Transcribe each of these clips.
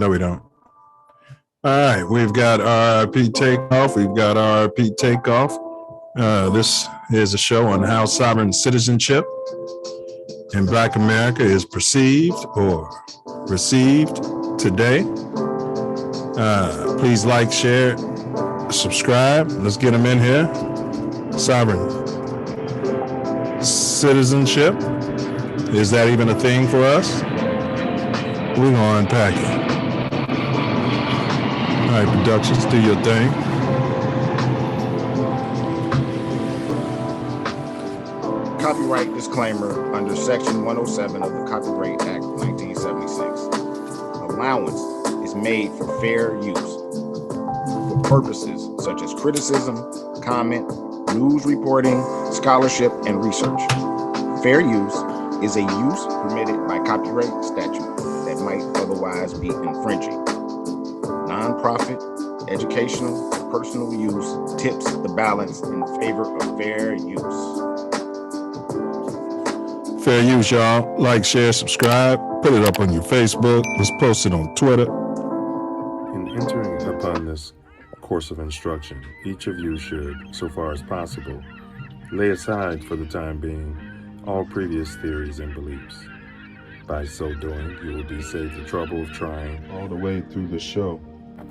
No, we don't. All right, we've got RIP Takeoff. We've got RIP Takeoff. This is a show on how sovereign citizenship in Black America is perceived or received today. Please like, share, subscribe. Let's get them in here. Sovereign citizenship. Is that even a thing for us? We're going to unpack it. All right, productions, do your thing. Copyright disclaimer under Section 107 of the Copyright Act of 1976. Allowance is made for fair use for purposes such as criticism, comment, news reporting, scholarship, and research. Fair use is a use permitted by copyright statute that might otherwise be infringing. Non-profit, educational, or personal use tips the balance in favor of fair use. Fair use, y'all. Like, share, subscribe. Put it up on your Facebook. Let's post it on Twitter. In entering upon this course of instruction, each of you should, so far as possible, lay aside for the time being all previous theories and beliefs. By so doing, you will be saved the trouble of trying all the way through the show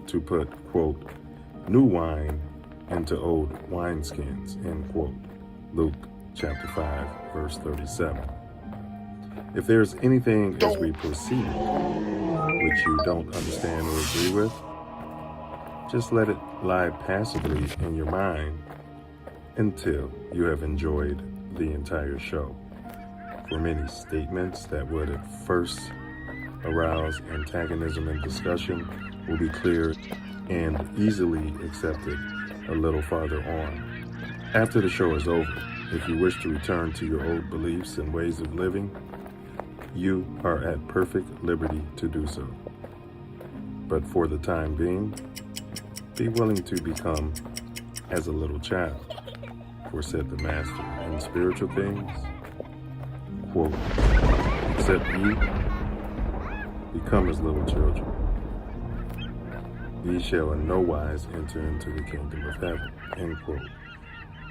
to put, quote, new wine into old wineskins, end quote. Luke chapter 5, verse 37. If there's anything as we proceed which you don't understand or agree with, just let it lie passively in your mind until you have enjoyed the entire show. For many statements that would at first arouse antagonism and discussion will be clear and easily accepted a little farther on. After the show is over, if you wish to return to your old beliefs and ways of living, you are at perfect liberty to do so. But for the time being, be willing to become as a little child, for said the Master in spiritual things, quote, except ye become as little children, ye shall in no wise enter into the kingdom of heaven, end quote.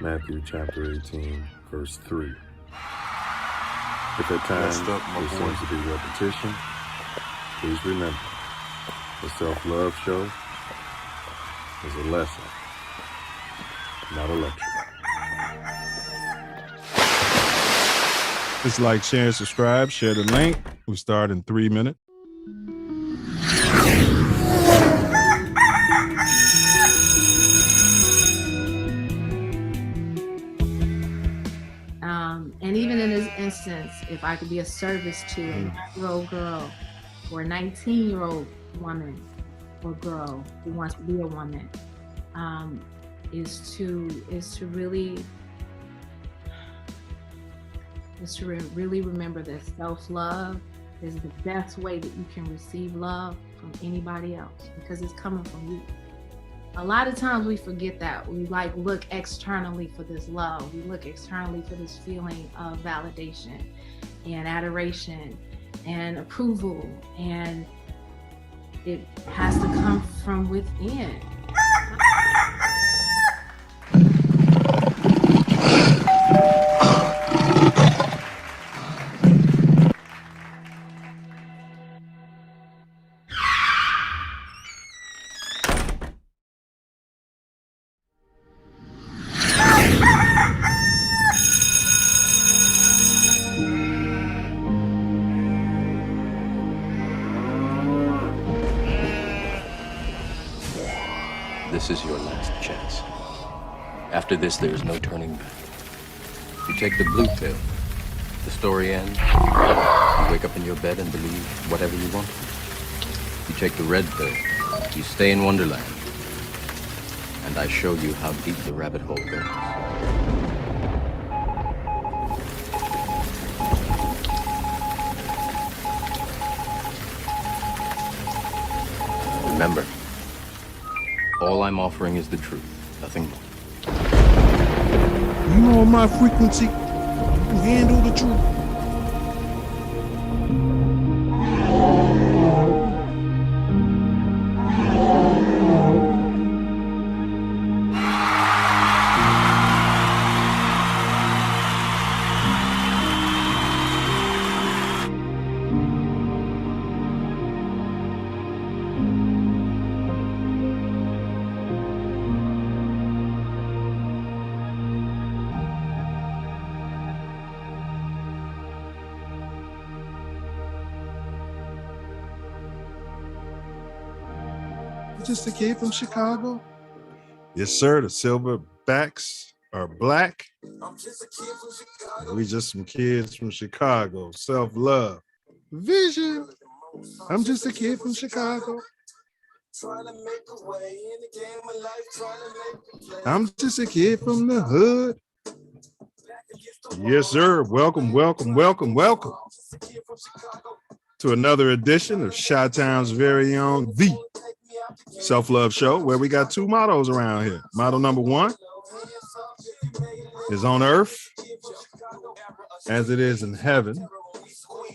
Matthew chapter 18, verse 3. If at times there seems to be repetition, please remember, the self-love show is a lesson, not a lecture. Just like, share, subscribe, share the link. We start in 3 minutes. And even in this instance, if I could be a service to a 9-year-old girl or a 19-year-old woman or girl who wants to be a woman, is to really remember that self-love is the best way that you can receive love from anybody else, because it's coming from you. A lot of times we forget that. We look externally for this love. We look externally for this feeling of validation and adoration and approval, and it has to come from within. This is your last chance. After this, there is no turning back. You take the blue pill, the story ends. You wake up in your bed and believe whatever you want. You take the red pill, you stay in Wonderland. And I show you how deep the rabbit hole goes. Remember, all I'm offering is the truth, nothing more. You know my frequency. You handle the truth. Just a kid from Chicago. Yes, sir. The Silverbacks are black. We just some kids from Chicago. Self-love. Vision. I'm just a kid from Chicago. I'm just a kid from the hood. Yes, sir. Welcome, welcome, welcome, welcome to another edition of Chi-Town's very own The Self-Love Show, where we got two mottos around here. Motto number one is on earth as it is in heaven.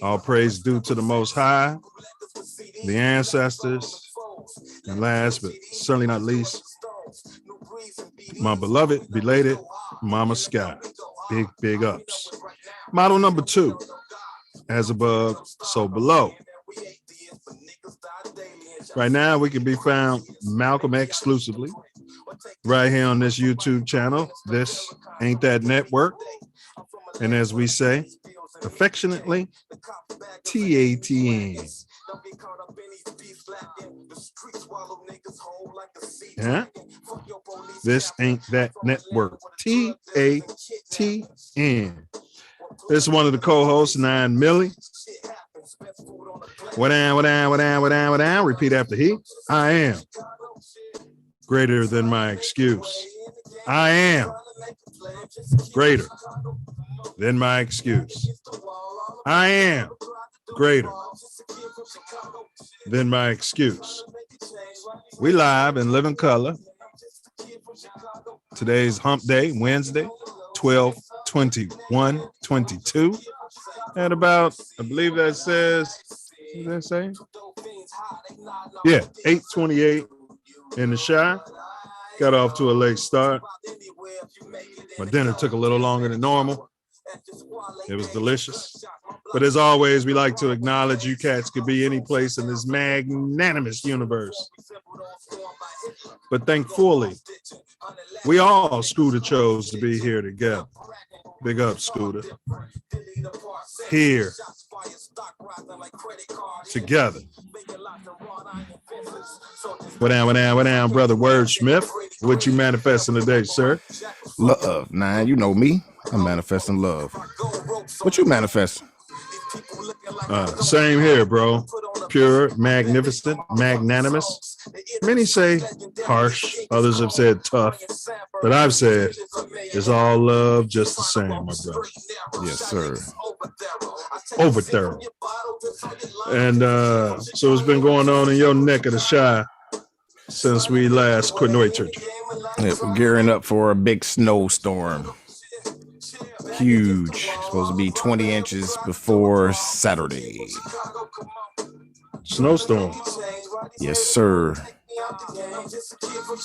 All praise due to the Most High, the ancestors, and last but certainly not least, my beloved, belated Mama Sky. Big, big ups. Motto number two, as above, so below. Right now, we can be found Malcolm exclusively right here on this YouTube channel. This ain't that network. And as we say, affectionately, TATN. Yeah. This ain't that network. TATN. This is one of the co-hosts, 9 Millie. What down. Repeat after he. I am greater than my excuse. I am greater than my excuse. I am greater than my excuse. We live and live in color. Today's hump day, Wednesday, 12/21/22. At about, I believe that says, what does that say? Yeah, 8:28 in the Chi. Got off to a late start. My dinner took a little longer than normal. It was delicious. But as always, we like to acknowledge you cats could be any place in this magnanimous universe. But thankfully, we all, Scooter, chose to be here together. Big up, Scooter. Here. Together. What down, brother Wordsmith? What you manifesting today, sir? Love. Nah, you know me. I'm manifesting love. What you manifesting? Same here, bro. Pure, magnificent, magnanimous. Many say harsh. Others have said tough. But I've said it's all love just the same, my brother. Yes, sir. Over thorough. And so it's been going on in your neck of the Chi since we last quit Noy Church. Yeah, we're gearing up for a big snowstorm. Huge. Supposed to be 20 inches before Saturday. Snowstorm. Yes, sir.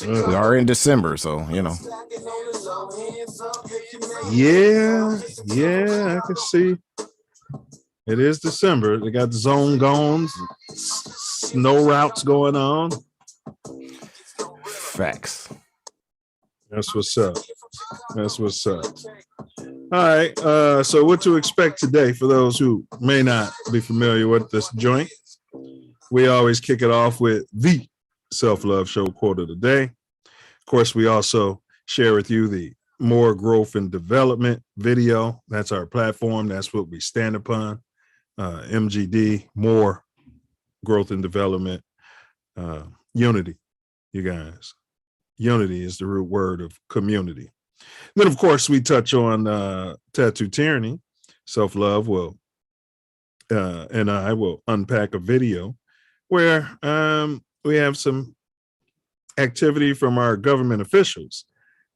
We are in December, so, you know. Yeah, I can see. It is December. They got the zone gones, snow routes going on. Facts. That's what's up. All right. So what to expect today for those who may not be familiar with this joint? We always kick it off with the Self-Love Show quote of the day. Of course, we also share with you the More Growth and Development video. That's our platform. That's what we stand upon. MGD, More Growth and Development. Unity, you guys. Unity is the root word of community. Then, of course, we touch on tattoo tyranny. Self-love will, and I will unpack a video where we have some activity from our government officials,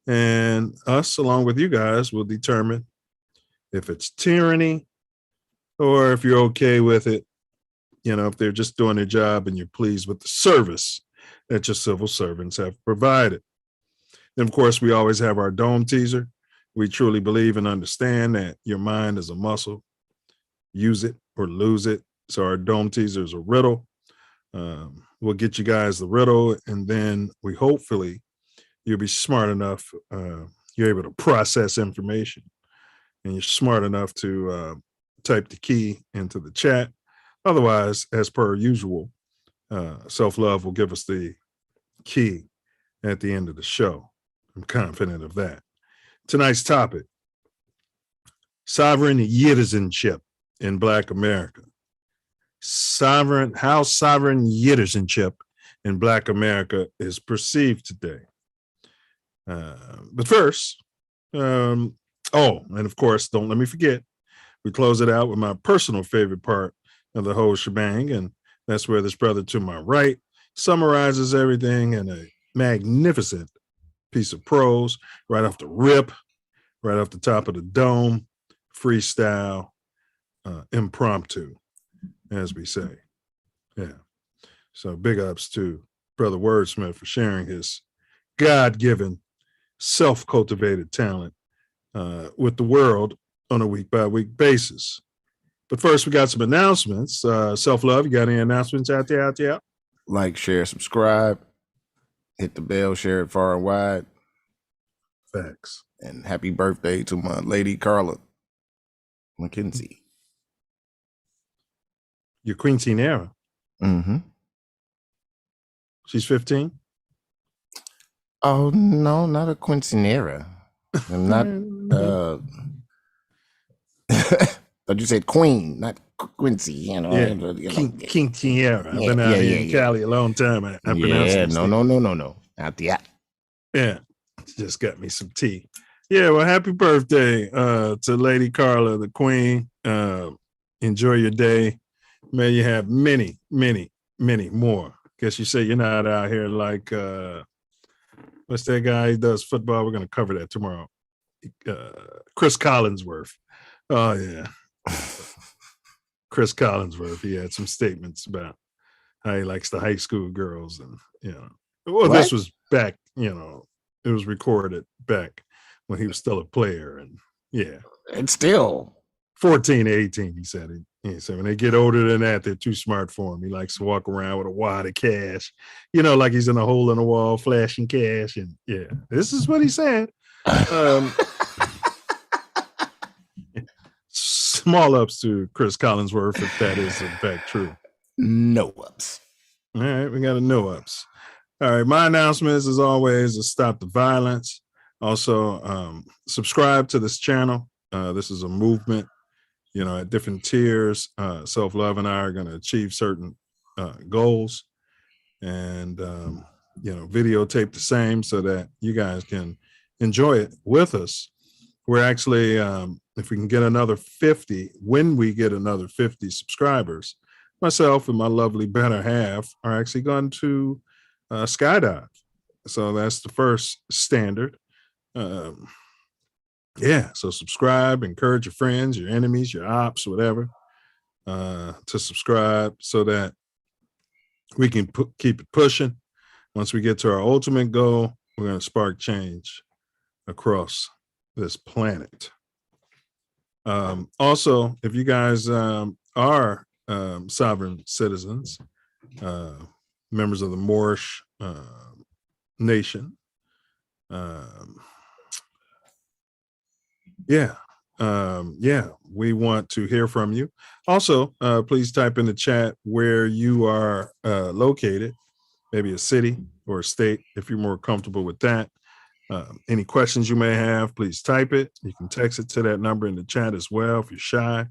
and us, along with you guys, will determine if it's tyranny or if you're okay with it. You know, if they're just doing their job and you're pleased with the service that your civil servants have provided. And of course, we always have our dome teaser. We truly believe and understand that your mind is a muscle. Use it or lose it. So our dome teaser is a riddle. We'll get you guys the riddle, and then we hopefully you'll be smart enough. You're able to process information, and you're smart enough to type the key into the chat. Otherwise, as per usual, Self-Love will give us the key at the end of the show. I'm confident of that. Tonight's topic: sovereign citizenship in Black America. How sovereign citizenship in Black America is perceived today. But first, and of course, don't let me forget, we close it out with my personal favorite part of the whole shebang, and that's where this brother to my right summarizes everything in a magnificent piece of prose, right off the rip, right off the top of the dome, freestyle, impromptu, as we say. Yeah. So big ups to Brother Wordsmith for sharing his God-given, self-cultivated talent with the world on a week-by-week basis. But first, we got some announcements. Self-love, you got any announcements out there? Like, share, subscribe, hit the bell, share it far and wide. Facts. And happy birthday to my lady Carla McKenzie. Your quinceanera. Mm-hmm. She's 15? Oh, no, not a quinceanera. I'm not, but you said queen, not Quincy, you know. Yeah, quinceanera. I've been out here in Cali a long time. I pronounced it. No. Out the Yeah, just got me some tea. Yeah, well, happy birthday to Lady Carla, the queen. Enjoy your day. May you have many, many, many more. Guess you say you're not out here like, what's that guy who does football? We're going to cover that tomorrow. Chris Collinsworth. Oh, yeah. Chris Collinsworth. He had some statements about how he likes the high school girls. And, well, this was back, it was recorded back when he was still a player. And yeah. It's still 14 to 18, he said. He said when they get older than that, they're too smart for him. He likes to walk around with a wad of cash, like he's in a hole in the wall, flashing cash. And yeah, this is what he said. Small ups to Chris Collinsworth, if that is in fact true. No ups. All right, we got a no ups. All right, my announcements, as always, is stop the violence. Also, subscribe to this channel. This is a movement, at different tiers. Self-love and I are going to achieve certain goals and, videotape the same so that you guys can enjoy it with us. We're actually, if we can get another 50, when we get another 50 subscribers, myself and my lovely better half are actually going to skydive. So that's the first standard. So subscribe, encourage your friends, your enemies, your ops, whatever, to subscribe so that we can keep it pushing. Once we get to our ultimate goal, we're going to spark change across this planet. Also, if you guys are sovereign citizens, members of the Moorish nation, we want to hear from you. Also, please type in the chat where you are located, maybe a city or a state, if you're more comfortable with that. Any questions you may have, please type it. You can text it to that number in the chat as well if you're shy.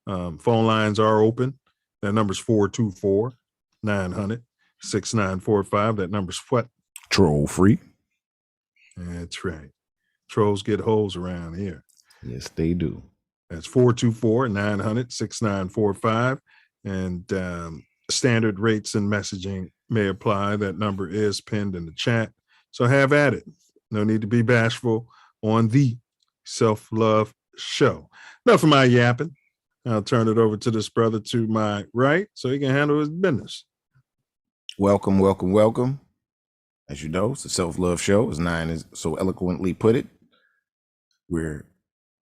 Phone lines are open. That number's 424-900-6945. That number's what? Troll free. That's right. Trolls get holes around here. Yes, they do. That's 424-900-6945. And standard rates and messaging may apply. That number is pinned in the chat. So have at it. No need to be bashful on the Self-Love Show. Enough of my yapping. I'll turn it over to this brother to my right so he can handle his business. Welcome, welcome, welcome. As you know, it's the Self-Love Show, as Nine has so eloquently put it. We're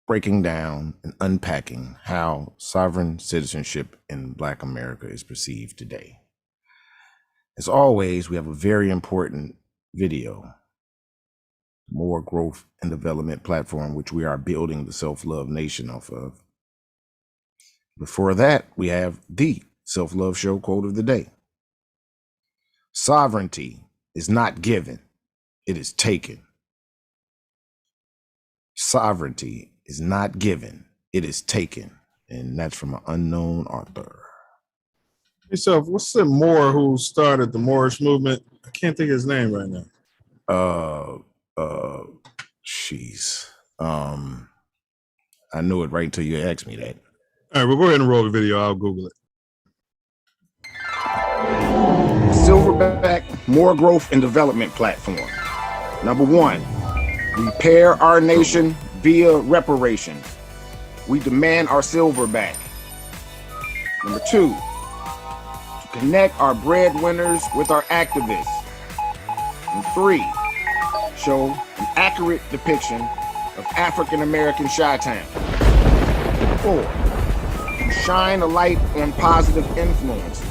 breaking down and unpacking how sovereign citizenship in Black America is perceived today. As always, we have a very important video, more growth and development platform, which we are building the Self-Love Nation off of. Before that, we have the Self-Love Show quote of the day. Sovereignty is not given, it is taken. Sovereignty is not given, it is taken. And that's from an unknown author. Hey, so what's the Moor who started the Moorish movement? I can't think of his name right now. Jeez. I knew it right until you asked me that. All right, we'll go ahead and roll the video. I'll Google it. Silverback More Growth and Development Platform. Number 1, repair our nation via reparations. We demand our silver back. Number 2, to connect our breadwinners with our activists. And 3, show an accurate depiction of African American Chi-Town. 4, shine a light on positive influence.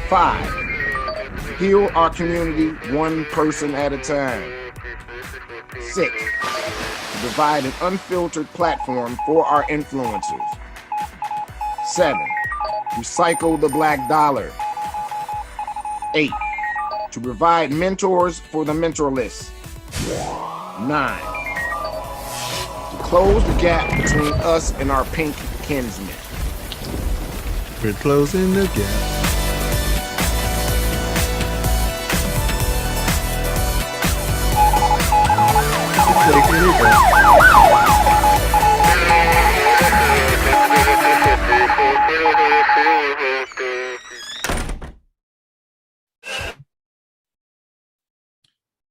5, heal our community one person at a time. 6, provide an unfiltered platform for our influencers. 7, recycle the black dollar. 8, to provide mentors for the mentorless. 9, to close the gap between us and our pink kinsmen. We're closing the gap.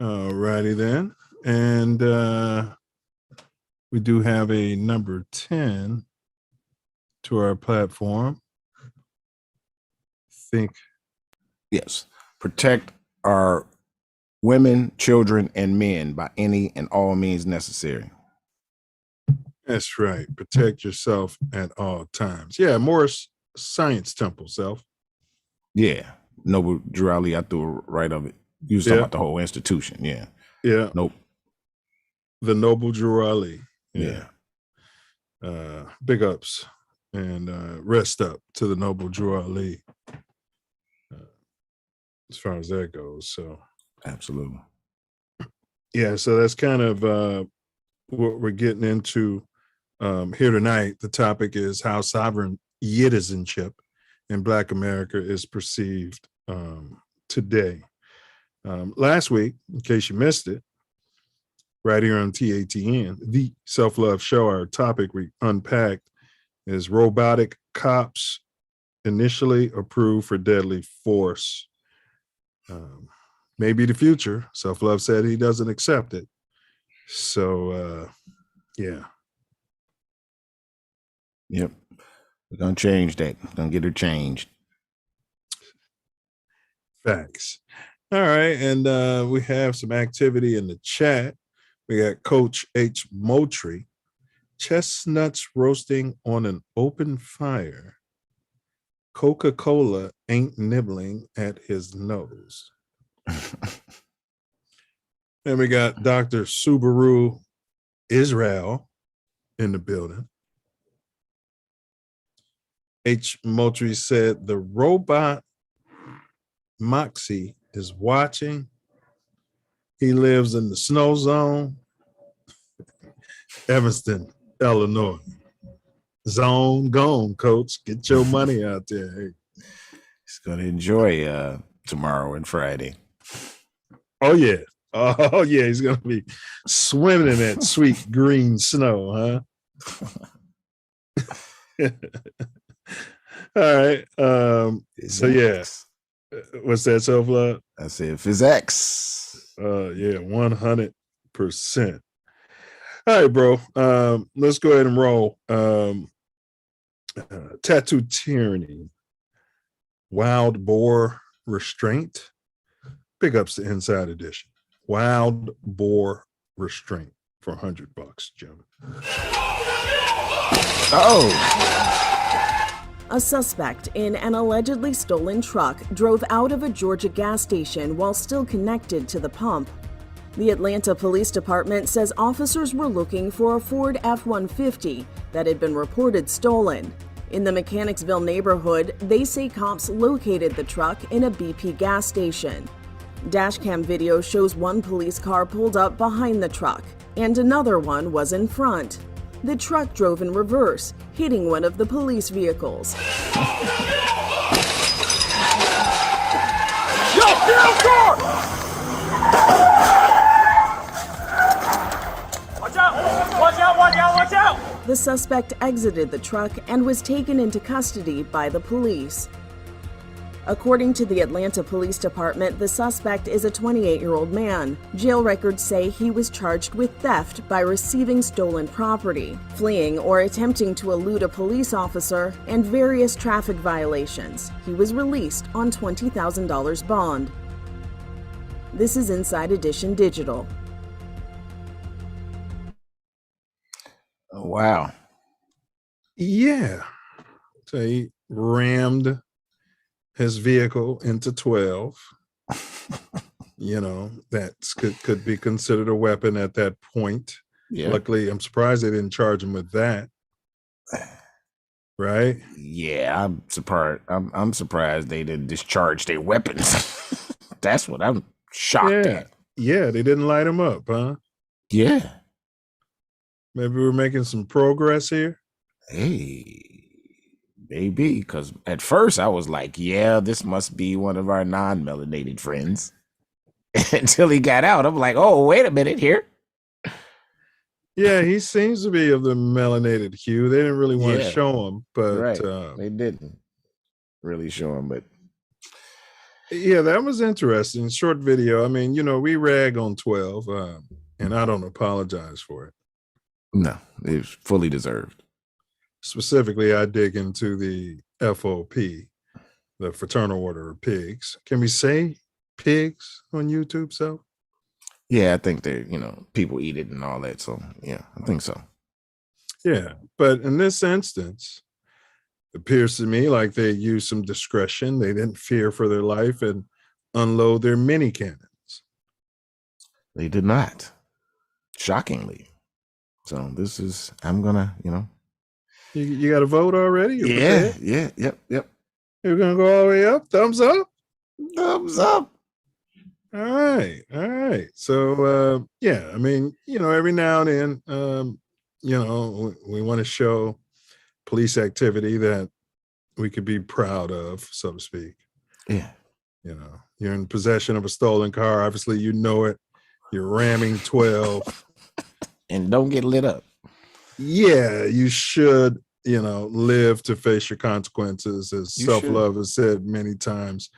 All righty then. And we do have a number 10 to our platform. Yes. Protect our women, children, and men by any and all means necessary. That's right. Protect yourself at all times. Yeah, Morris Science Temple, Self. Yeah. Noble Drew Ali, I threw right of it. You was talking about the whole institution. Yeah. Yeah. Nope. The Noble Drew Ali. Yeah. Big ups and rest up to the Noble Drew Ali as far as that goes. So absolutely. Yeah, so that's kind of what we're getting into here tonight. The topic is how sovereign citizenship in Black America is perceived today. Last week, in case you missed it, right here on TATN, the self-love show, our topic we unpacked is robotic cops initially approved for deadly force. Maybe the future. Self-love said he doesn't accept it. So, yeah. Yep. We're going to change that. Going to get her changed. Facts. All right. And we have some activity in the chat. We got Coach H. Moultrie. Chestnuts roasting on an open fire. Coca-Cola ain't nibbling at his nose. And we got Dr. Subaru Israel in the building. H. Moultrie said the robot Moxie is watching. He lives in the snow zone, Evanston, Illinois. Zone gone, coach. Get your money out there. Hey. He's going to enjoy tomorrow and Friday. Oh, yeah. Oh, yeah. He's going to be swimming in that sweet green snow, huh? All right. So, yeah. What's that, self-love? I said physics. Yeah, 100%. All right, bro. Let's go ahead and roll. Tattoo tyranny. Wild boar restraint. Big ups to Inside Edition. Wild boar restraint for $100, Jim. A suspect in an allegedly stolen truck drove out of a Georgia gas station while still connected to the pump. The Atlanta Police Department says officers were looking for a Ford F-150 that had been reported stolen. In the Mechanicsville neighborhood, they say cops located the truck in a BP gas station. Dashcam video shows one police car pulled up behind the truck, and another one was in front. The truck drove in reverse, hitting one of the police vehicles. Watch out! The suspect exited the truck and was taken into custody by the police. According to the Atlanta Police Department, the suspect is a 28-year-old man. Jail records say he was charged with theft by receiving stolen property, fleeing or attempting to elude a police officer, and various traffic violations. He was released on $20,000 bond. This is Inside Edition Digital. Oh, wow. Yeah. So he rammed his vehicle into 12. That could be considered a weapon at that point. Yeah. Luckily, I'm surprised they didn't charge him with that. Right? Yeah, I'm surprised. I'm surprised they didn't discharge their weapons. That's what I'm shocked at. Yeah, they didn't light him up, huh? Yeah. Maybe we're making some progress here. Hey, maybe, because at first I was like, yeah, this must be one of our non-melanated friends. Until he got out, I'm like, oh, wait a minute here. Yeah, he seems to be of the melanated hue. They didn't really want to Yeah. show him, but Right. They didn't really show him, but yeah, that was interesting. Short video. I mean, we rag on 12, and I don't apologize for it. no, it was fully deserved. Specifically, I dig into the FOP, the Fraternal Order of Pigs. Can we say pigs on YouTube, so? Yeah, I think they, people eat it and all that. So yeah, I think so. Yeah, but in this instance, it appears to me like they used some discretion. They didn't fear for their life and unload their mini cannons. They did not, shockingly. So this is, I'm gonna, You got a vote already? You're yeah, prepared? yep. You're gonna go all the way up? Thumbs up? Thumbs up. All right. So yeah, I mean, every now and then, we want to show police activity that we could be proud of, so to speak. Yeah. You're in possession of a stolen car. Obviously, you know it. You're ramming 12. And don't get lit up. Yeah, you should, live to face your consequences, as You self-love has said many times.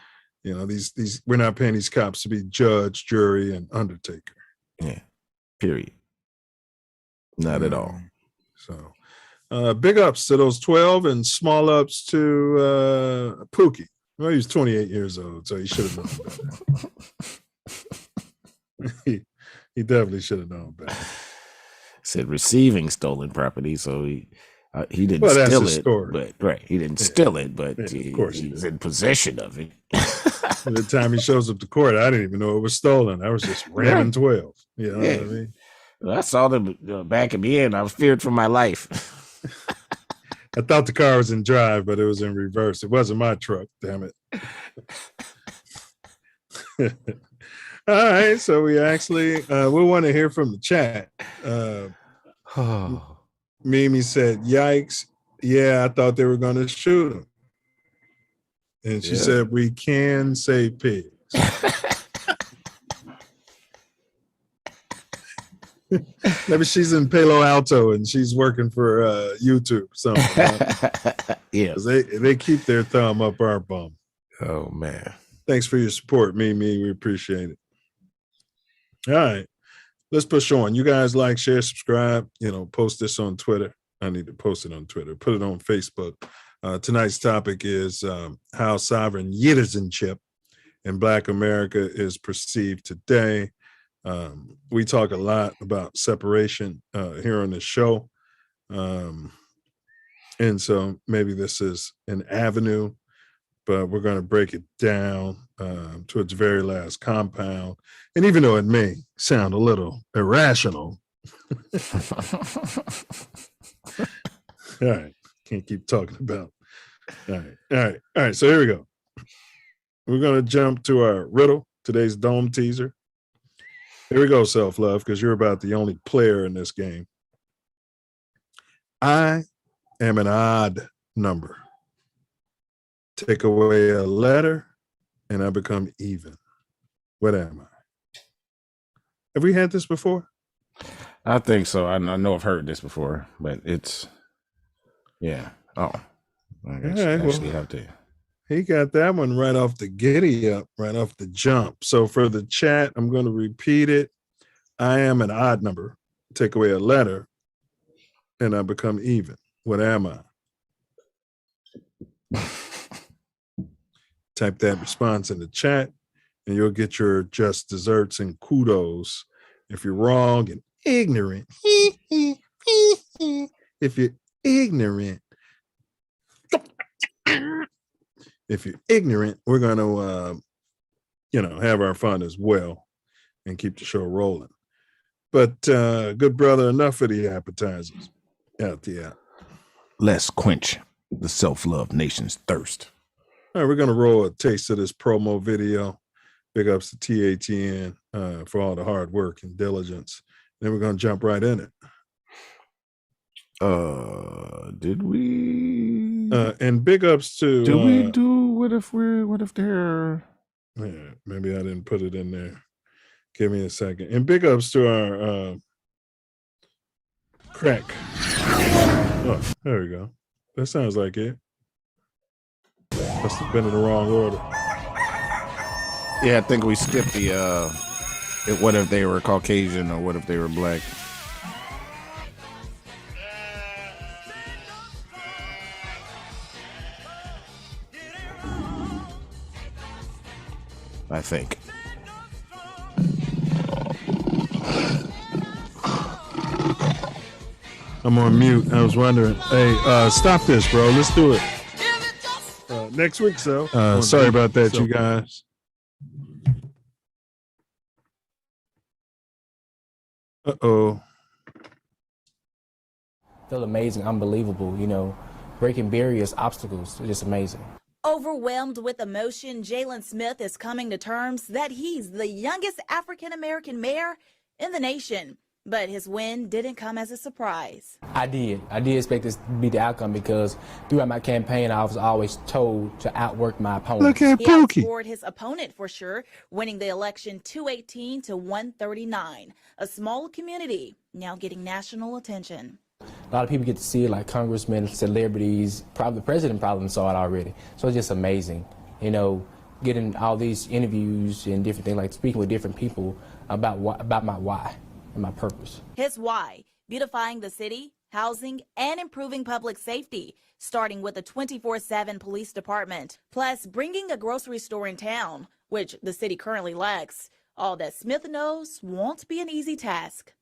These we're not paying these cops to be judge, jury, and undertaker. Yeah. Period. Not at all. So big ups to those 12 and small ups to Pookie. Well, he was 28 years old, so he should have known better. he definitely should have known better. Said receiving stolen property, so he didn't Well, that's steal his it. story. But right, he didn't steal it, but Yeah, of course he was in possession of it. By the time he shows up to court, I didn't even know it was stolen. I was just ramming 12. You know what I mean? I saw them backing me in. I was feared for my life. I thought the car was in drive, but it was in reverse. It wasn't my truck, damn it. All right, so we actually we want to hear from the chat. Mimi said, "Yikes! Yeah, I thought they were going to shoot him." And she said, "We can say pigs." Maybe she's in Palo Alto and she's working for YouTube. Something. Yeah, they keep their thumb up our bum. Oh man, thanks for your support, Mimi. We appreciate it. All right, let's push on. You guys like, share, subscribe. Post this on Twitter. I need to post it on Twitter. Put it on Facebook. Tonight's topic is how sovereign citizenship in Black America is perceived today. We talk a lot about separation here on the show. And so maybe this is an avenue, but we're going to break it down to its very last compound. And even though it may sound a little irrational, all right, can't keep talking about. All right. So here we go. We're going to jump to our riddle today's dome teaser. Here we go, self-love, because you're about the only player in this game. I am an odd number. Take away a letter, and I become even. What am I? Have we had this before? I think so. I know I've heard this before, but it's, yeah. Oh, I actually have to. He got that one right off the giddy up, right off the jump. So for the chat, I'm going to repeat it. I am an odd number. Take away a letter, and I become even. What am I? Type that response in the chat, and you'll get your just desserts and kudos. If you're wrong and ignorant, if you're ignorant, we're going to, have our fun as well and keep the show rolling. But good brother, enough of the appetizers out there. Let's quench the self-love nation's thirst. All right, we're going to roll a taste of this promo video. Big ups to TATN for all the hard work and diligence. Then we're going to jump right in it. Did we? And big ups to. Did we do? What if they're? Yeah, maybe I didn't put it in there. Give me a second. And big ups to our crack. Oh, there we go. That sounds like it. Must have been in the wrong order. Yeah, I think we skipped the what if they were Caucasian or what if they were black. I think. I'm on mute. I was wondering. Hey, stop this, bro. Let's do it. Next week, so. Sorry about that, you guys. Uh-oh. Feel amazing, unbelievable, breaking barriers, obstacles. It's just amazing. Overwhelmed with emotion, Jalen Smith is coming to terms that he's the youngest African-American mayor in the nation. But his win didn't come as a surprise. I did expect this to be the outcome because throughout my campaign, I was always told to outwork my opponent. Look at He Pookie. outscored his opponent for sure, winning the election 218 to 139. A small community now getting national attention. A lot of people get to see it, like congressmen, celebrities, probably the president probably saw it already. So it's just amazing, getting all these interviews and different things, like speaking with different people about my why. My purpose. His why: beautifying the city, housing, and improving public safety, starting with a 24/7 police department, plus bringing a grocery store in town, which the city currently lacks. All that Smith knows won't be an easy task.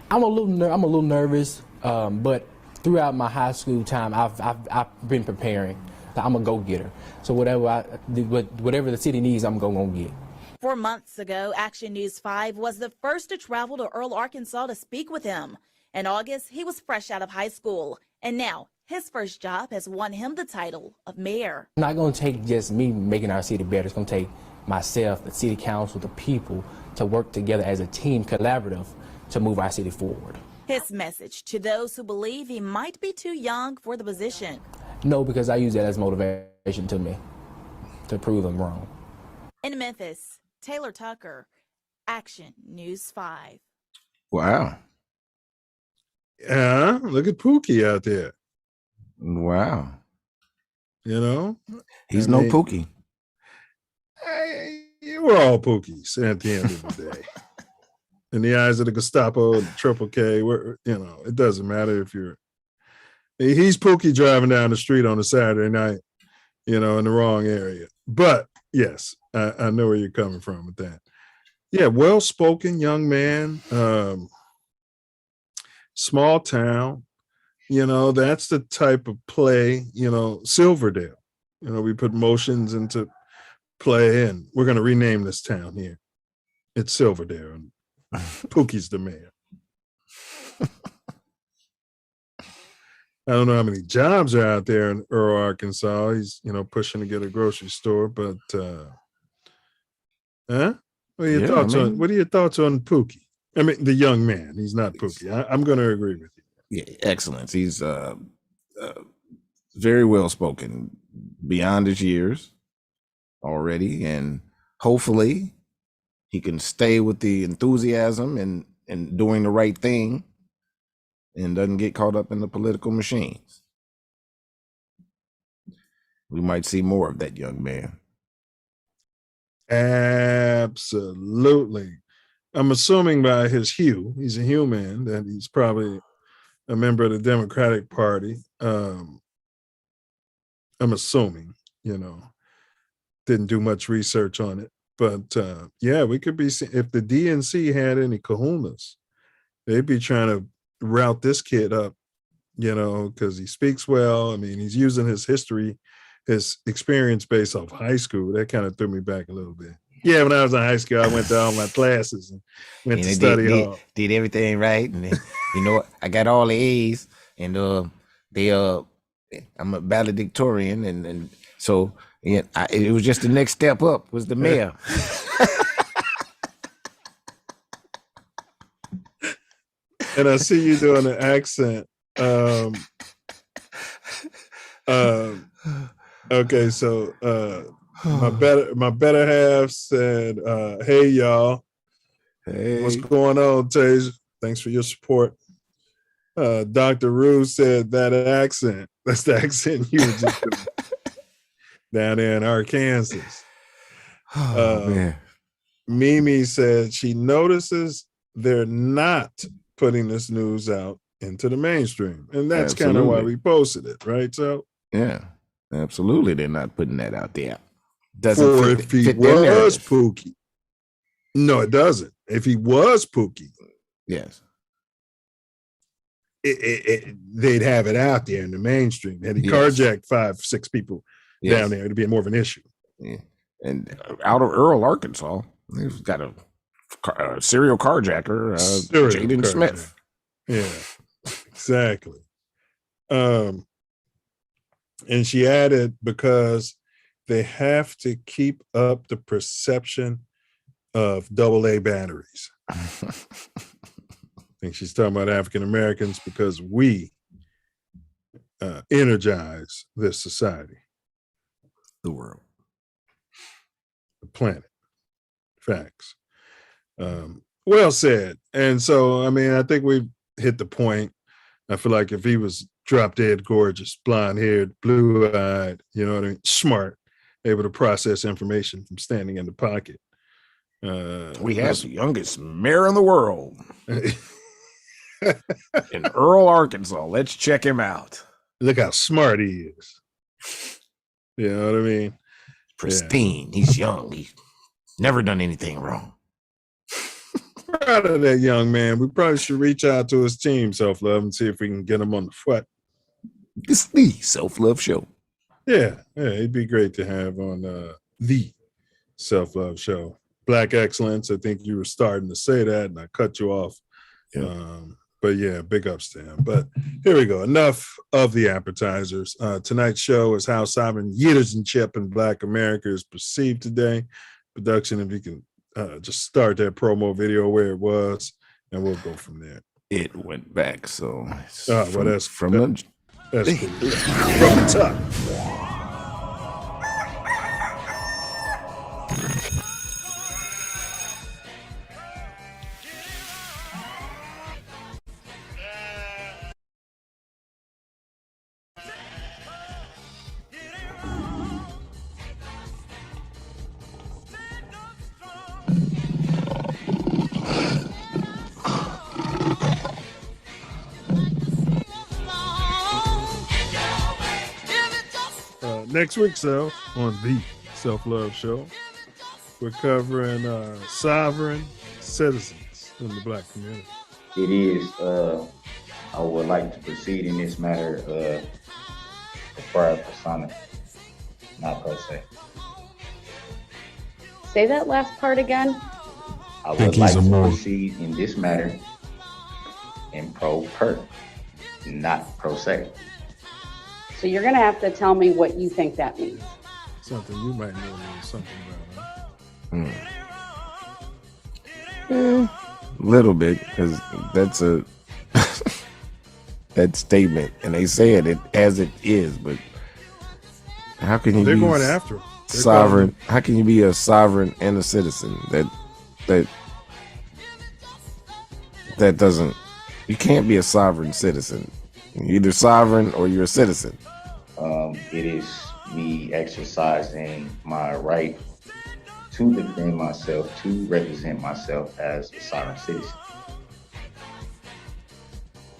I'm a little nervous, but throughout my high school time, I've been preparing. I'm a go-getter. So whatever the city needs, I'm going to get. 4 months ago, Action News 5 was the first to travel to Earl, Arkansas to speak with him. In August, he was fresh out of high school, and now his first job has won him the title of mayor. It's not going to take just me making our city better. It's going to take myself, the city council, the people to work together as a team, collaborative, to move our city forward. His message to those who believe he might be too young for the position. No, because I use that as motivation to me, to prove them wrong. In Memphis, Taylor Tucker, Action News 5. Wow. Yeah, look at Pookie out there. Wow. He's no Pookie. We're all Pookies at the end of the day. In the eyes of the Gestapo, the Triple K, it doesn't matter if he's Pookie driving down the street on a Saturday night, in the wrong area. But yes, I know where you're coming from with that. Yeah, well-spoken young man, small town, that's the type of play, Silverdale. We put motions into play, and we're going to rename this town here. It's Silverdale, and Pookie's the mayor. I don't know how many jobs are out there in Earl, Arkansas. He's, pushing to get a grocery store, but What are your thoughts on? What are your thoughts on Pookie? I mean, the young man. He's not Pookie. I'm going to agree with you. Yeah, excellent. He's very well spoken, beyond his years already, and hopefully he can stay with the enthusiasm and doing the right thing, and doesn't get caught up in the political machines. We might see more of that young man. Absolutely. I'm assuming by his hue, he's a human, that he's probably a member of the Democratic Party. I'm assuming, didn't do much research on it. But yeah, we could be, if the DNC had any kahunas, they'd be trying to route this kid up, because he speaks well. I mean, he's using his history, his experience based off high school. That kind of threw me back a little bit. Yeah, when I was in high school, I went to all my classes and went to study hall. Did everything right, and then, I got all the A's, and I'm a valedictorian, and so it was just the next step up was the mayor. And I see you doing an accent. Okay, so my better half said, "Hey y'all, hey, what's going on, Tasia? Thanks for your support." Dr. Rue said that accent. That's the accent you were just doing down there in Arkansas. Oh man. Mimi said she notices they're not putting this news out into the mainstream, and that's kind of why we posted it, right? So yeah, absolutely, they're not putting that out there. Doesn't if he was Pookie. No, it doesn't. If he was Pookie, yes, they'd have it out there in the mainstream. Had he carjacked 5-6 people down there, it'd be more of an issue. Yeah. And out of Earl, Arkansas, he's got a serial carjacker, Jaden Smith. Yeah, exactly. And she added, because they have to keep up the perception of AA batteries. I think she's talking about African Americans, because we energize this society, the world, the planet. Facts. Well said. And so, I mean, I think we've hit the point. I feel like if he was drop dead gorgeous, blonde haired, blue eyed, you know what I mean, smart, able to process information from standing in the pocket. We have the youngest mayor in the world in Earl, Arkansas. Let's check him out. Look how smart he is. You know what I mean? Pristine. Yeah. He's young. He's never done anything wrong. Proud of that young man. We probably should reach out to his team, Self Love, and see if we can get him on the foot. It's the Self Love Show. Yeah, it'd be great to have on the Self Love Show. Black excellence. I think you were starting to say that, and I cut you off. Yeah. But yeah, big ups to him. But here we go. Enough of the appetizers. Tonight's show is how sovereign Citizenship in Black America is perceived today. Production, if you can just start that promo video where it was, and we'll go from there. It went back, so that's from the top. Next week, so on the Self Love Show, we're covering sovereign citizens in the Black community. It is. I would like to proceed in this matter prior persona, not per se. Say that last part again. I would like to proceed in this matter in pro per, not pro se. So you're going to have to tell me what you think that means. Something you might know something about, huh? Little bit, because that's a that statement, and they said it as it is. But how can you They're be going after him. sovereign? How can you be a sovereign and a citizen? That doesn't. You can't be a sovereign citizen. You're either sovereign or you're a citizen. It is me exercising my right to defend myself, to represent myself as a sovereign citizen.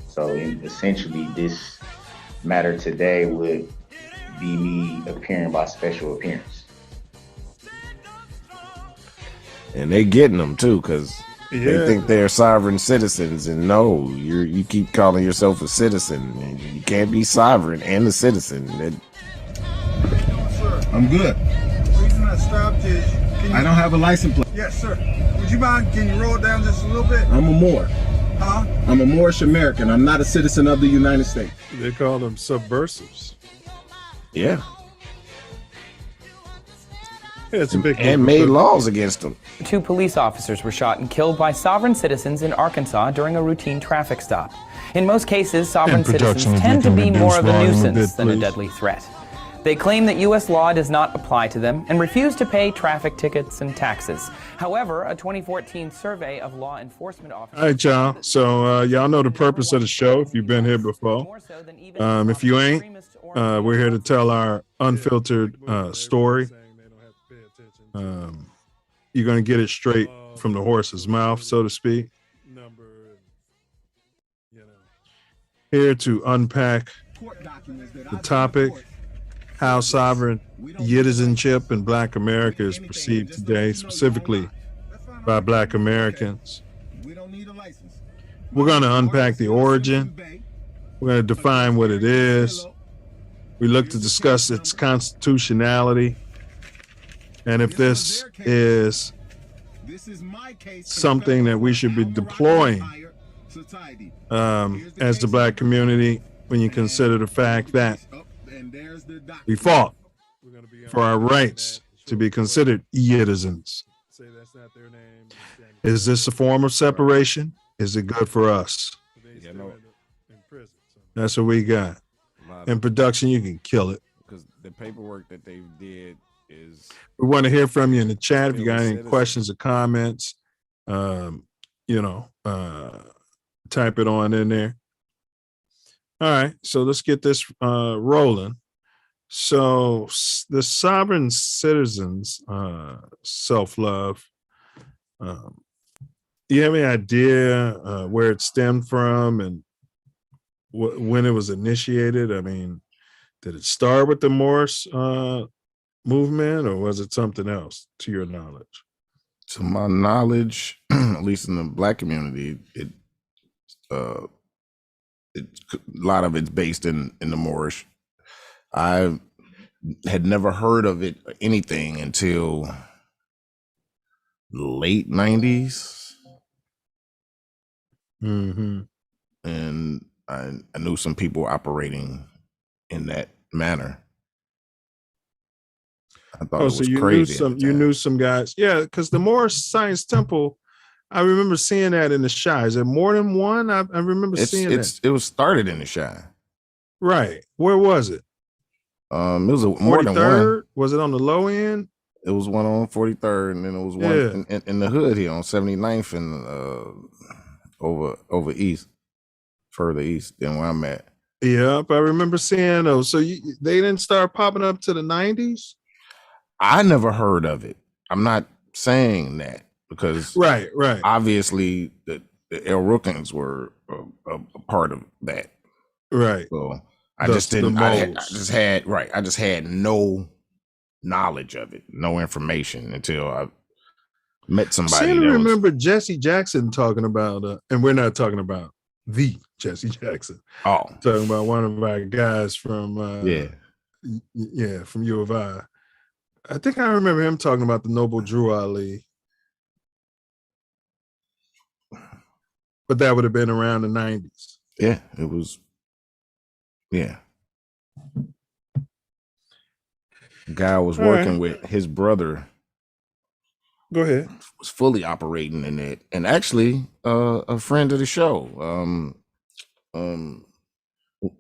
So essentially, this matter today would be me appearing by special appearance. And they getting them too, because they think they're sovereign citizens. And no, you keep calling yourself a citizen, and you can't be sovereign and a citizen. I'm good. The reason I stopped is... I don't have a license plate. Yes, sir. Would you mind, can you roll down just a little bit? I'm a Moor. Huh? I'm a Moorish American. I'm not a citizen of the United States. They call them subversives. Yeah. It's a big and made laws against them. 2 police officers were shot and killed by sovereign citizens in Arkansas during a routine traffic stop. In most cases, sovereign citizens tend to be more of a nuisance than a deadly threat. They claim that U.S. law does not apply to them and refuse to pay traffic tickets and taxes. However, a 2014 survey of law enforcement officers... All right, y'all. So y'all know the purpose of the show if you've been here before. If you ain't, we're here to tell our unfiltered story. You're going to get it straight from the horse's mouth, so to speak. Here to unpack the topic, how sovereign citizenship in Black America is perceived today, specifically by Black Americans. We're going to unpack the origin. We're going to define what it is. We look to discuss its constitutionality. And if this is something that we should be deploying as the Black community, when you consider the fact that we fought for our rights to be considered citizens. Is this a form of separation? Is it good for us? That's what we got. In production, you can kill it. Because the paperwork that they did is... We want to hear from you in the chat. If you got any questions or comments, type it on in there. All right, so let's get this rolling. So the sovereign citizens, self-love, you have any idea where it stemmed from and when it was initiated? I mean, did it start with the Morris movement, or was it something else, to your knowledge? To my knowledge, at least in the Black community, a lot of it's based in the Moorish. I had never heard of it, anything, until late 90s. Mm-hmm. And I knew some people operating in that manner. I thought it was crazy. You knew some guys. Yeah, because the Moorish Science Temple, I remember seeing that in the Shy. Is there more than one? I remember seeing that. It was started in the Shy. Right. Where was it? It was more than one. Was it on the low end? It was one on 43rd, and then it was one in the hood here on 79th and over east, further east than where I'm at. Yep, I remember seeing those. So they didn't start popping up to the 90s? I never heard of it. I'm not saying that because right. Obviously, the El Rookins were a part of that. Right. So I just didn't. I just had no knowledge of it, no information until I met somebody. I remember Jesse Jackson talking about, and we're not talking about the Jesse Jackson. Oh, talking about one of our guys from from U of I. I think I remember him talking about the Noble Drew Ali. But that would have been around the 90s. Yeah, it was. Yeah. The guy I was working with, his brother Go ahead. Was fully operating in it, and actually, a friend of the show,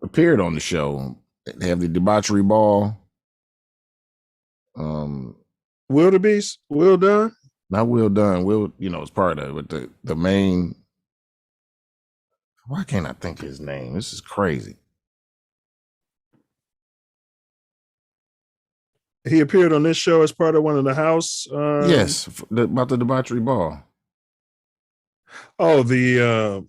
appeared on the show. They have the debauchery ball. Wildebeest, Will Dunn. Not Will Dunn. Will, it's part of it. But the main. Why can't I think his name? This is crazy. He appeared on this show as part of one of the house. Yes, about the debauchery ball. Oh, the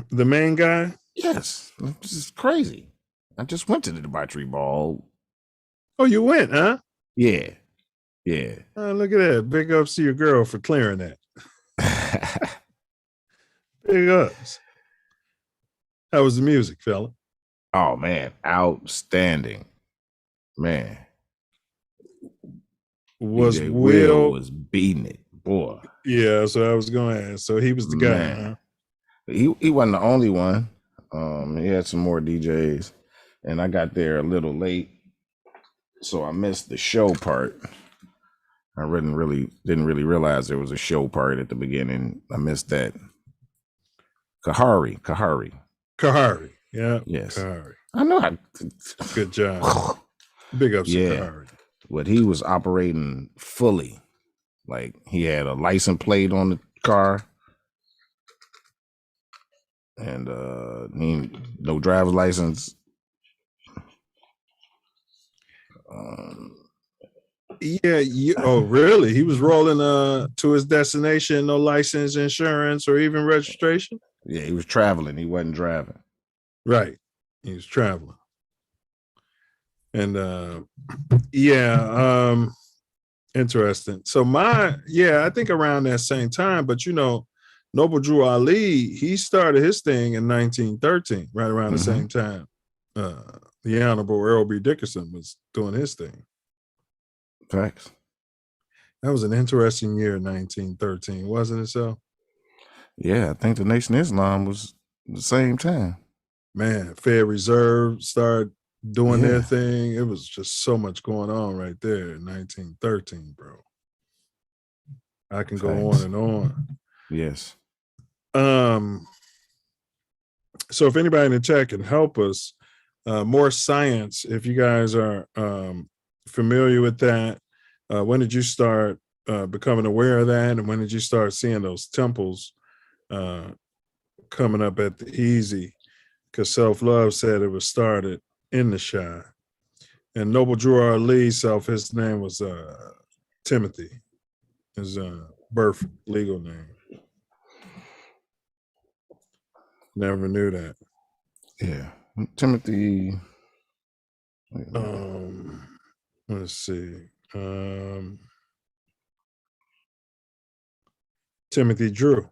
main guy. Yes, this is crazy. I just went to the debauchery ball. Oh, you went, huh? Yeah. Look at that. Big ups to your girl for clearing that. Big ups. How was the music, fella? Oh man, outstanding, man. Was DJ Will was beating it, boy? Yeah, so I was going to ask. So he was the guy, huh? He wasn't the only one. He had some more DJs, and I got there a little late, so I missed the show part. I didn't really realize there was a show part at the beginning. I missed that. Kahari. Yeah. Yes. Kahari. I know. Good job. Big ups to Kahari. But he was operating fully. Like he had a license plate on the car. And no driver's license. Oh, really? He was rolling to his destination, no license, insurance, or even registration? Yeah, he was traveling. He wasn't driving. Right. He was traveling. And interesting. So I think around that same time, but Noble Drew Ali, he started his thing in 1913, right around the same time. The Honorable Earl B. Dickerson was doing his thing. Facts. That was an interesting year, 1913, wasn't it so? Yeah, I think the Nation of Islam was the same time. Man, Fed Reserve started doing their thing. It was just so much going on right there in 1913, bro. I can go on and on. Yes. So if anybody in the chat can help us, more science, if you guys are familiar with that, when did you start becoming aware of that? And when did you start seeing those temples coming up at the Easy? Because Self-Love said it was started in the Shy. And Noble Drew Ali his name was Timothy, his birth legal name. Never knew that. Yeah. Timothy. Let's see. Timothy Drew.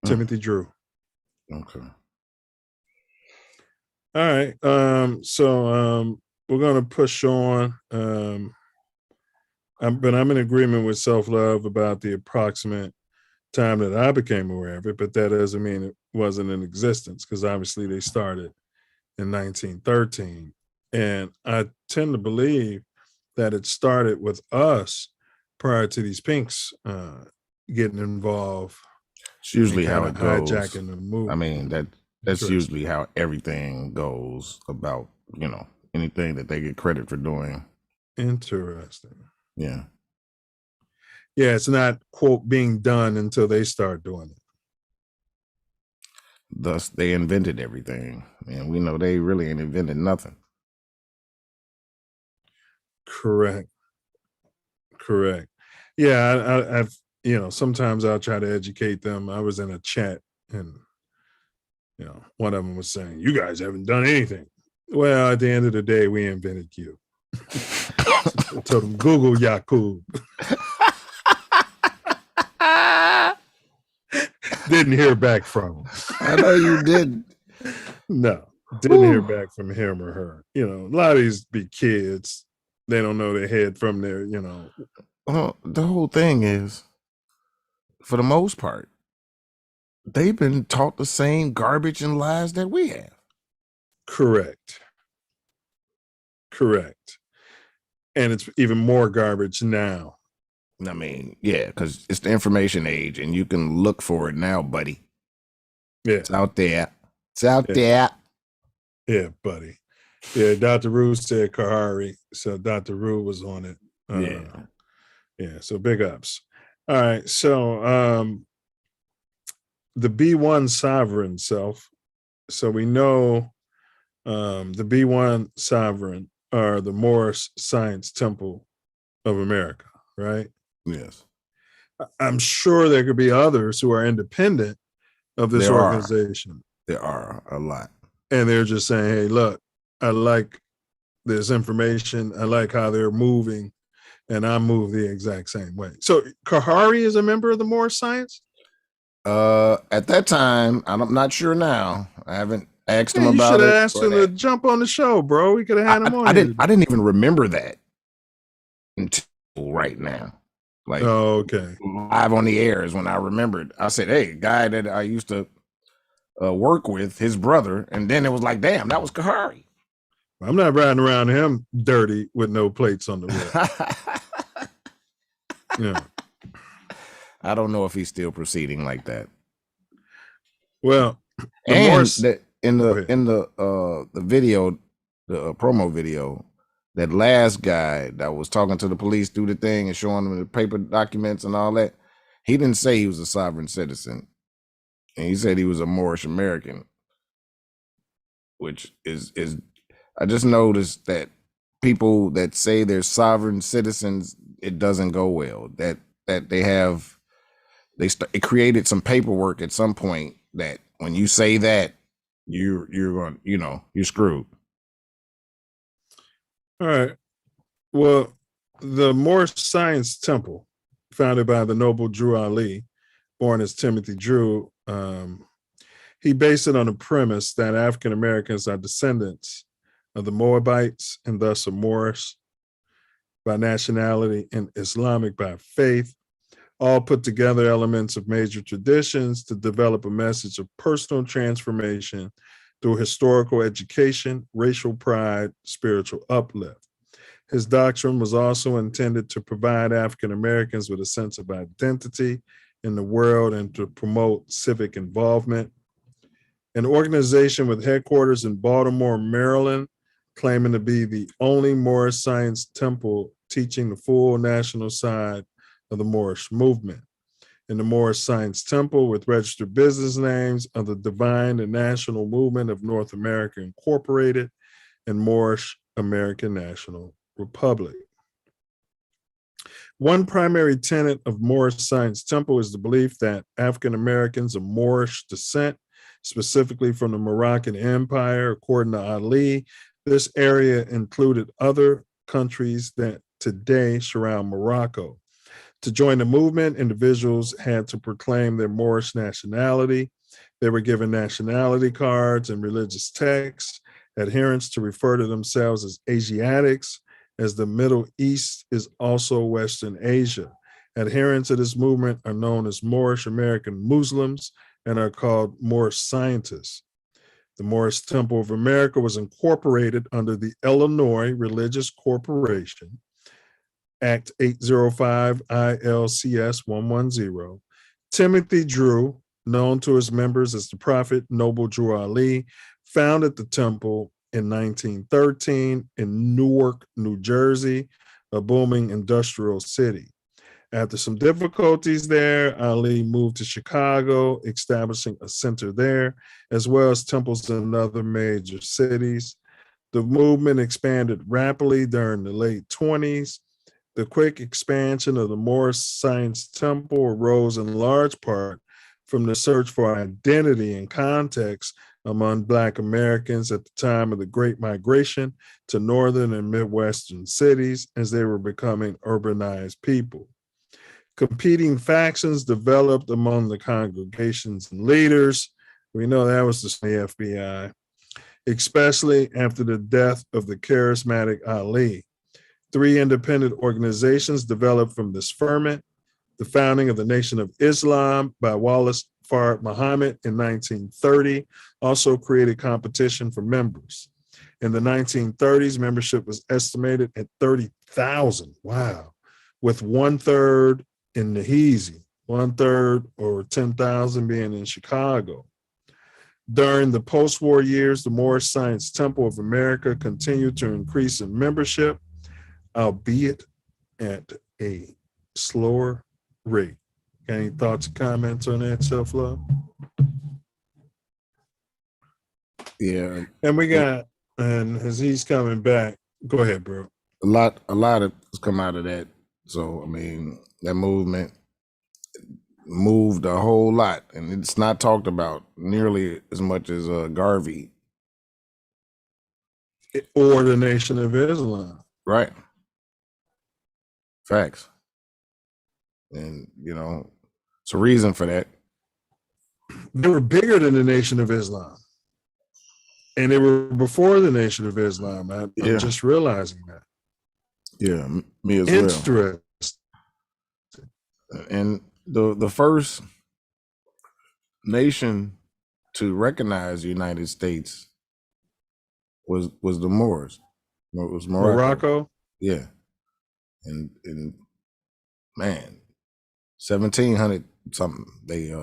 Timothy Drew. Okay. All right. So we're gonna push on. But I'm in agreement with Self-Love about the approximate time that I became aware of it, but that doesn't mean it wasn't in existence, because obviously they started in 1913. And I tend to believe that it started with us prior to these pinks getting involved. It's usually how it goes. Hijacking the movie. I mean, that's usually how everything goes about, anything that they get credit for doing. Interesting. Yeah. Yeah, it's not, quote, being done until they start doing it. Thus, they invented everything. And we know they really ain't invented nothing. Correct. Yeah, I've sometimes I'll try to educate them. I was in a chat and, one of them was saying, you guys haven't done anything. Well, at the end of the day, we invented you. I told them, Google Yakub. Didn't hear back from him. I know you didn't. No, didn't hear back from him or her. A lot of these be kids. They don't know their head from their, Well, the whole thing is, for the most part, they've been taught the same garbage and lies that we have. Correct. And it's even more garbage now. I mean, yeah, because it's the information age and you can look for it now, buddy. Yeah. It's out there. It's out there. Yeah, buddy. Yeah, Dr. Rue said Kahari. So Dr. Rue was on it. Yeah, so big ups. All right. So the B1 sovereign self. So we know the B1 sovereign are the Moorish Science Temple of America, right? Yes. I'm sure there could be others who are independent of this organization. There are a lot. And they're just saying, hey, look, I like this information. I like how they're moving, and I move the exact same way. So Kahari is a member of the Moorish Science? At that time, I'm not sure now. I haven't asked him about it. You should have asked him to jump on the show, bro. We could have had him on. I didn't even remember that until right now. Like, oh, okay. Live on the air is when I remembered. I said, hey, guy that I used to work with, his brother. And then it was like, damn, that was Kahari. I'm not riding around him dirty with no plates on the wheel. Yeah. I don't know if he's still proceeding like that. Well, in the video, the promo video, that last guy that was talking to the police through the thing and showing them the paper documents and all that, he didn't say he was a sovereign citizen. And he said he was a Moorish American, which is I just noticed that people that say they're sovereign citizens, it doesn't go well. That it created some paperwork at some point that when you say that, you're going, you're screwed. All right. Well, the Moorish Science Temple, founded by the noble Drew Ali, born as Timothy Drew, he based it on the premise that African Americans are descendants of the Moabites and thus are Moorish by nationality and Islamic by faith, all put together elements of major traditions to develop a message of personal transformation through historical education, racial pride, spiritual uplift. His doctrine was also intended to provide African Americans with a sense of identity in the world and to promote civic involvement. An organization with headquarters in Baltimore, Maryland, claiming to be the only Moorish Science Temple teaching the full national side of the Moorish movement. In the Moorish Science Temple, with registered business names of the Divine and National Movement of North America Incorporated and Moorish American National Republic. One primary tenet of Moorish Science Temple is the belief that African Americans of Moorish descent, specifically from the Moroccan Empire, according to Ali, this area included other countries that today surround Morocco. To join the movement, individuals had to proclaim their Moorish nationality. They were given nationality cards and religious texts, adherents to refer to themselves as Asiatics, as the Middle East is also Western Asia. Adherents of this movement are known as Moorish American Muslims and are called Moorish scientists. The Moorish Temple of America was incorporated under the Illinois Religious Corporation, Act 805 ILCS 110. Timothy Drew, known to his members as the Prophet Noble Drew Ali, founded the temple in 1913 in Newark, New Jersey, a booming industrial city. After some difficulties there, Ali moved to Chicago, establishing a center there, as well as temples in other major cities. The movement expanded rapidly during the late 20s. The quick expansion of the Moorish Science Temple arose in large part from the search for identity and context among Black Americans at the time of the Great Migration to northern and Midwestern cities as they were becoming urbanized people. Competing factions developed among the congregations and leaders. We know that was the FBI, especially after the death of the charismatic Ali. 3 independent organizations developed from this ferment. The founding of the Nation of Islam by Wallace Fard Muhammad in 1930 also created competition for members. In the 1930s, membership was estimated at 30,000. Wow. With 1/3 in Naheezi, 1/3 or 10,000 being in Chicago. During the post-war years, the Moorish Science Temple of America continued to increase in membership, albeit at a slower rate. Any thoughts or comments on that, Self-Love? Yeah. And we got, and as he's coming back, go ahead, bro. A lot has come out of that. So I mean, that movement moved a whole lot, and it's not talked about nearly as much as Garvey or the Nation of Islam. Right. Facts. And it's a reason for that. They were bigger than the Nation of Islam. And they were before the Nation of Islam. I'm just realizing that. Yeah, me as well. And the first nation to recognize the United States was the Moors. It was Morocco. Yeah. And man, 1700 something, they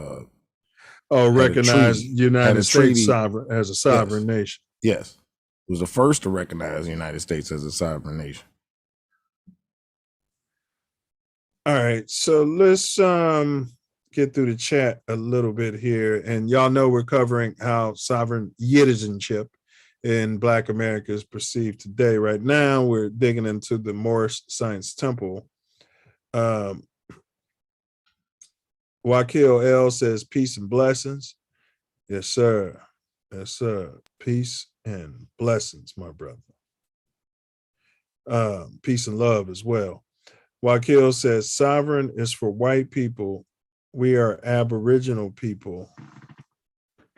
recognize United States sovereign as a sovereign nation. Yes. It was the first to recognize the United States as a sovereign nation. All right, so let's get through the chat a little bit here. And y'all know we're covering how sovereign citizenship in Black America is perceived today. Right now, we're digging into the Moorish Science Temple. Wakil L says, peace and blessings. Yes, sir. Yes, sir. Peace and blessings, my brother. Peace and love as well. Wakil says, sovereign is for white people. We are Aboriginal people.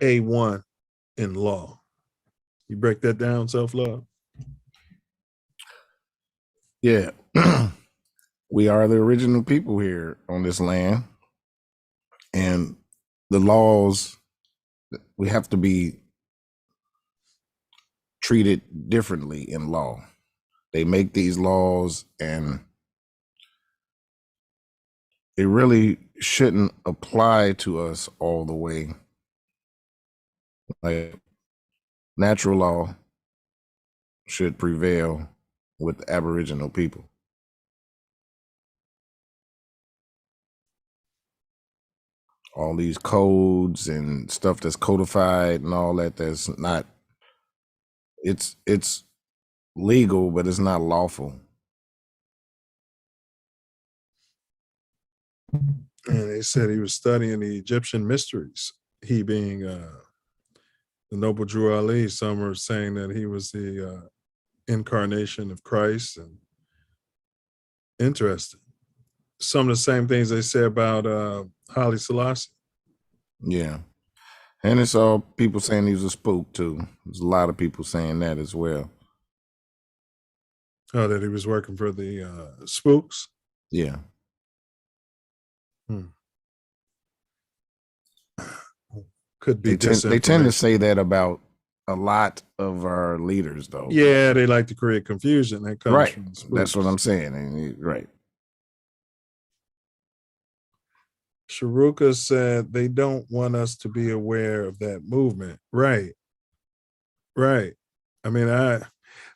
A1 in law. You break that down, Self-Love? Yeah. We are the original people here on this land. And the laws, we have to be treated differently in law. They make these laws and it really shouldn't apply to us all the way. Like, natural law should prevail with Aboriginal people. All these codes and stuff that's codified and all that, that's not, it's legal, but it's not lawful. And they said he was studying the Egyptian mysteries. He being the noble Drew Ali. Some are saying that he was the incarnation of Christ. And interesting. Some of the same things they say about Haile Selassie. Yeah. And it's all people saying he was a spook too. There's a lot of people saying that as well. Oh, that he was working for the spooks? Yeah. Could be. They tend to say that about a lot of our leaders, though. Yeah, they like to create confusion. That comes right. from spooks. That's what I'm saying. Right. Sharuka said they don't want us to be aware of that movement. Right. Right. I mean, I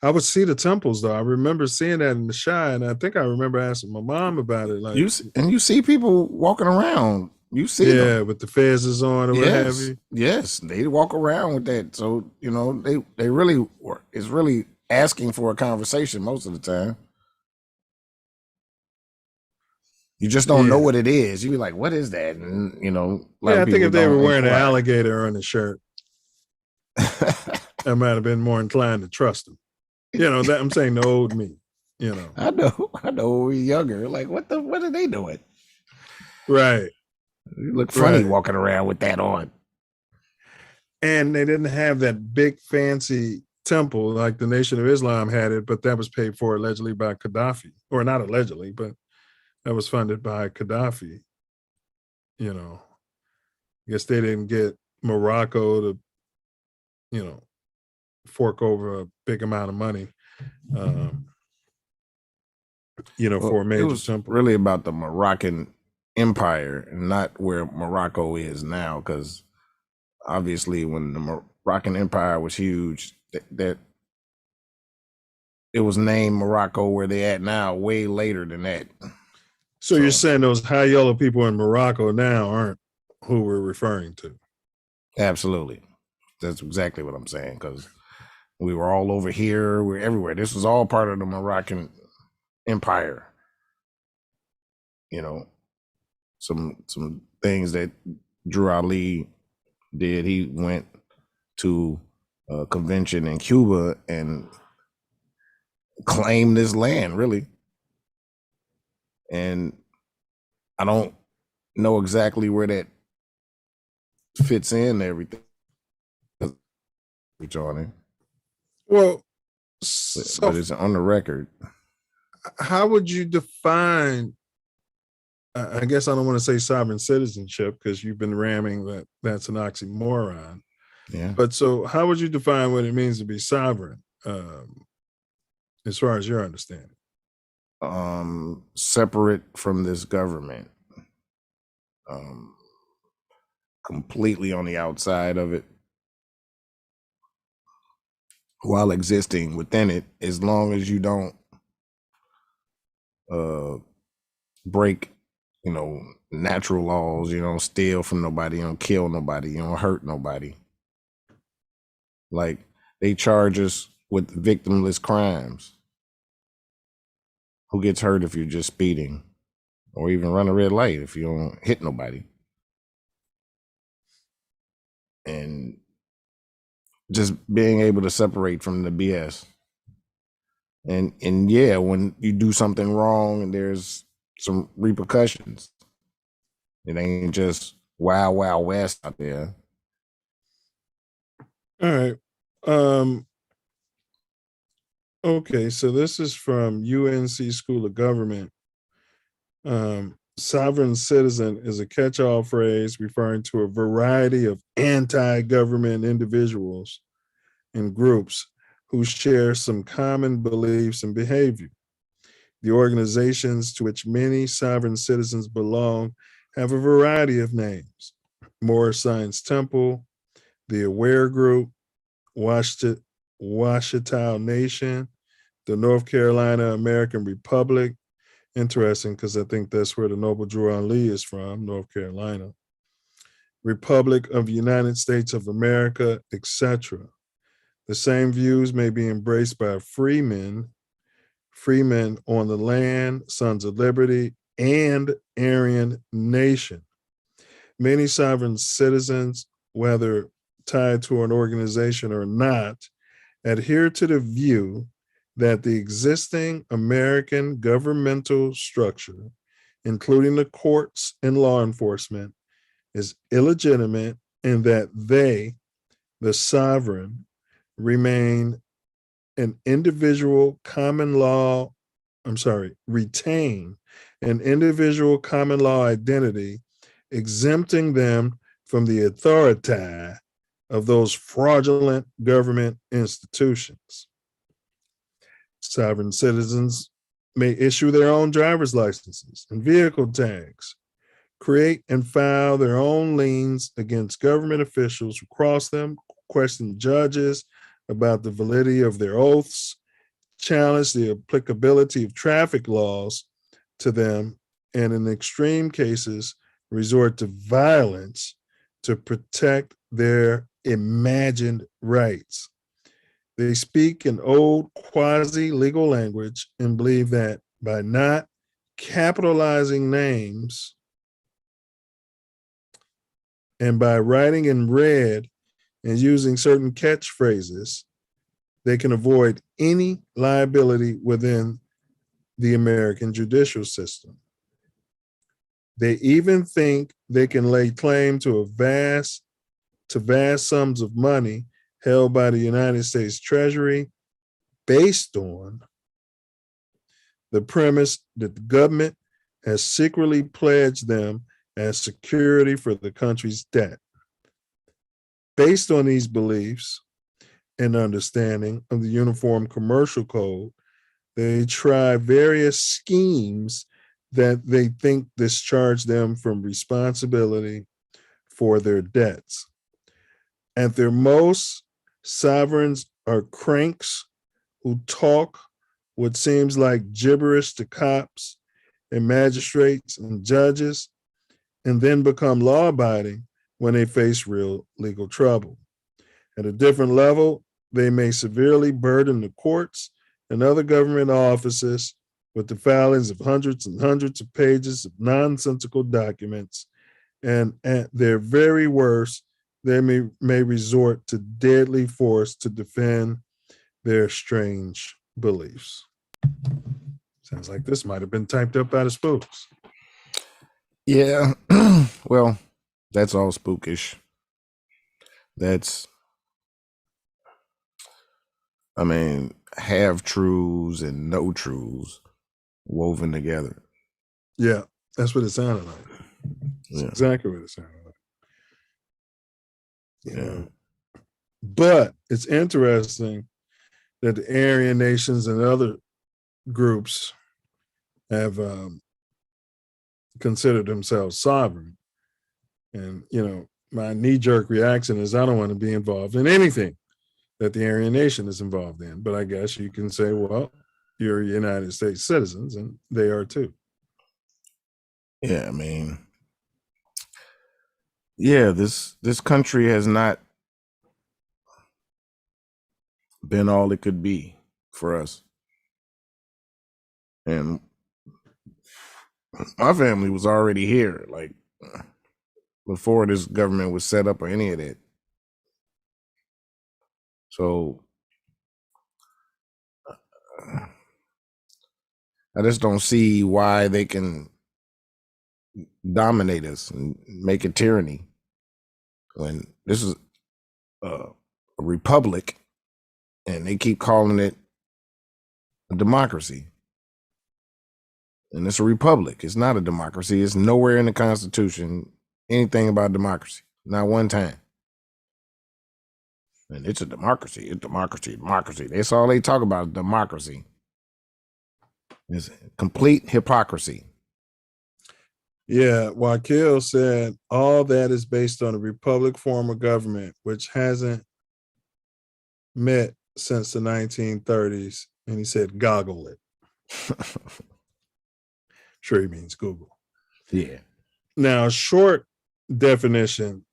would see the temples though. I remember seeing that in the Shire, and I think I remember asking my mom about it. Like, you see people walking around. You see them. with the fezzes on or what have you. Yes, they walk around with that. So they really it's really asking for a conversation most of the time. You just don't know what it is. You be like, what is that? And I think if they were wearing an alligator on the shirt, I might have been more inclined to trust them. That I'm saying the old me. I know. When we're younger, like what are they doing? Right. You look funny walking around with that on. And they didn't have that big fancy temple like the Nation of Islam had it, but that was paid for allegedly by Gaddafi, or not allegedly, but that was funded by Gaddafi. I guess they didn't get Morocco to, fork over a big amount of money, for a It major was temple. really about the Moroccan Empire and not where Morocco is now, because obviously when the Moroccan Empire was huge, that it was named Morocco where they at now way later than that. So you're saying those high yellow people in Morocco now aren't who we're referring to? Absolutely. That's exactly what I'm saying, because we were all over here, we're everywhere. This was all part of the Moroccan Empire. Some things that Drew Ali did. He went to a convention in Cuba and claimed this land, really. And I don't know exactly where that fits in everything. Joining. Well, but it's on the record. How would you define? I guess I don't want to say sovereign citizenship because you've been ramming that that's an oxymoron. Yeah. But so, how would you define what it means to be sovereign, as far as your understanding? Separate from this government, completely on the outside of it, while existing within it, as long as you don't break, natural laws. You don't steal from nobody, you don't kill nobody, you don't hurt nobody. Like, they charge us with victimless crimes. Who gets hurt if you're just speeding or even run a red light if you don't hit nobody? And just being able to separate from the BS. And yeah, when you do something wrong and there's some repercussions, it ain't just wild, wild west out there. All right. Okay, so this is from UNC School of Government. Sovereign citizen is a catch-all phrase referring to a variety of anti-government individuals and groups who share some common beliefs and behavior. The organizations to which many sovereign citizens belong have a variety of names: Moorish Science Temple, the Aware Group, Washita Nation, the North Carolina American Republic. Interesting, because I think that's where the Noble Drew Ali is from, North Carolina. Republic of the United States of America, etc. The same views may be embraced by freemen on the land, Sons of Liberty, and Aryan Nation. Many sovereign citizens, whether tied to an organization or not, adhere to the view that the existing American governmental structure, including the courts and law enforcement, is illegitimate and that they, the sovereign, retain an individual common law identity, exempting them from the authority of those fraudulent government institutions. Sovereign citizens may issue their own driver's licenses and vehicle tags, create and file their own liens against government officials who cross them, question judges about the validity of their oaths, challenge the applicability of traffic laws to them, and in extreme cases, resort to violence to protect their imagined rights. They speak an old quasi-legal language and believe that by not capitalizing names and by writing in red and using certain catchphrases, they can avoid any liability within the American judicial system. They even think they can lay claim to vast sums of money held by the United States Treasury based on the premise that the government has secretly pledged them as security for the country's debt. Based on these beliefs, and understanding of the Uniform Commercial Code, they try various schemes that they think discharge them from responsibility for their debts. At their most, sovereigns are cranks who talk what seems like gibberish to cops and magistrates and judges, and then become law-abiding when they face real legal trouble. At a different level, they may severely burden the courts and other government offices with the filings of hundreds and hundreds of pages of nonsensical documents. And at their very worst, they may resort to deadly force to defend their strange beliefs. Sounds like this might have been typed up by the spooks. Yeah. Well, that's all spookish. That's, I mean, half truths and no truths woven together. Yeah, that's what it sounded like. That's exactly what it sounded like. Yeah. But it's interesting that the Aryan nations and other groups have considered themselves sovereign. And, my knee-jerk reaction is I don't want to be involved in anything that the Aryan nation is involved in. But I guess you can say, well, you're United States citizens, and they are too. Yeah, I mean, yeah, this country has not been all it could be for us. And my family was already here, like before this government was set up or any of that. So I just don't see why they can dominate us and make it tyranny when this is a republic and they keep calling it a democracy. And it's a republic. It's not a democracy. It's nowhere in the Constitution anything about democracy. Not one time. And it's a democracy. It's democracy. That's all they talk about, democracy. It's complete hypocrisy. Yeah, Wakil said all that is based on a republic form of government, which hasn't met since the 1930s. And he said, goggle it. Sure, he means Google. Yeah. Now, a short definition,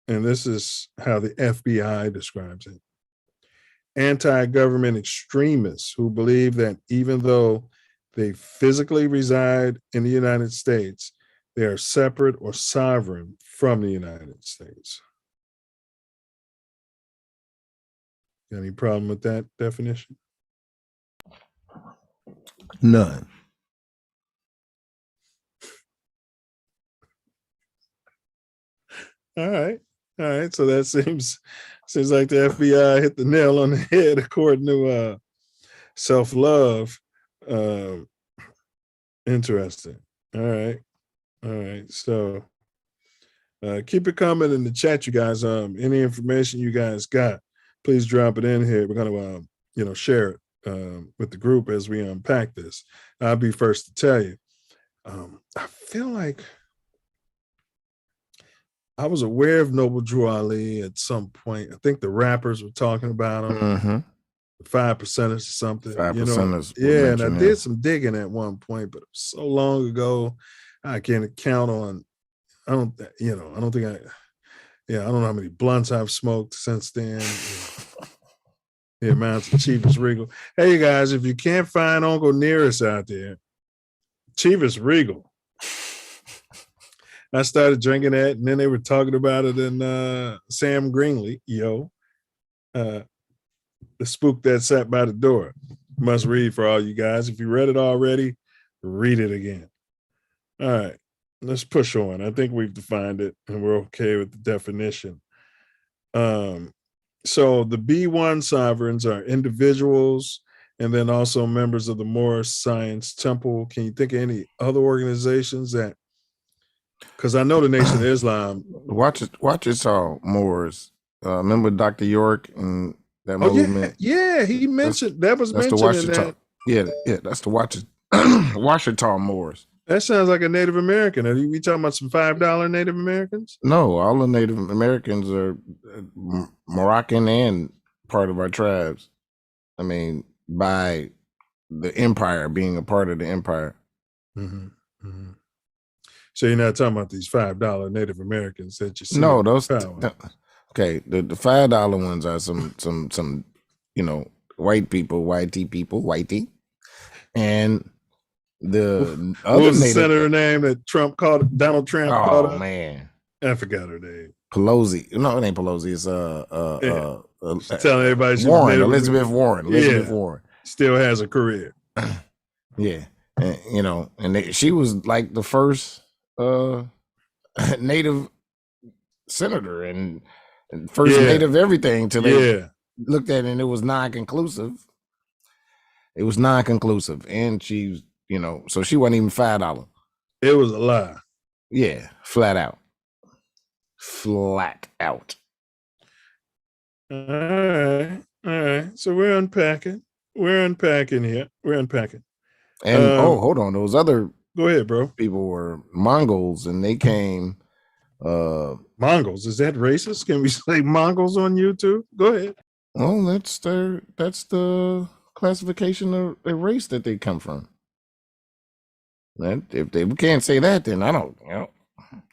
and this is how the FBI describes it. Anti-government extremists who believe that even though they physically reside in the United States, they are separate or sovereign from the United States. Got any problem with that definition? None. All right. So that seems like the FBI hit the nail on the head according to self-love. Interesting. All right. So keep it coming in the chat, you guys. Any information you guys got, please drop it in here. We're gonna share it with the group as we unpack this. I'll be first to tell you. I feel like I was aware of Noble Drew Ali at some point. I think the rappers were talking about him. Mm-hmm. 5%ers or something. 5%ers. Yeah, and I did some digging at one point, but it was so long ago, I can't count on. I don't know how many blunts I've smoked since then. The amounts of Chivas Regal. Hey, you guys, if you can't find Uncle Nearest out there, Chivas Regal. I started drinking that, and then they were talking about it in Sam Greenlee, the spook that sat by the door. Must read for all you guys. If you read it already, read it again. All right, let's push on. I think we've defined it, and we're okay with the definition. So the B1 sovereigns are individuals and then also members of the Moorish Science Temple. Can you think of any other organizations that, because I know the Nation of Islam. Watch it all, Moors. Remember Dr. York and That Oh movement. yeah. He mentioned that was That's the mentioned in Washita. that. Yeah, that's the Washita Moors. That sounds like a Native American. Are we talking about some $5 Native Americans? No, all the Native Americans are Moroccan and part of our tribes. I mean, by the empire, being a part of the empire. Mm-hmm. Mm-hmm. So you're not talking about these $5 Native Americans that you see? No, those. Okay, the $5 ones are some white people, whitey, and the what other was the Native senator name that Donald Trump called up? Man, I forgot her name. Pelosi. No, it ain't Pelosi. It's telling everybody she Warren, was Elizabeth Warren. Elizabeth Warren still has a career. Yeah, and she was like the first Native senator and first Native everything till they looked at it and it was non-conclusive. It was non-conclusive, and she, so she wasn't even $5. It was a lie. Yeah, flat out. All right. So we're unpacking. Here. We're unpacking. And hold on, those other go ahead, bro. People were Mongols, and they came. Mongols, is that racist? Can we say Mongols on YouTube? Go ahead. Well, that's the classification of a race that they come from. If we can't say that, then I don't.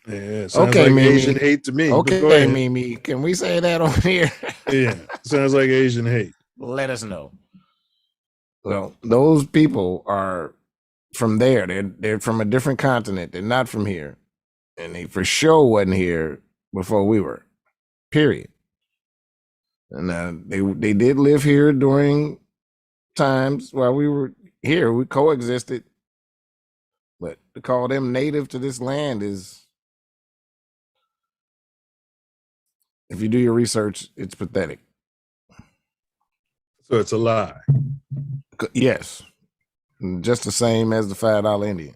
Yeah, sounds like Mimi. Asian hate to me. Okay, Mimi, can we say that on here? Yeah, sounds like Asian hate. Let us know. Well, those people are from there. They're from a different continent. They're not from here, and they for sure wasn't here before we were. Period. And they did live here during times while we were here. We coexisted, but to call them native to this land is, if you do your research, it's pathetic. So it's a lie. Yes. Just the same as the $5 Indian.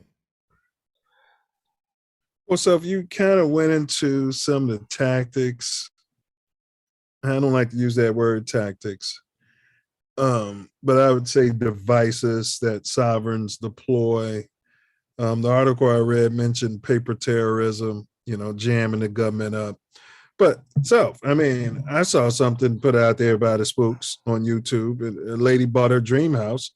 Well, so if you kind of went into some of the tactics, I don't like to use that word tactics, but I would say devices that sovereigns deploy. The article I read mentioned paper terrorism, jamming the government up. But I saw something put out there by the spooks on YouTube. A lady bought her dream house.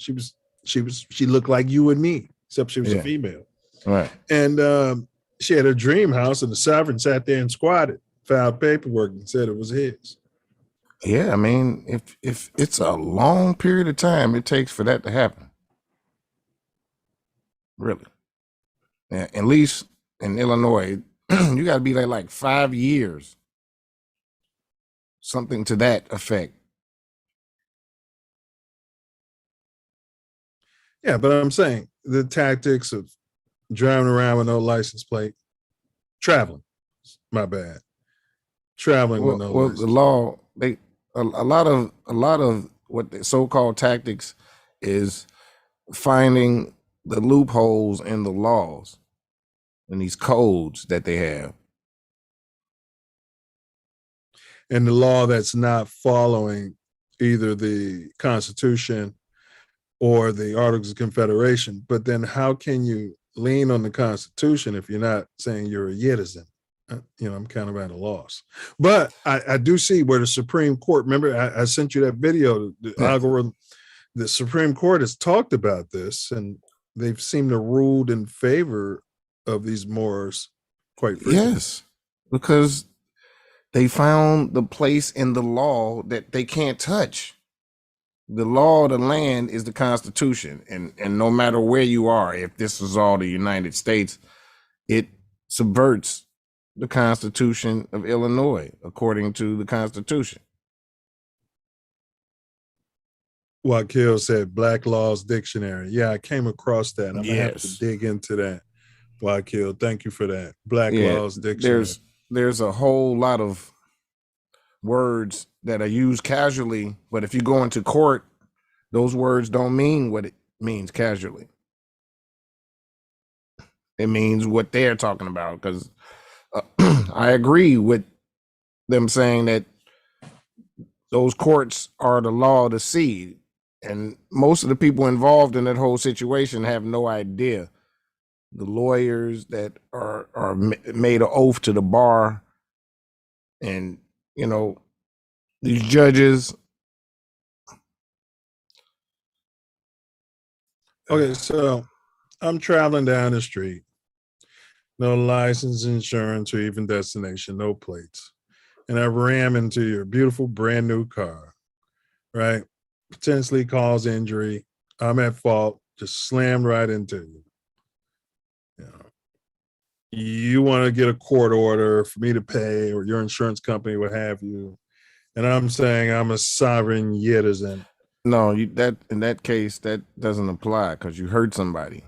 She looked like you and me, except she was a female. Right. And she had her dream house, and the sovereign sat there and squatted, filed paperwork, and said it was his. Yeah, I mean, if it's a long period of time it takes for that to happen, really. At least in Illinois, you got to be there like 5 years. Something to that effect. Yeah, but I'm saying the tactics of driving around with no license plate, traveling. My bad. Traveling with no license. The law, a lot of what the so-called tactics is finding the loopholes in the laws and these codes that they have. And the law that's not following either the Constitution or the Articles of Confederation. But then how can you lean on the Constitution if you're not saying you're a citizen? I'm kind of at a loss. But I do see where the Supreme Court, remember, I sent you that video, the algorithm, the Supreme Court has talked about this, and they've seemed to ruled in favor of these Moors quite frequently. Yes, because they found the place in the law that they can't touch. The law of the land is the Constitution. And no matter where you are, if this is all the United States, it subverts the Constitution of Illinois, according to the Constitution. Wakil said Black Laws Dictionary. Yeah, I came across that. I'm going to have to dig into that. Wakil, thank you for that. Black Laws Dictionary. There's a whole lot of words that are used casually, but if you go into court, those words don't mean what it means casually. It means what they're talking about, because I agree with them saying that those courts are the law of the sea. And most of the people involved in that whole situation have no idea. The lawyers that are made an oath to the bar, and these judges. Okay, so I'm traveling down the street, no license, insurance, or even destination, no plates, and I ram into your beautiful brand new car, right? Potentially cause injury. I'm at fault. Just slammed right into you. You want to get a court order for me to pay, or your insurance company, what have you. And I'm saying I'm a sovereign citizen. No, that in that case that doesn't apply because you hurt somebody.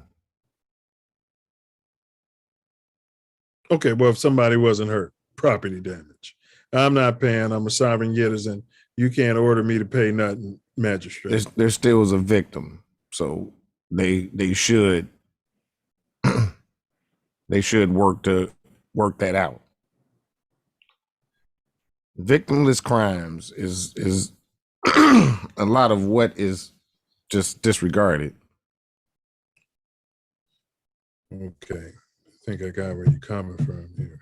Okay, well, if somebody wasn't hurt, property damage. I'm not paying. I'm a sovereign citizen. You can't order me to pay nothing, magistrate. There still is a victim, so they should they should work that out. Victimless crimes is a lot of what is just disregarded. Okay, I think I got where you're coming from here.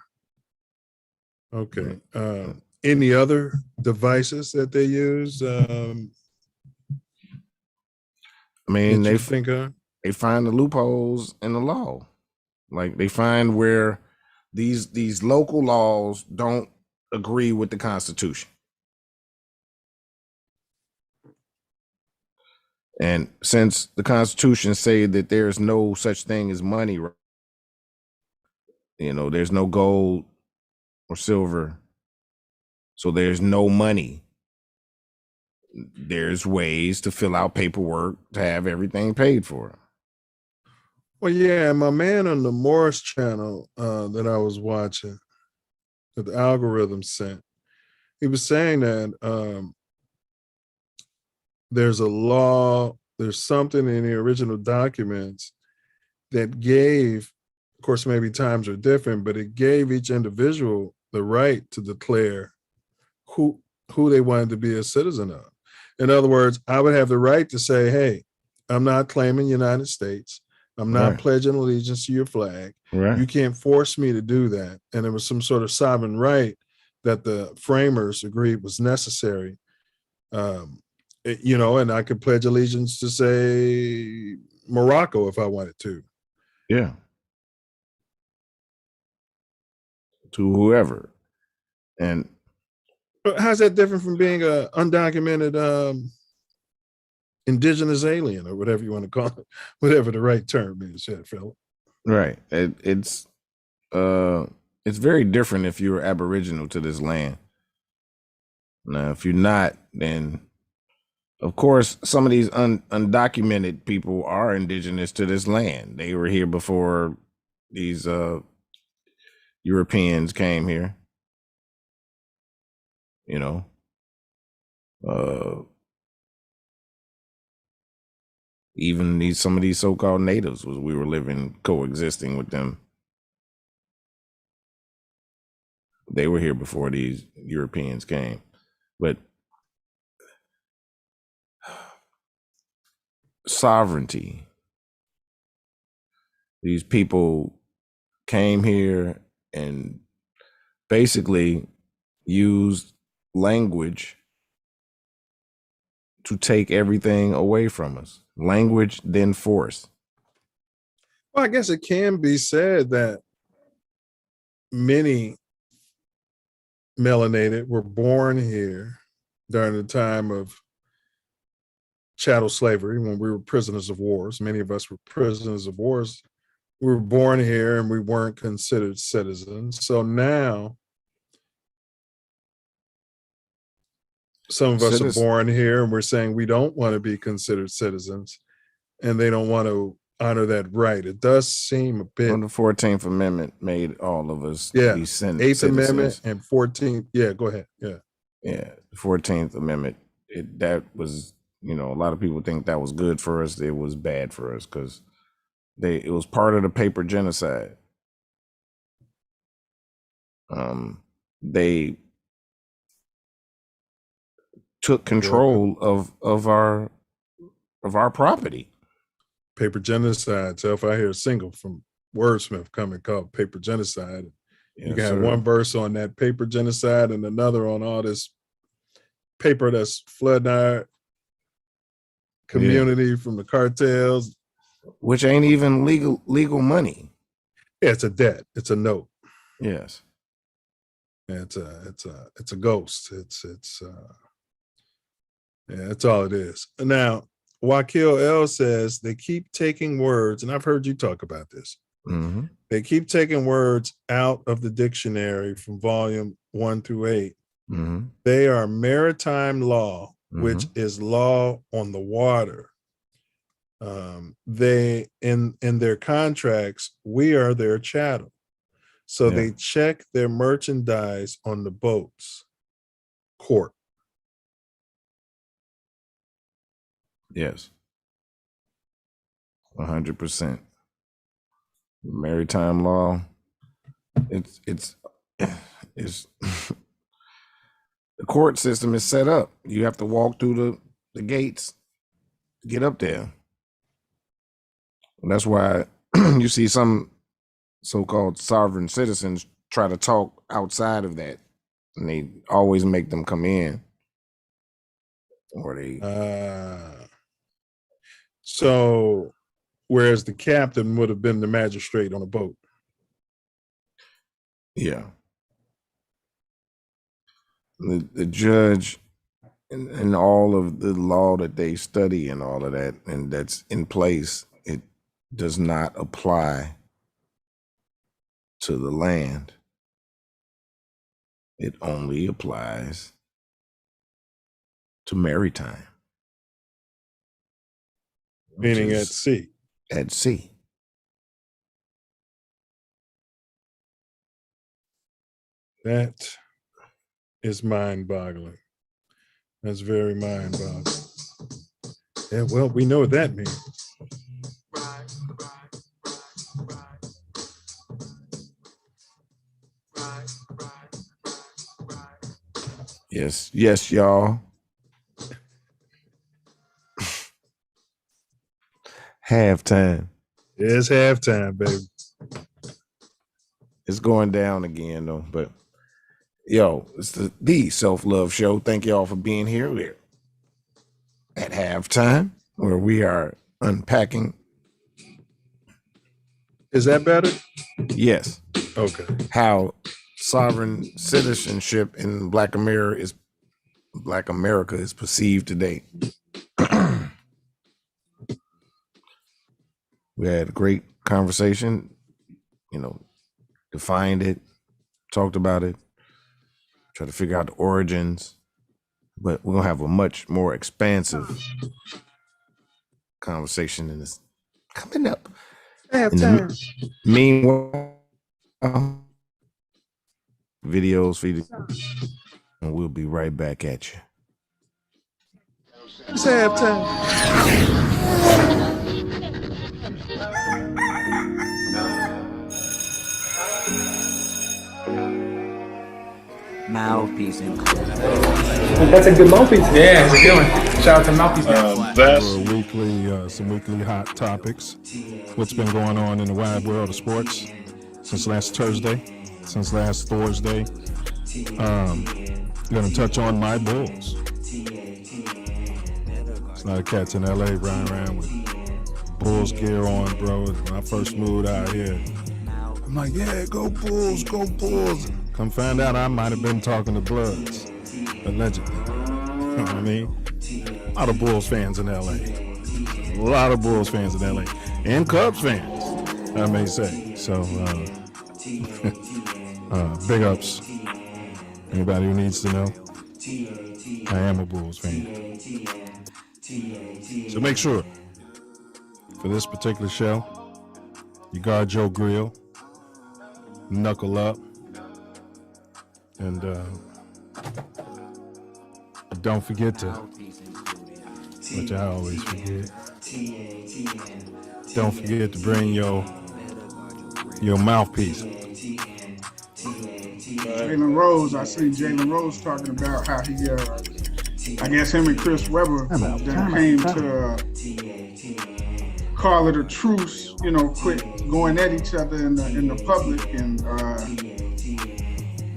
Okay, any other devices that they use? I mean, that you think of? They find the loopholes in the law. Like they find where these local laws don't agree with the Constitution. And since the Constitution say that there's no such thing as money, there's no gold or silver, so there's no money. There's ways to fill out paperwork to have everything paid for. Well, yeah, my man on the Morris channel that I was watching, that the algorithm sent, he was saying that there's a law, there's something in the original documents that gave, of course, maybe times are different, but it gave each individual the right to declare who they wanted to be a citizen of. In other words, I would have the right to say, hey, I'm not claiming United States. I'm not pledging allegiance to your flag. Right. You can't force me to do that. And there was some sort of sovereign right that the framers agreed was necessary. And I could pledge allegiance to, say, Morocco if I wanted to. Yeah. To whoever. And how's that different from being an undocumented indigenous alien, or whatever you want to call it, whatever the right term is, Philip? Right. It's very different if you're Aboriginal to this land. Now, if you're not, then of course some of these undocumented people are indigenous to this land. They were here before these Europeans came here. Even some of these so-called natives, we were coexisting with them. They were here before these Europeans came. But sovereignty. These people came here and basically used language to take everything away from us. Language, then force. Well, I guess it can be said that many melanated were born here during the time of chattel slavery, when we were prisoners of wars. Many of us were prisoners of wars. We were born here and we weren't considered citizens. So now some of us are born here and we're saying we don't want to be considered citizens, and they don't want to honor that right. It does seem a bit. Well, the 14th Amendment made all of us be citizens. 8th Amendment and 14th. Yeah, go ahead. Yeah. Yeah, the 14th Amendment. That was, a lot of people think that was good for us. It was bad for us because it was part of the paper genocide. They took control of our property. Paper genocide. So if I hear a single from Wordsmith coming called Paper Genocide, you can have one verse on that paper genocide and another on all this paper that's flooding our community from the cartels, which ain't even legal money. Yeah, it's a debt. It's a note. Yes. It's a ghost. That's all it is. Now, Wakil L says they keep taking words, and I've heard you talk about this. Mm-hmm. They keep taking words out of the dictionary from volume 1 through 8. Mm-hmm. They are maritime law, which is law on the water. They in their contracts, we are their chattel. So they check their merchandise on the boats. Court. Yes. 100%. Maritime law. It's the court system is set up. You have to walk through the gates to get up there. And that's why you see some so-called sovereign citizens try to talk outside of that, and they always make them come in. Or they so whereas the captain would have been the magistrate on a boat. Yeah. The judge and all of the law that they study and all of that, and that's in place, it does not apply to the land. It only applies to maritime. Meaning at sea. At sea. That is mind-boggling. That's very mind-boggling. Yeah, well, we know what that means. Yes, y'all. Halftime. It's halftime, baby. It's going down again, though. But yo, it's the Self-Love Show. Thank y'all for being here. We're at halftime, where we are unpacking. Is that better? Yes. Okay. How sovereign citizenship in Black America is perceived today. We had a great conversation, defined it, talked about it, tried to figure out the origins, but we're going to have a much more expansive conversation in this coming up. Meanwhile, videos for you, and we'll be right back at you. It's halftime. Mouthpiece included. That's a good mouthpiece. Yeah, it's a good one. Shout out to Mouthpiece. Some weekly hot topics. What's been going on in the wide world of sports since last Thursday, since last Thursday. Going to touch on my Bulls. It's a lot of cats in LA running around with Bulls gear on, bro. When I first moved out here, I'm like, yeah, go Bulls, go Bulls. Come find out I might have been talking to Bloods, allegedly. You know what I mean? A lot of Bulls fans in LA. A lot of Bulls fans in LA. And Cubs fans, I may say. So, big ups. Anybody who needs to know, I am a Bulls fan. So make sure, for this particular show, you guard your grill, knuckle up, and don't forget to, which I always forget, don't forget to bring your mouthpiece. Jalen Rose, I see Jalen Rose talking about how I guess him and Chris Webber then came to call it a truce, quit going at each other in the public. And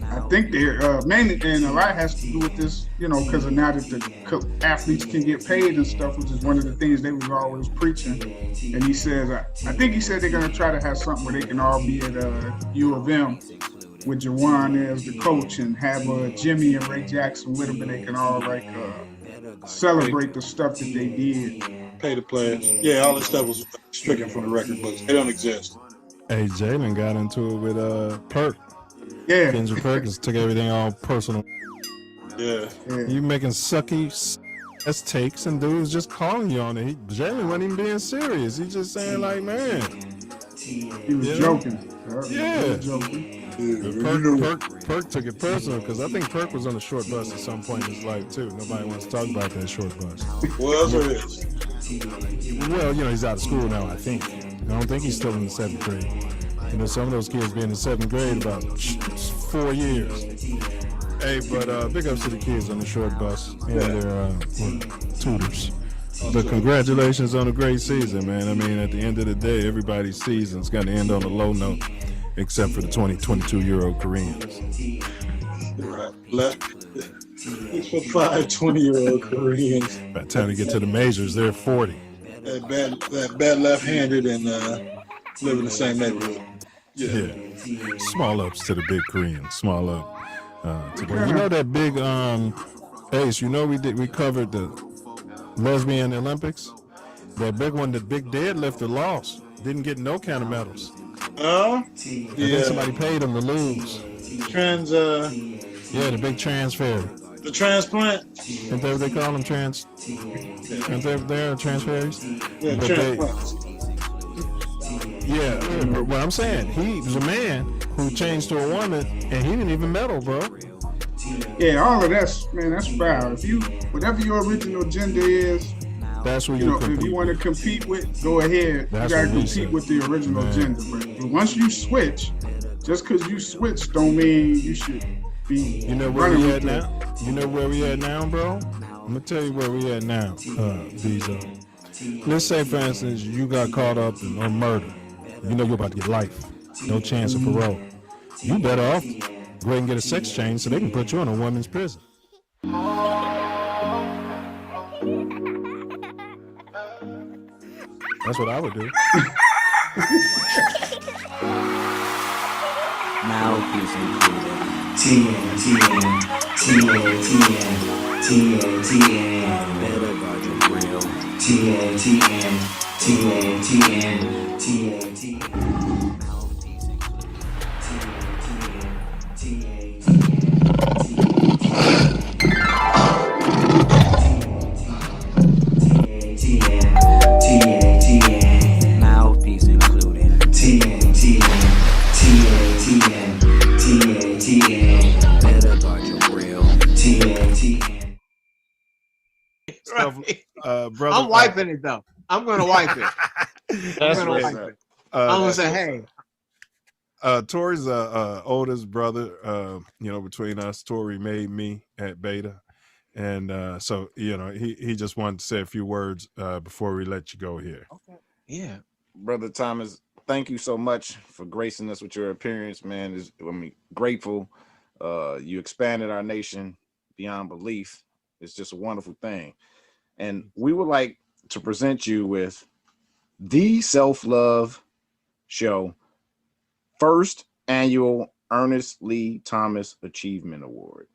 I think they're mainly, and a lot has to do with this, because of now that the athletes can get paid and stuff, which is one of the things they was always preaching. And he says, I think he said they're going to try to have something where they can all be at U of M with Jawan as the coach and have Jimmy and Ray Jackson with them, and they can all celebrate the stuff that they did. Pay the players. Yeah, all this stuff was stricken from the record books. They don't exist. Hey, Jalen got into it with Perk. Yeah. Kendrick Perkins took everything all personal. Yeah. You making sucky ass takes and dudes just calling you on it. Jalen wasn't even being serious. He just saying like, man. He was joking. Yeah. He was joking. Perk took it personal because I think Perk was on the short bus at some point in his life too. Nobody wants to talk about that short bus. Well, there is. Well, he's out of school now, I think. I don't think he's still in the 7th grade. Some of those kids been in the 7th grade about 4 years. Hey, but big ups to the kids on the short bus and their tutors. But congratulations on a great season, man. I mean, at the end of the day, everybody's season's going to end on a low note, except for the 22-year-old Koreans. Right. 6'5", 20-year-old Koreans. By the time they get to the majors, they're 40. That bad left-handed and live in the same neighborhood. Yeah. Small ups to the big Koreans. Small up. To them. That big Ace, we covered the lesbian Olympics. That big one, the big deadlifter lost. Didn't get no kind of medals. Yeah. Then somebody paid him to lose. The big trans fairy. The transplant. Isn't that what they call them? Trans? Isn't they're trans fairies? Yeah, transplants. But what I'm saying, he was a man who changed to a woman, and he didn't even medal, bro. Yeah, all of that's foul. Whatever your original gender is, that's what you if you want to compete with, go ahead. That's you gotta compete with the original gender. But once you switch, just because you switch don't mean you should be. Where we at now? You know where we at now, bro? I'm gonna tell you where we at now, Visa. Let's say, for instance, you got caught up in murder. You're about to get life. No chance of parole. You better off go ahead and get a sex change so they can put you in a women's prison. That's what I would do. Mouthpiece included. TATN. Better guard your grill. TATN. Mouthpiece included. TATN. Better guard your grill. TATN. Brother, I'm wiping it though. I'm gonna wipe it. That's I'm gonna wipe it. I'm gonna say, hey. Tori's oldest brother. Between us, Tori made me at Beta, and so he just wanted to say a few words before we let you go here. Okay. Yeah, Brother Thomas, thank you so much for gracing us with your appearance, man. Grateful. You expanded our nation beyond belief. It's just a wonderful thing, and we would like to present you with the Self-Love Show first annual Ernest Lee Thomas Achievement Award.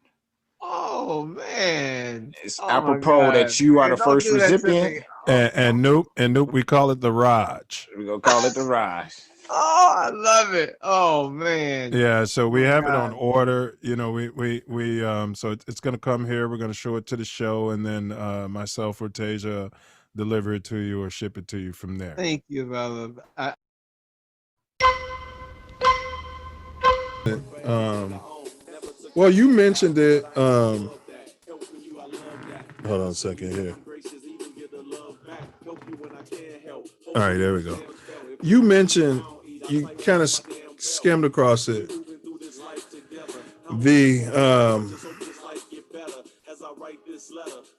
Oh man, it's apropos that you are the first recipient. And Noop, we call it the Raj. We're gonna call it the Raj. Oh, I love it. Oh man. Yeah, so we have it on order. So it's gonna come here. We're gonna show it to the show, and then myself or Tasia deliver it to you or ship it to you from there. Thank you, brother. Well, you mentioned it. Hold on a second here. All right, there we go. You mentioned, you kind of skimmed across it.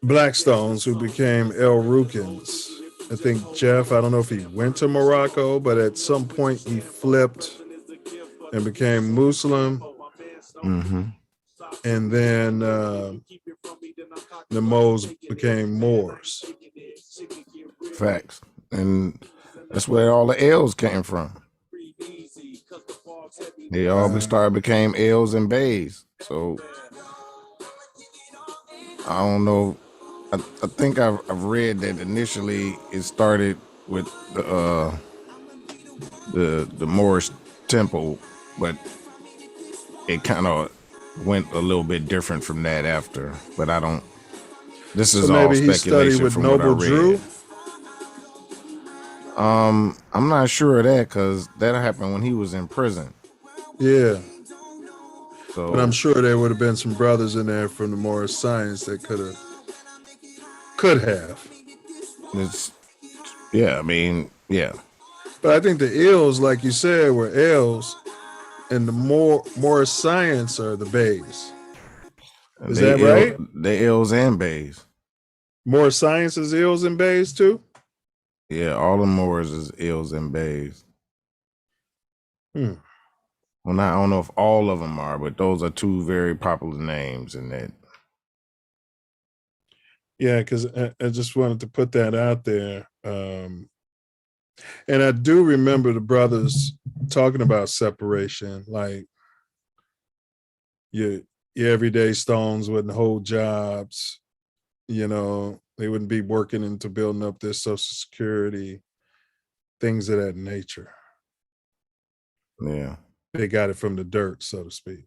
Blackstones who became El Rukins. I think Jeff, I don't know if he went to Morocco, but at some point he flipped and became Muslim. Mm-hmm. And then the Moors became Moors. Facts. And that's where all the L's came from. They all became L's and Bays. So I don't know. I think I've read that initially it started with the Moorish temple, but it kind of went a little bit different from that after. But I don't. This is So all maybe he studied speculation with from what I Noble read. Drew. I'm not sure of that because that happened when he was in prison. Yeah. So, but I'm sure there would have been some brothers in there from the Moorish science that could have. It's yeah. I mean, yeah. But I think the ills, like you said, were L's, and the Moorish science are the Bays. Is that right? The L's and Bays. Moorish science is ills and Bays too? Yeah, all the Moors is L's and Bays. Well, I don't know if all of them are, but those are two very popular names in that. Yeah, because I just wanted to put that out there. And I do remember the brothers talking about separation, like your everyday stones wouldn't hold jobs, they wouldn't be working into building up their Social Security, things of that nature. Yeah. They got it from the dirt, so to speak.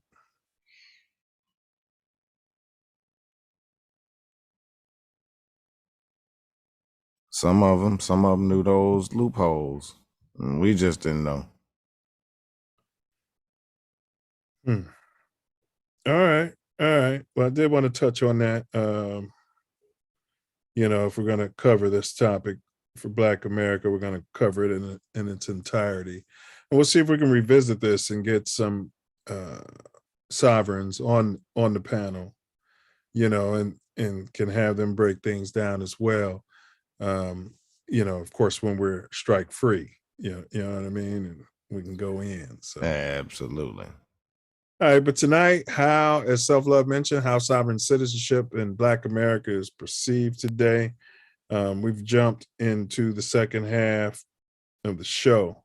Some of them knew those loopholes. We just didn't know. All right. Well, I did want to touch on that. If we're going to cover this topic for Black America, we're going to cover it in its entirety. And we'll see if we can revisit this and get some sovereigns on the panel, and can have them break things down as well. Of course, when we're strike free, you know what I mean? And we can go in. So absolutely. All right, but tonight, how, as Self-Love mentioned, how sovereign citizenship in Black America is perceived today. We've jumped into the second half of the show.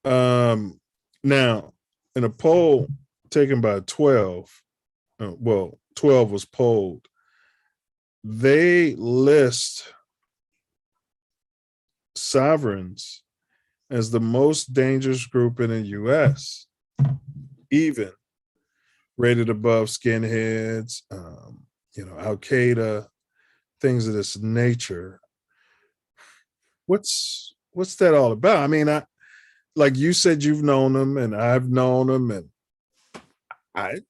Now, in a poll taken by 12 was polled, they list sovereigns as the most dangerous group in the U.S., even rated above skinheads, Al-Qaeda, things of this nature. What's that all about? I mean, like you said, you've known them, and I've known them, and I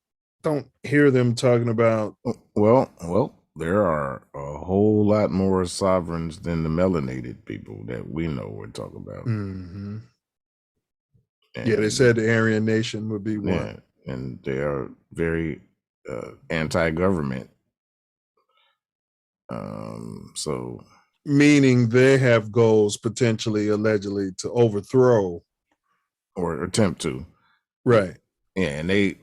don't hear them talking about. Well, there are a whole lot more sovereigns than the melanated people that we know we're talking about. Mm-hmm. Yeah, they said the Aryan nation would be one. Yeah, and they are very anti-government. So meaning they have goals potentially, allegedly, to overthrow or attempt to. Right. Yeah, and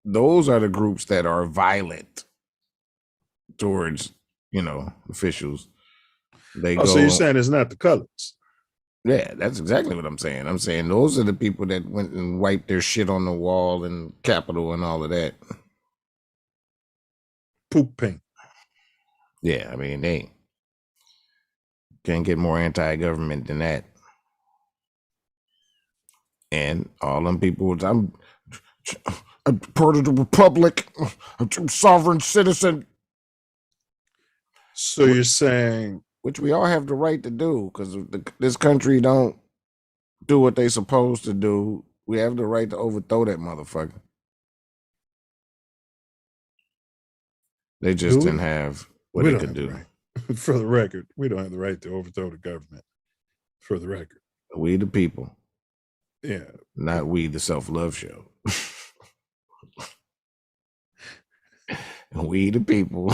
those are the groups that are violent towards, officials. So you're saying it's not the colors? Yeah, that's exactly what I'm saying. I'm saying those are the people that went and wiped their shit on the wall and Capitol and all of that. Poop paint. Yeah, I mean, they can't get more anti-government than that. And all them people, I'm part of the republic, I'm a sovereign citizen. So you're saying, which we all have the right to do, because this country don't do what they supposed to do. We have the right to overthrow that motherfucker. They just didn't have what they could do. Right. For the record, we don't have the right to overthrow the government. For the record, we the people. Yeah, not we the Self-Love Show. We the people.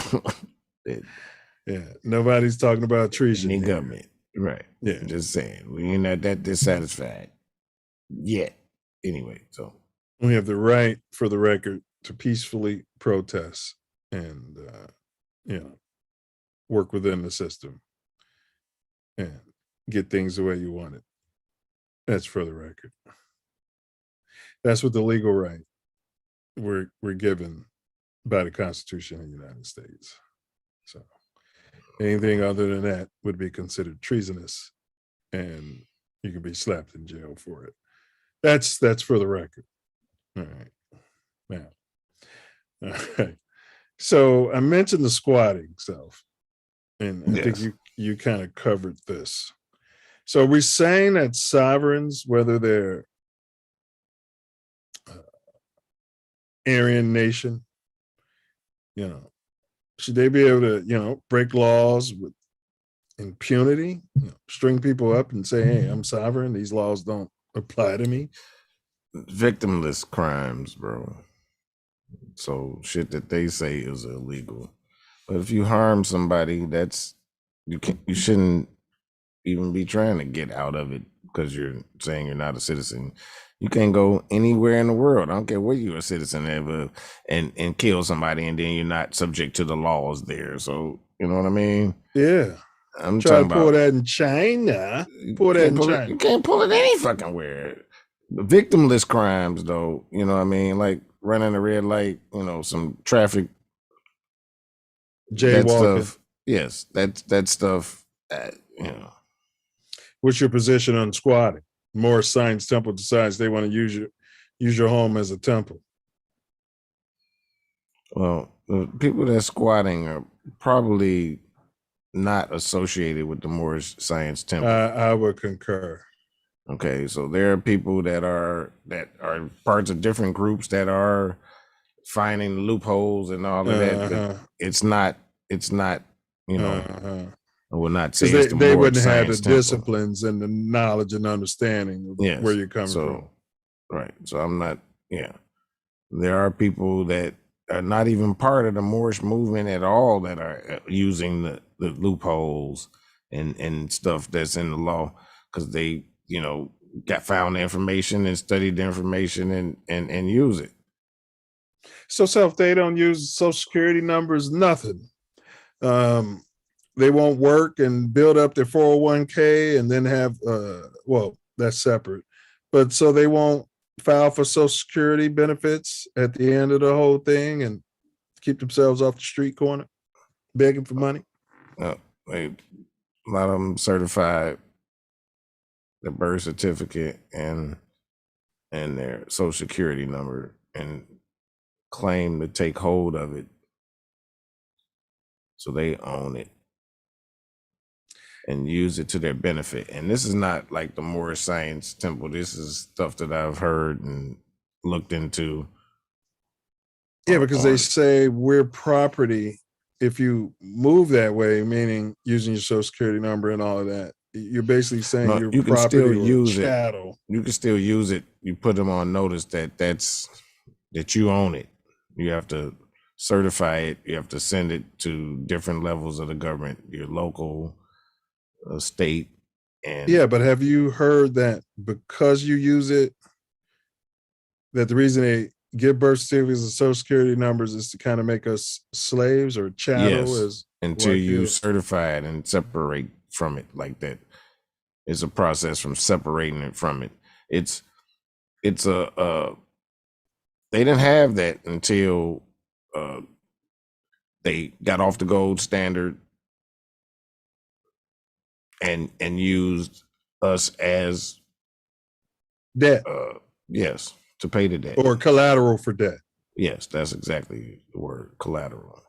Yeah, nobody's talking about treason. Any government, right? Yeah, just saying we ain't not that dissatisfied yet. Anyway, so we have the right, for the record, to peacefully protest and work within the system and get things the way you want it. That's for the record. That's what the legal right we're given by the Constitution of the United States. So anything other than that would be considered treasonous, and you can be slapped in jail for it. That's for the record. All right. Now, all right. So I mentioned the squatting stuff, and I think you kind of covered this. So are we saying that sovereigns, whether they're Aryan nation, should they be able to, break laws with impunity, string people up and say, hey, I'm sovereign, these laws don't apply to me? Victimless crimes, bro. So shit that they say is illegal. But if you harm somebody, you shouldn't even be trying to get out of it because you're saying you're not a citizen. You can't go anywhere in the world. I don't care where you're a citizen ever and kill somebody and then you're not subject to the laws there. So you know what I mean? Yeah. I'm trying talking to pull about that in China. Pull that in China. You can't pull it any fucking where. The victimless crimes, though, you know what I mean? Like running a red light, some traffic. Jaywalking. That stuff, yes, that stuff, What's your position on squatting? Morris Science Temple decides they want to use your home as a temple. Well, the people that's squatting are probably not associated with the Moorish Science Temple. I would concur. Okay, so there are people that are parts of different groups that are finding loopholes and all of that, but it's not. I would not say it's they wouldn't have the Temple. Disciplines and the knowledge and understanding of where you're coming from. Right. So I'm not. Yeah, there are people that are not even part of the Moorish movement at all that are using the loopholes and stuff that's in the law because they found the information and studied the information and use it. So if they don't use Social Security numbers, nothing. They won't work and build up their 401k and then have that's separate. But so they won't file for Social Security benefits at the end of the whole thing and keep themselves off the street corner begging for money. A lot of them certified the birth certificate and their Social Security number and claim to take hold of it, so they own it and use it to their benefit. And this is not like the Moorish Science Temple. This is stuff that I've heard and looked into. Yeah, because they say we're property. If you move that way, meaning using your Social Security number and all of that, you're basically saying you're you can property still or use chattel. You can still use it. You put them on notice that you own it. You have to certify it. You have to send it to different levels of the government, your local, state, and yeah. But have you heard that because you use it, that the reason they give birth certificates and Social Security numbers is to kind of make us slaves or chattel? Yes, until you certify it and separate from it like that. It's a process from separating it from it. It's a they didn't have that until they got off the gold standard and used us as debt. Yes, to pay the debt or collateral for debt. Yes, that's exactly the word, collateral.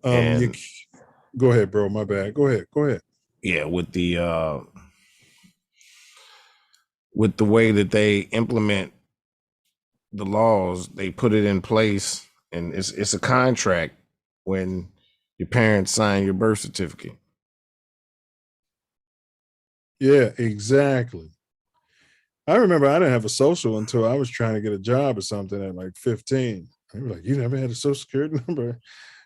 Go ahead, bro. My bad. Go ahead. Yeah, with the way that they implement the laws, they put it in place, and it's a contract when your parents sign your birth certificate. Yeah, exactly. I remember I didn't have a social until I was trying to get a job or something at like 15. They were like, you never had a social security number?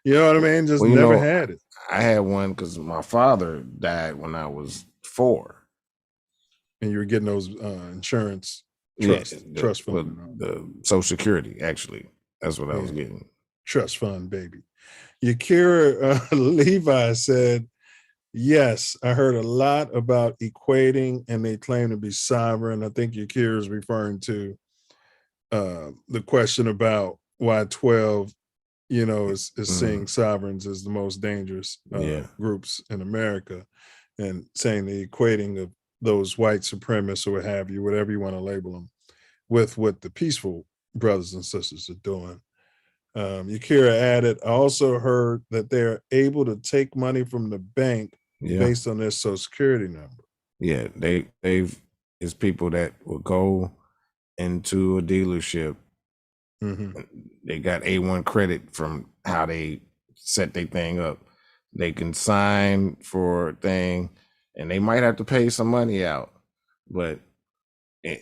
You know what I mean? Just Well, never had it. I had one because my father died when I was 4. And you were getting those insurance trust fund. The Social Security, actually. That's what I was getting. Trust fund, baby. Yakira Levi said, yes, I heard a lot about equating and they claim to be sovereign. I think Yakira is referring to the question about why 12, is seeing sovereigns as the most dangerous groups in America, and saying the equating of those white supremacists or what have you, whatever you want to label them, with what the peaceful brothers and sisters are doing. Yakira added, I also heard that they're able to take money from the bank based on their social security number. Yeah, it's people that will go into a dealership. They got A1 credit from how they set their thing up. They can sign for a thing, and they might have to pay some money out. But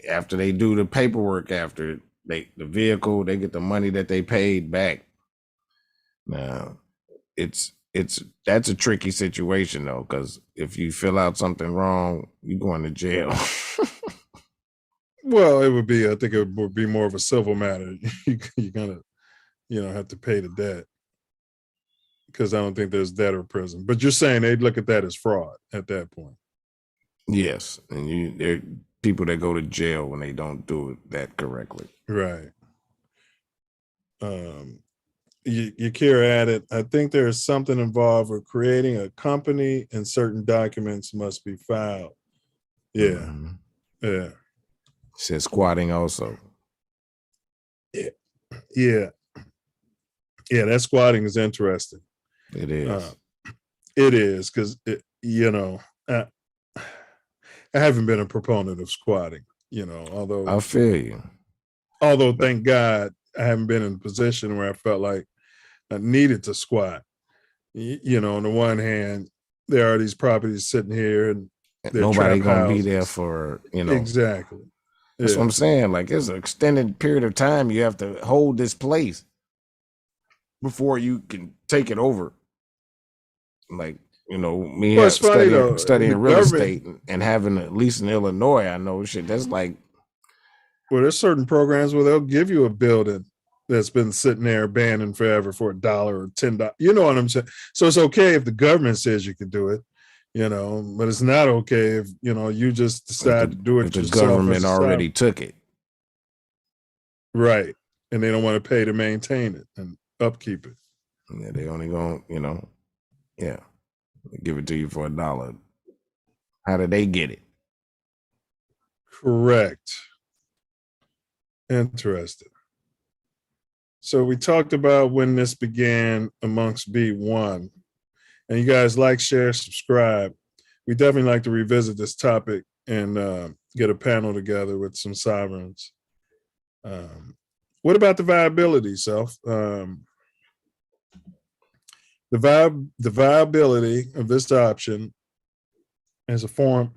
after they do the paperwork, after the vehicle, they get the money that they paid back. Now, that's a tricky situation though, because if you fill out something wrong, you're going to jail. Well, I think it would be more of a civil matter. You're gonna, have to pay the debt, because I don't think there's debt or prison. But you're saying they'd look at that as fraud at that point. Yes, and there are people that go to jail when they don't do that correctly. Right. Yakira added, I think there is something involved with creating a company and certain documents must be filed. Yeah. Yeah. Says squatting also. Yeah. That squatting is interesting. It is. It is, because I haven't been a proponent of squatting, although I feel you. Although thank God I haven't been in a position where I felt like I needed to squat. On the one hand, there are these properties sitting here and nobody gonna be there for, Exactly. That's what I'm saying. Like, it's an extended period of time you have to hold this place before you can take it over. Like, me studying real estate and having, at least in Illinois, I know shit. That's like, well, there's certain programs where they'll give you a building that's been sitting there abandoned forever for $1 or $10. You know what I'm saying? So it's okay if the government says you can do it, but it's not okay if, you just decide to do it the yourself. government already took it. Right. And they don't want to pay to maintain it and upkeep it. Yeah, they only gonna, give it to you for $1. How did they get it? Correct. Interesting. So we talked about when this began amongst B1, and you guys like, share, subscribe. We definitely like to revisit this topic and get a panel together with some sovereigns. What about the viability, Self? The viability of this option as a form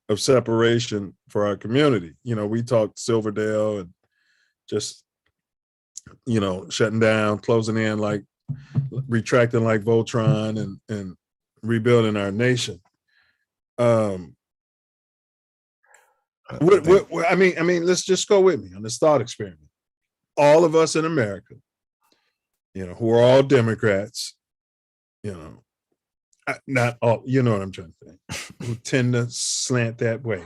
of separation for our community. We talked Silverdale and just, shutting down, closing in, like retracting like Voltron and rebuilding our nation. What, let's just go with me on this thought experiment. All of us in America, who are all Democrats, not all, you know what I'm trying to say, who tend to slant that way.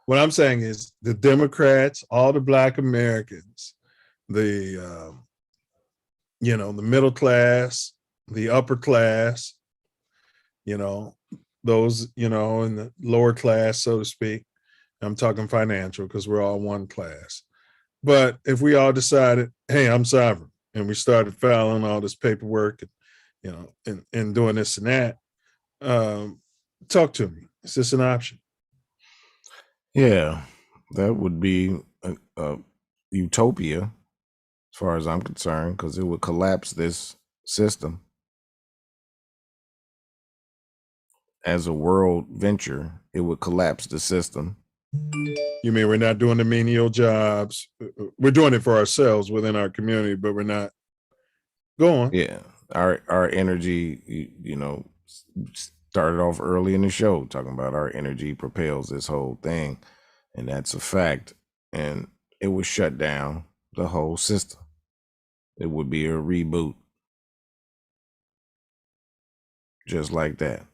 What I'm saying is the Democrats, all the Black Americans, the middle class, the upper class, those, in the lower class, so to speak. I'm talking financial because we're all one class. But if we all decided, hey, I'm sovereign, and we started filing all this paperwork and doing this and that, talk to me. Is this an option? Yeah, that would be a utopia as far as I'm concerned, because it would collapse this system as a world venture. It would collapse the system You mean we're not doing the menial jobs? We're doing it for ourselves within our community, but we're not going. Yeah, our energy, started off early in the show talking about our energy propels this whole thing, and that's a fact. And it would shut down the whole system. It would be a reboot, just like that.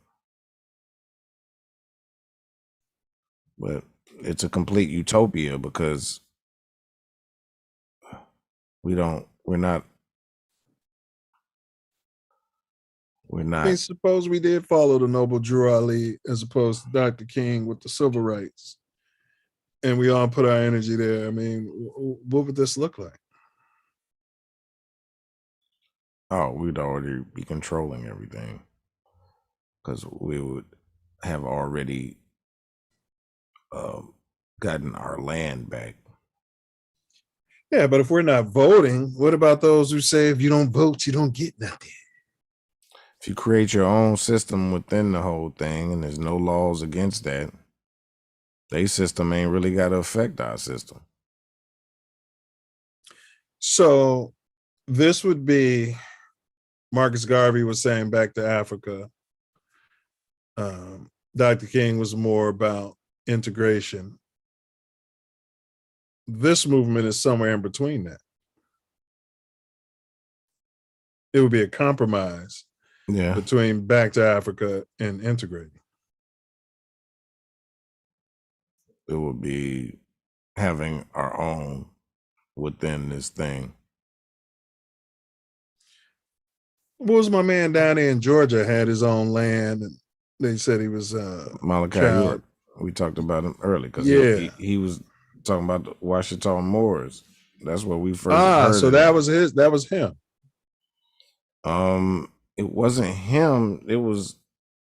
But it's a complete utopia because we're not. I mean, suppose we did follow the noble Drew Ali as opposed to Dr. King with the civil rights, and we all put our energy there. I mean, what would this look like? Oh, we'd already be controlling everything because we would have already gotten our land back. Yeah, but if we're not voting, what about those who say if you don't vote, you don't get nothing? If you create your own system within the whole thing and there's no laws against that, their system ain't really got to affect our system. So this would be, Marcus Garvey was saying back to Africa. Dr. King was more about integration. This movement is somewhere in between that. It would be a compromise between back to Africa and integrating. It would be having our own within this thing. What was my man down there in Georgia had his own land, and they said he was Malachi York. We talked about him early because he was talking about the Washita Moors. That's what we first heard. So that was his. That was him. It wasn't him.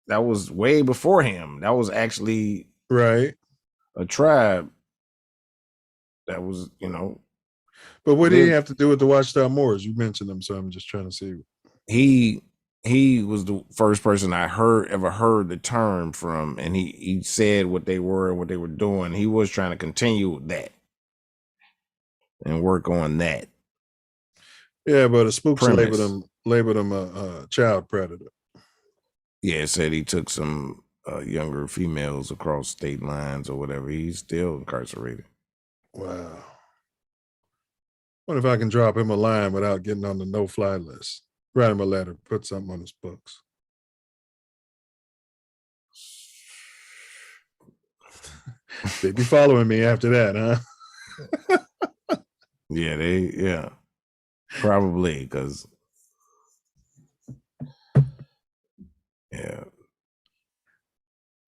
That was way before him. That was actually right a tribe. That was, But what did he have to do with the Watchtower Moors? You mentioned them, so I'm just trying to see. He was the first person I ever heard the term from, and he said what they were and what they were doing. He was trying to continue that and work on that. Yeah, but the spooks labeled him a child predator. Yeah, it said he took some younger females across state lines or whatever. He's still incarcerated. Wow. What if I can drop him a line without getting on the no-fly list? Write him a letter, put something on his books. They be following me after that, huh? Yeah, probably, because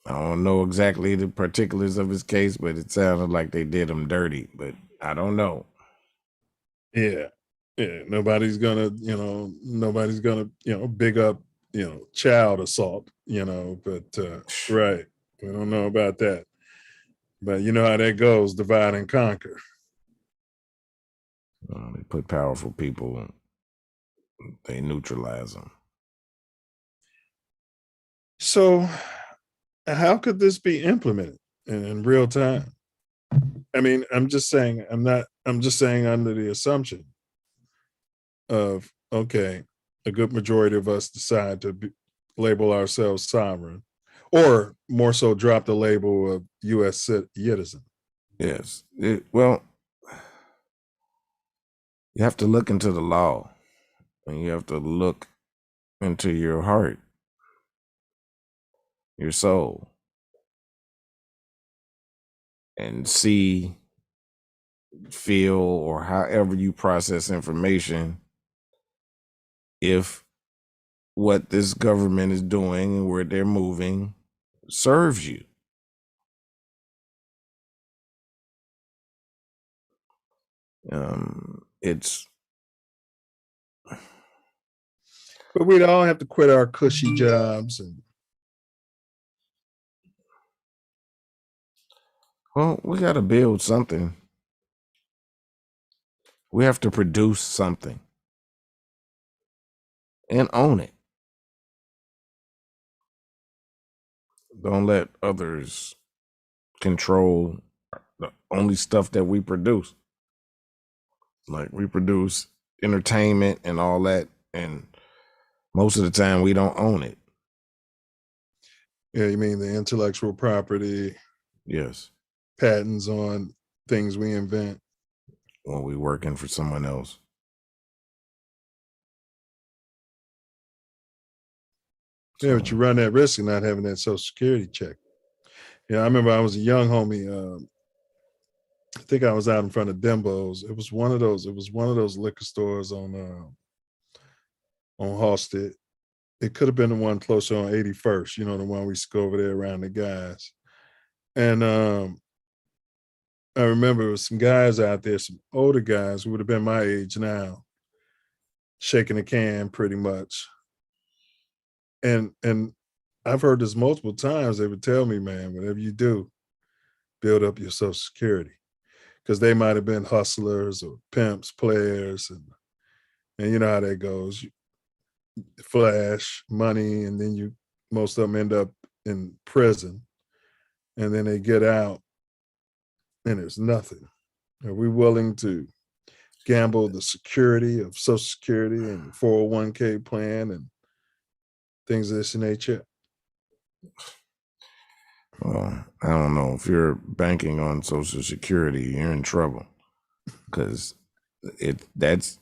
I don't know exactly the particulars of his case, but it sounded like they did him dirty, but I don't know. Yeah. Nobody's gonna, big up, child assault, but right. We don't know about that. But you know how that goes, divide and conquer. They put powerful people, they neutralize them. So how could this be implemented in real time? I mean, I'm just saying under the assumption of, okay, a good majority of us decide to label ourselves sovereign, or more so drop the label of U.S. citizen. Yes. Well, you have to look into the law, and you have to look into your heart, your soul, and see, feel, or however you process information, if what this government is doing and where they're moving serves you. But we'd all have to quit our cushy jobs and. Well, we got to build something. We have to produce something and own it. Don't let others control only stuff that we produce. Like we produce entertainment and all that, and most of the time we don't own it. Yeah, you mean the intellectual property? Yes. Patents on things we invent. Or we working for someone else. Yeah, but you run that risk of not having that Social Security check. Yeah, I remember I was a young homie. I think I was out in front of Dembo's. It was one of those liquor stores on Halsted. It could have been the one closer on 81st, the one we used to go over there around the guys. And I remember there was some guys out there, some older guys who would have been my age now, shaking a can pretty much. And I've heard this multiple times. They would tell me, man, whatever you do, build up your Social Security. Because they might have been hustlers or pimps, players, and you know how that goes. You flash money, and then most of them end up in prison, and then they get out, and there's nothing. Are we willing to gamble the security of Social Security and 401k plan and things of this nature? Well, I don't know. If you're banking on Social Security, you're in trouble, because that's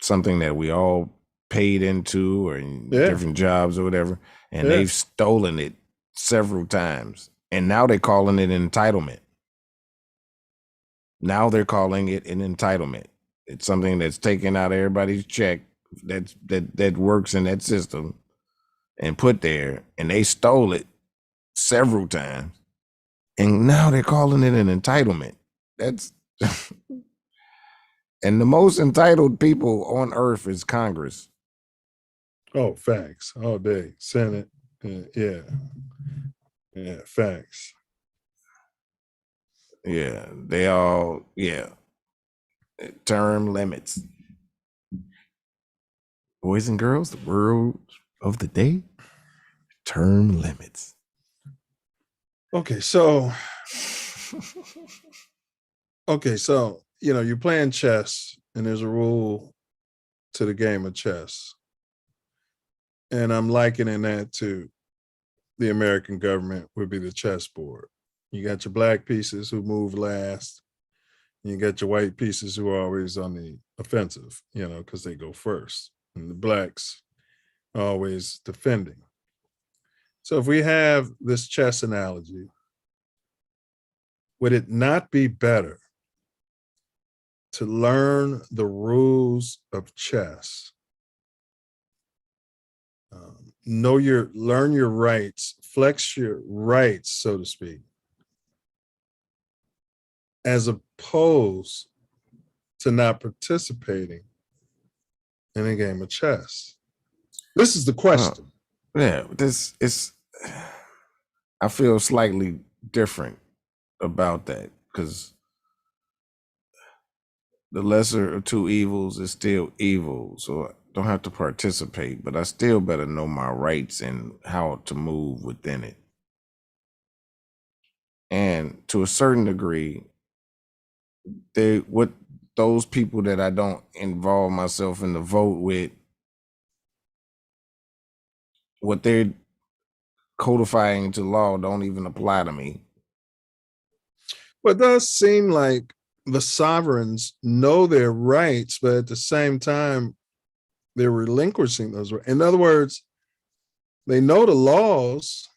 something that we all paid into, or in different jobs or whatever, and they've stolen it several times, and now they're calling it entitlement. Now they're calling it an entitlement. It's something that's taken out of everybody's check that works in that system and put there, and they stole it several times, and now they're calling it an entitlement. That's and the most entitled people on earth is Congress. Oh, facts all day. Senate, yeah, facts. Yeah, they all, term limits. Boys and girls, the word of the day: term limits. Okay, so you're playing chess, and there's a rule to the game of chess, and I'm likening that to the American government would be the chessboard. You got your black pieces who move last, and you got your white pieces who are always on the offensive, because they go first, and the blacks are always defending. So if we have this chess analogy, would it not be better to learn the rules of chess? Learn your rights, flex your rights, so to speak, as opposed to not participating in a game of chess? This is the question. This is, I feel slightly different about that, because the lesser of two evils is still evil. So I don't have to participate, but I still better know my rights and how to move within it. And to a certain degree, those people that I don't involve myself in the vote with, what they're codifying into law don't even apply to me. Well, it does seem like the sovereigns know their rights, but at the same time, they're relinquishing those rights. In other words, they know the laws,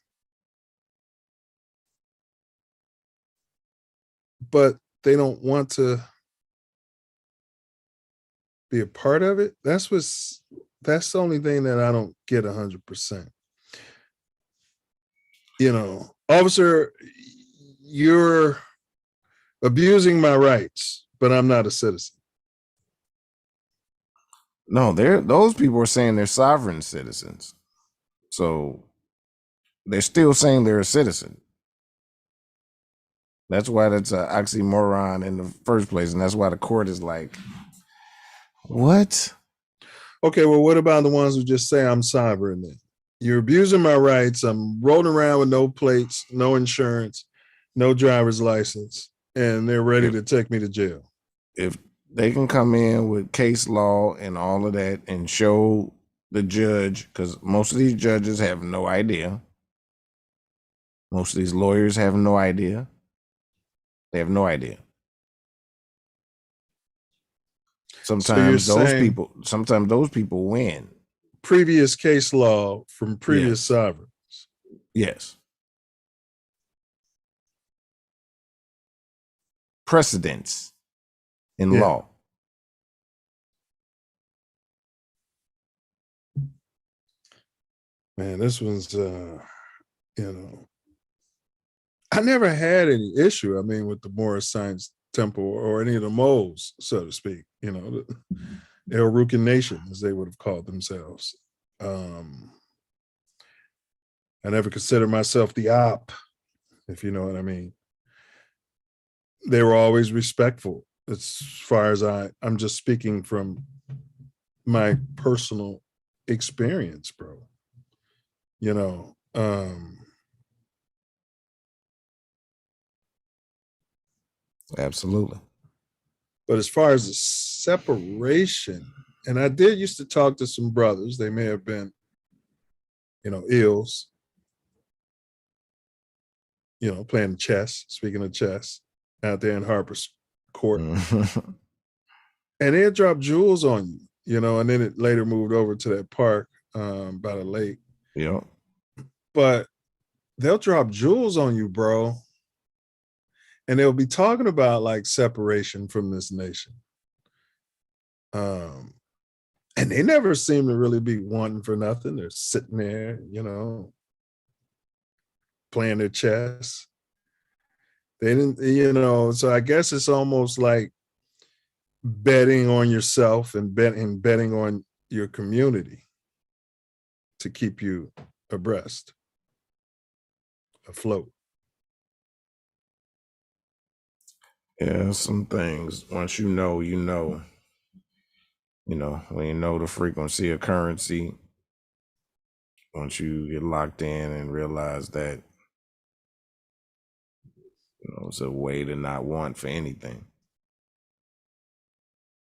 but they don't want to be a part of it. That's the only thing that I don't get 100%. Officer, you're abusing my rights, but I'm not a citizen. No, those people are saying they're sovereign citizens. So they're still saying they're a citizen. That's why that's an oxymoron in the first place. And that's why the court is like, what? Okay, well, what about the ones who just say I'm sovereign then? You're abusing my rights. I'm rolling around with no plates, no insurance, no driver's license. and they're ready to take me to jail. If they can come in with case law and all of that and show the judge, because most of these judges have no idea. Most of these lawyers have no idea. They have no idea. Sometimes those people win. Previous case law from previous sovereigns. Yes. Precedents in law. Man, this was I never had any issue, with the Moorish Science Temple or any of the moles, so to speak, the El Rukin Nation, as they would have called themselves. I never considered myself the op, if you know what I mean. They were always respectful as far as I'm just speaking from my personal experience, bro. Absolutely. But as far as the separation, and I did used to talk to some brothers, they may have been, ills, playing chess, speaking of chess, out there in Harper's Court. And they'd drop jewels on you, and then it later moved over to that park by the lake. Yeah. But they'll drop jewels on you, bro. And they'll be talking about like separation from this nation. And they never seem to really be wanting for nothing. They're sitting there, playing their chess. They didn't, so I guess it's almost like betting on yourself and betting on your community to keep you abreast, afloat. Yeah, some things. Once you know, when you know the frequency of currency, once you get locked in and realize that, it's a way to not want for anything.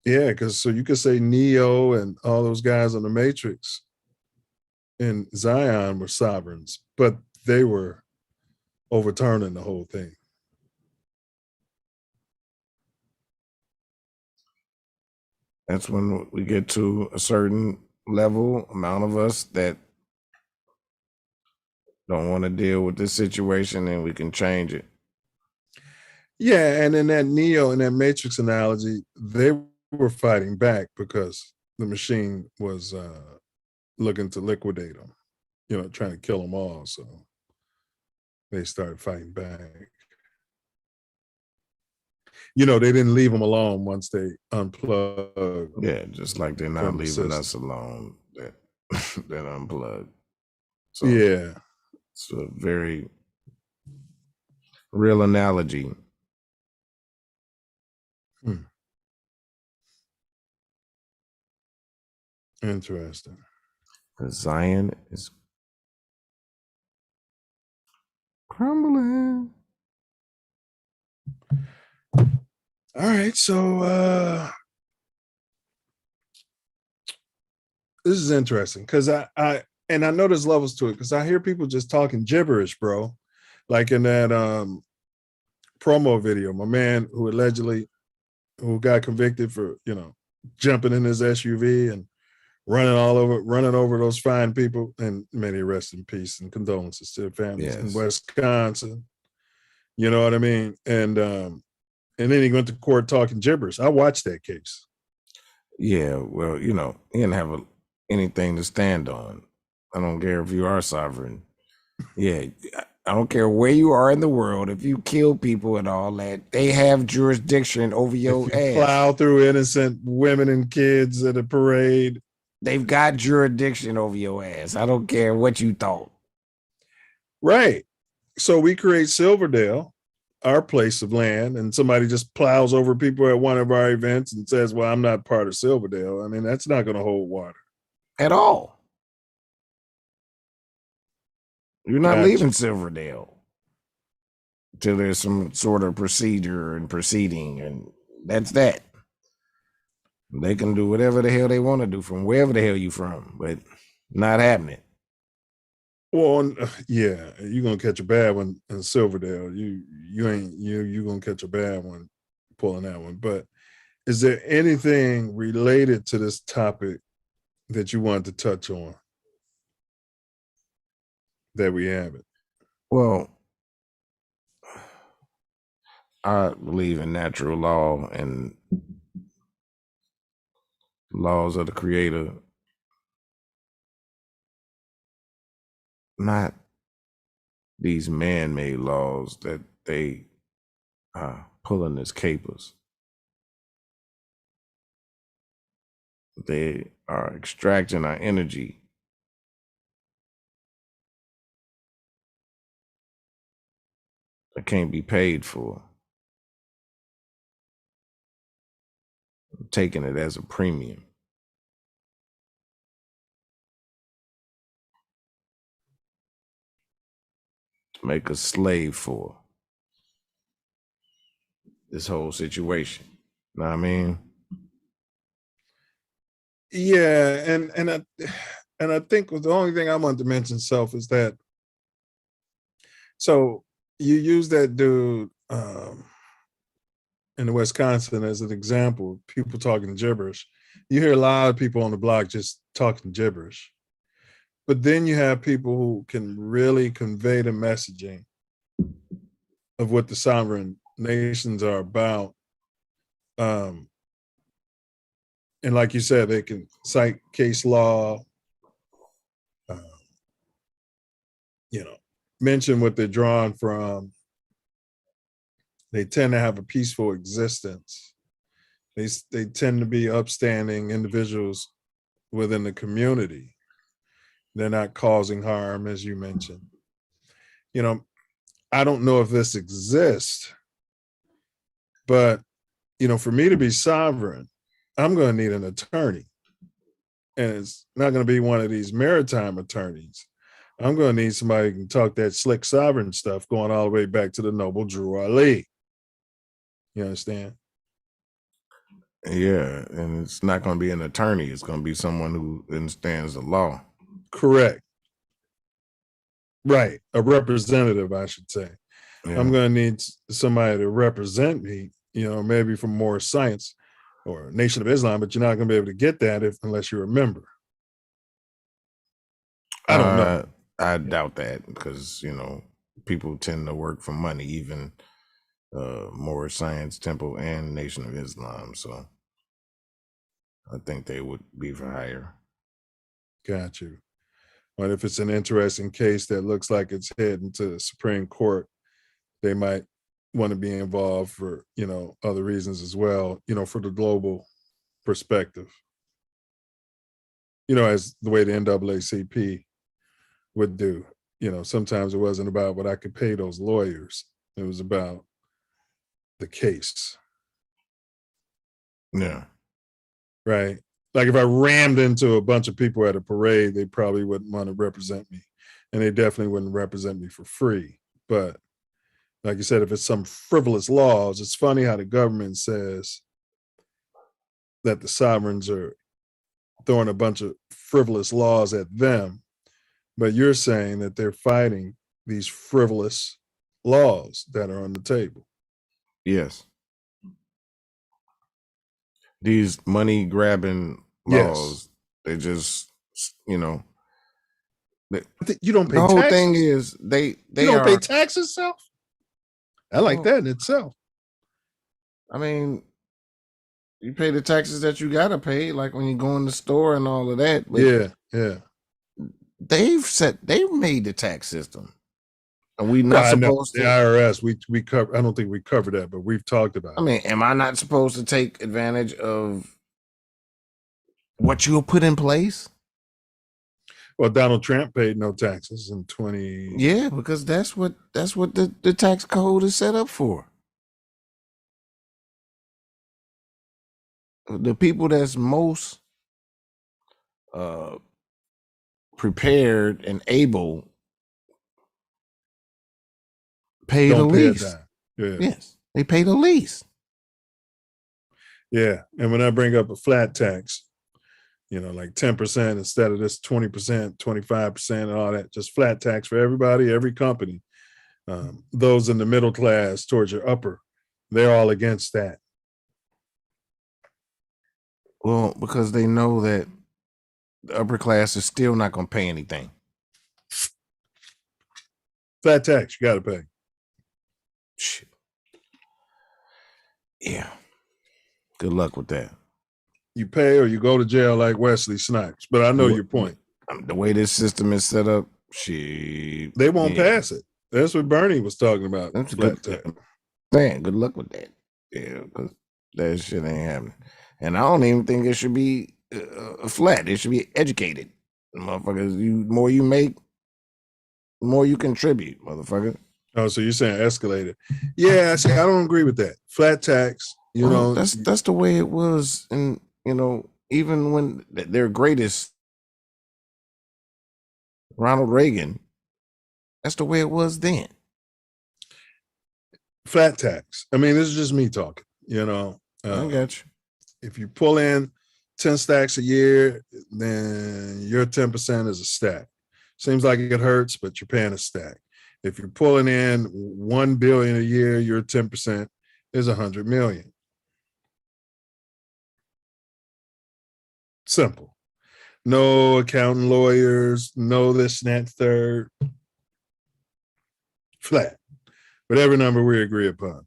Yeah, because so you could say Neo and all those guys on the Matrix and Zion were sovereigns, but they were overturning the whole thing. That's when we get to a certain level, amount of us that don't want to deal with this situation, and we can change it. Yeah, and in that Neo and that Matrix analogy, they were fighting back because the machine was looking to liquidate them, trying to kill them all. So they started fighting back. They didn't leave them alone once they unplugged. Yeah, just like they're not leaving us alone that unplugged. So yeah, it's a very real analogy. Interesting. Zion is crumbling. All right, so this is interesting because I know there's levels to it because I hear people just talking gibberish, bro. Like in that promo video, my man who got convicted for jumping in his SUV and running over those fine people, and may they rest in peace and condolences to their families in Wisconsin. You know what I mean? And then he went to court talking gibberish. I watched that case. Yeah, well, he didn't have anything to stand on. I don't care if you are sovereign. Yeah, I don't care where you are in the world. If you kill people and all that, they have jurisdiction over your ass. Plow through innocent women and kids at a parade. They've got jurisdiction over your ass. I don't care what you thought. Right. So we create Silverdale, our place of land, and somebody just plows over people at one of our events and says, well, I'm not part of Silverdale. I mean, that's not going to hold water. At all. You're not leaving Silverdale. till there's some sort of procedure and proceeding, and that's that. They can do whatever the hell they want to do from wherever the hell you from, but not happening. Well, yeah, you're gonna catch a bad one in Silverdale. You gonna catch a bad one pulling that one. But is there anything related to this topic that you wanted to touch on that we haven't? Well, I believe in natural law and laws of the creator, not these man-made laws that they pulling as capers. They are extracting our energy that can't be paid for, taking it as a premium. To make a slave for this whole situation. Know what I mean? Yeah, and I think the only thing I wanted to mention, Self, is that so you use that dude in Wisconsin as an example of people talking gibberish. You hear a lot of people on the block just talking gibberish. But then you have people who can really convey the messaging of what the sovereign nations are about. And like you said, they can cite case law, mention what they're drawn from. They tend to have a peaceful existence. They tend to be upstanding individuals within the community. They're not causing harm, as you mentioned. I don't know if this exists, but for me to be sovereign, I'm going to need an attorney. And it's not going to be one of these maritime attorneys. I'm going to need somebody who can talk that slick sovereign stuff going all the way back to the noble Drew Ali. You understand? Yeah, and it's not going to be an attorney. It's going to be someone who understands the law. Correct. Right. A representative, I should say. Yeah. I'm going to need somebody to represent me, maybe from more science or Nation of Islam, but you're not going to be able to get that unless you're a member. I don't know. I doubt that because, people tend to work for money, even more Science Temple and Nation of Islam. So I think they would be for hire. Got you. But if it's an interesting case that looks like it's heading to the Supreme Court, they might want to be involved for, other reasons as well, for the global perspective. As the way the NAACP would do. Sometimes it wasn't about what I could pay those lawyers. It was about the case. Yeah. Right. Like if I rammed into a bunch of people at a parade, they probably wouldn't want to represent me. And they definitely wouldn't represent me for free. But like you said, if it's some frivolous laws, it's funny how the government says that the sovereigns are throwing a bunch of frivolous laws at them. But you're saying that they're fighting these frivolous laws that are on the table. Yes. These money grabbing laws, they just, you don't pay the whole taxes. thing is they don't pay taxes, Self? I like that in itself. I mean, you pay the taxes that you gotta pay, like when you go in the store and all of that. But yeah. They've made the tax system. And we not supposed to. The IRS, we cover. I don't think we covered that, but we've talked about it. I mean, am I not supposed to take advantage of what you'll put in place? Well, Donald Trump paid no taxes in 20. Yeah, because that's what the tax code is set up for. The people that's most prepared and able pay the don't pay a lease. dime. Yeah. Yes, they pay the lease. Yeah. And when I bring up a flat tax, like 10% instead of this 20%, 25%, and all that, just flat tax for everybody, every company. Those in the middle class towards your upper, they're all against that. Well, because they know that the upper class is still not going to pay anything. Flat tax, you got to pay. Shit. Yeah. Good luck with that. You pay or you go to jail like Wesley Snipes. But I know your point. The way this system is set up, they won't pass it. That's what Bernie was talking about. That's good. Man, good luck with that. Yeah, because that shit ain't happening. And I don't even think it should be flat. It should be educated. Motherfuckers, more you make, the more you contribute, motherfucker. Oh, so you're saying escalated. Yeah, see, I don't agree with that. Flat tax, that's the way it was. And, even when their greatest, Ronald Reagan, that's the way it was then. Flat tax. I mean, this is just me talking, I got you. If you pull in 10 stacks a year, then your 10% is a stack. Seems like it hurts, but you're paying a stack. If you're pulling in 1 billion a year, your 10% is 100 million. Simple. No accounting lawyers, no this and that third. Flat. Whatever number we agree upon,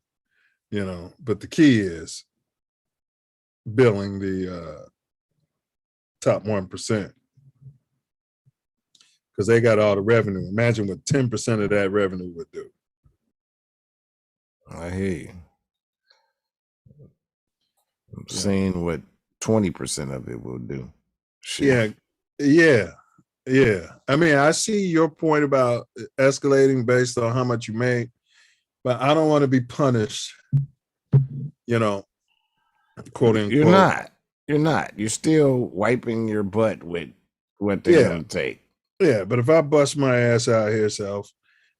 but the key is billing the top 1%. Because they got all the revenue. Imagine what 10% of that revenue would do. I hear you. I'm seeing what 20% of it will do. Shit. Yeah. I mean, I see your point about escalating based on how much you make, but I don't want to be punished, quote unquote. You're not. You're still wiping your butt with what they're going to take. Yeah, but if I bust my ass out here,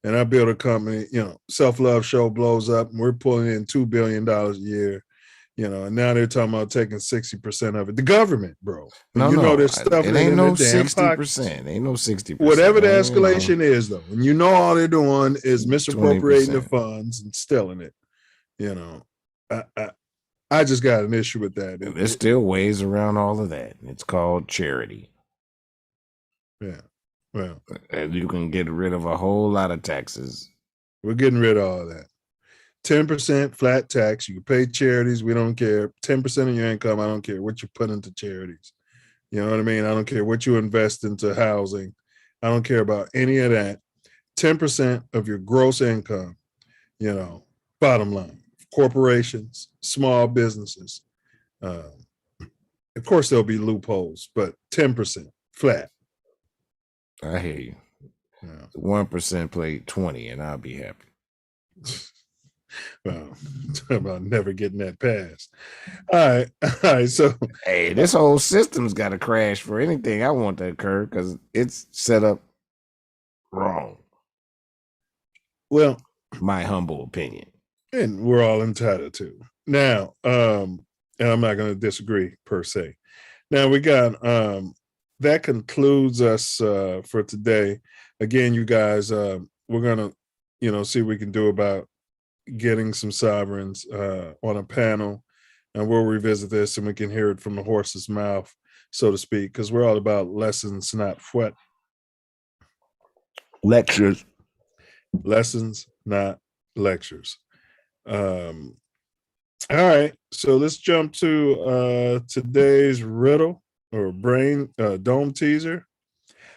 and I build a company, Self Love Show blows up, and we're pulling in $2 billion a year, and now they're talking about taking 60% of it. The government, bro. No, they're stuffing it ain't no damn 60%. Ain't no 60%. Whatever the escalation is, though, and all they're doing is misappropriating the funds and stealing it. I just got an issue with that. There's still ways around all of that. It's called charity. Yeah. Well, and you can get rid of a whole lot of taxes. We're getting rid of all that. 10% flat tax. You can pay charities. We don't care. 10% of your income. I don't care what you put into charities. You know what I mean? I don't care what you invest into housing. I don't care about any of that. 10% of your gross income, bottom line. Corporations, small businesses. Of course, there'll be loopholes, but 10% flat. I hear you. 1% play 20 and I'll be happy. Well, talk about never getting that passed. All right. So, hey, this whole system's got to crash for anything I want to occur because it's set up wrong. Well, my humble opinion, and we're all entitled to. Now, and I'm not going to disagree per se. Now we got that concludes us for today. Again, you guys, we're gonna, see what we can do about getting some sovereigns on a panel, and we'll revisit this and we can hear it from the horse's mouth, so to speak, because we're all about lessons, not what lectures. Lessons, not lectures. All right, so let's jump to today's riddle or brain dome teaser.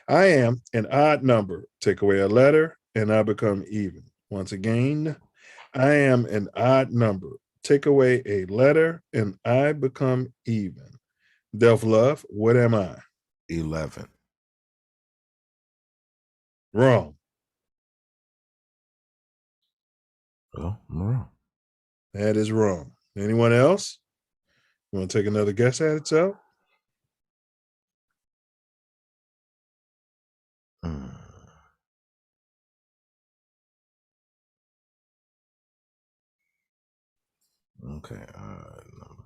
I am an odd number. Take away a letter and I become even. Once again, I am an odd number. Take away a letter and I become even. Delph Love, what am I? 11. Wrong. Well, I'm wrong. That is wrong. Anyone else? You want to take another guess at it, so? Okay.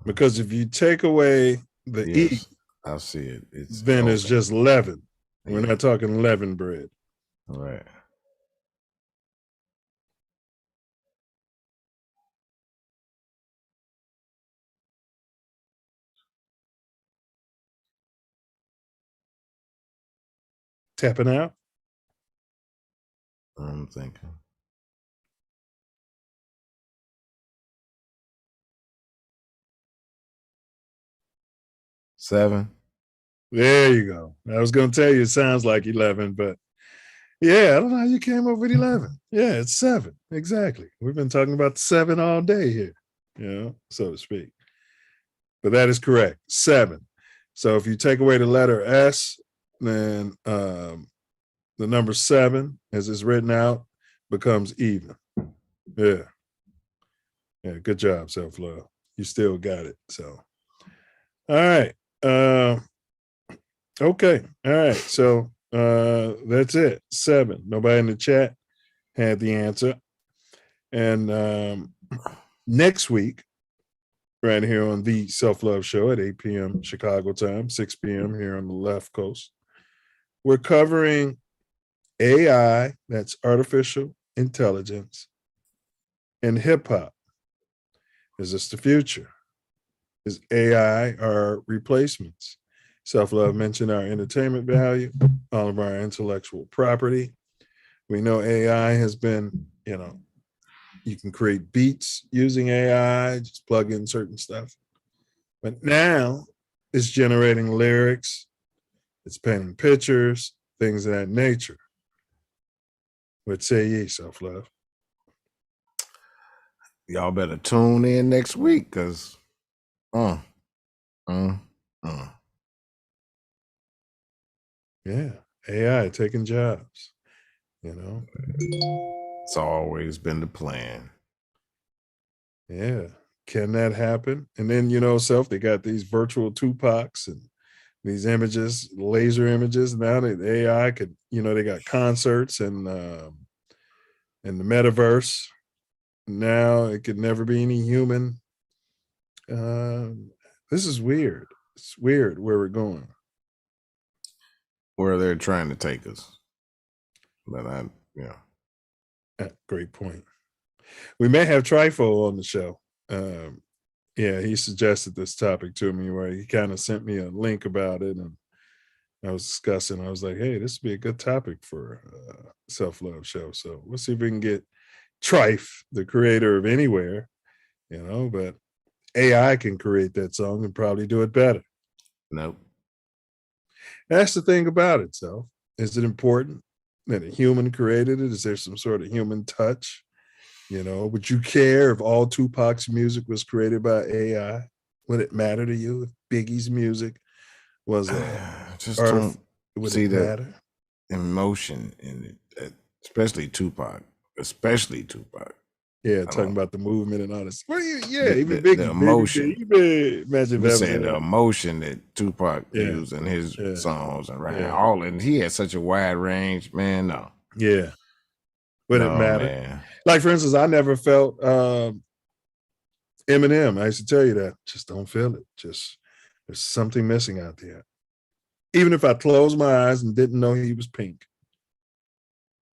Because if you take away the E, I see it. Then it's just leaven. We're Yeah. not talking leaven bread. All right. Tapping out. I'm thinking. Seven. There you go. I was going to tell you it sounds like 11, but yeah, I don't know how you came up with 11. Yeah, it's 7. Exactly. We've been talking about 7 all day here, so to speak. But that is correct. 7. So if you take away the letter S, then the number 7, as it's written out, becomes even. Yeah. Yeah, good job, self-love. You still got it. So, all right. Okay. All right. So that's it. 7. Nobody in the chat had the answer. And next week, right here on the Self-Love Show at 8 p.m. Chicago time, 6 p.m. here on the left coast, we're covering AI, that's artificial intelligence, and hip hop. Is this the future? Is AI our replacements? Self-love mentioned our entertainment value, all of our intellectual property. We know AI has been, you can create beats using AI, just plug in certain stuff. But now it's generating lyrics, it's painting pictures, things of that nature. What say ye, self-love? Y'all better tune in next week, because yeah, AI taking jobs, It's always been the plan. Yeah. Can that happen? And then, they got these virtual Tupacs and these images, laser images. Now that AI could, they got concerts and in the metaverse. Now it could never be any human. This is weird. It's weird where we're going. Where they're trying to take us. But great point. We may have Trifo on the show. Yeah, he suggested this topic to me where he kind of sent me a link about it, and I was discussing. I was like, hey, this would be a good topic for a self-love show. So we'll see if we can get Trife, the creator of Anywhere, but AI can create that song and probably do it better. Nope. That's the thing about it. So is it important that a human created it? Is there some sort of human touch? Would you care if all Tupac's music was created by AI? Would it matter to you if Biggie's music was just don't see that matter? Emotion in it, especially Tupac. Yeah, talking about the movement and all this. Well, even the Biggie, emotion. Imagine I'm saying the emotion that Tupac used in his songs and and he had such a wide range, man. No. Yeah. Would it matter? Man. Like, for instance, I never felt Eminem. I used to tell you that. Just don't feel it. Just there's something missing out there. Even if I closed my eyes and didn't know he was pink,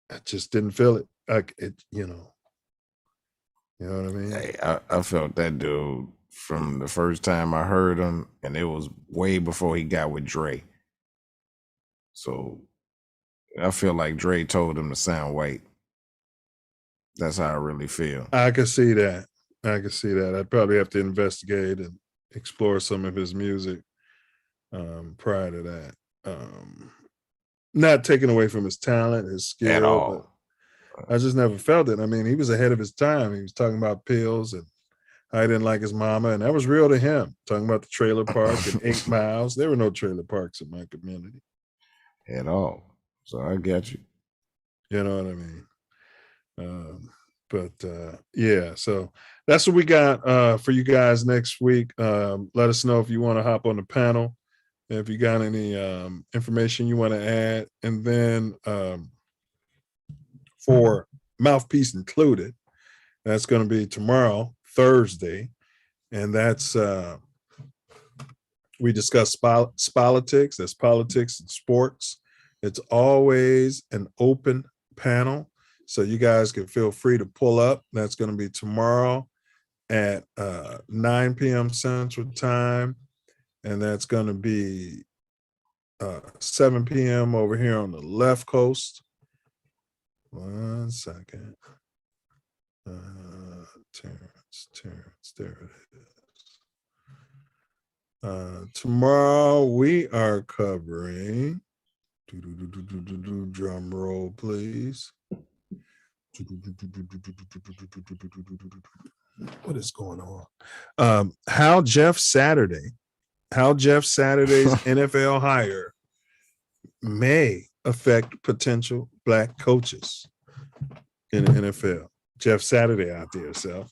I just didn't feel it. You know what I mean? Hey, I felt that dude from the first time I heard him, and it was way before he got with Dre. So I feel like Dre told him to sound white. That's how I really feel. I could see that. I'd probably have to investigate and explore some of his music prior to that. Not taking away from his talent, his skill, at all. But I just never felt it. I mean, he was ahead of his time. He was talking about pills and how he didn't like his mama, and that was real to him. Talking about the trailer park and 8 Miles. There were no trailer parks in my community. At all. So I get you. You know what I mean? Yeah, so that's what we got for you guys next week. Let us know if you want to hop on the panel, if you got any information you want to add. And then for Mouthpiece Included, that's going to be tomorrow, Thursday, And that's we discuss politics. That's politics and sports. It's always an open panel, so you guys can feel free to pull up. That's going to be tomorrow at 9 p.m. Central Time, and that's going to be 7 p.m. over here on the left coast. 1 second. Terrence, there it is. Tomorrow we are covering, drum roll please. What is going on? How Jeff Saturday's NFL hire may affect potential black coaches in the NFL. Jeff Saturday out there, so.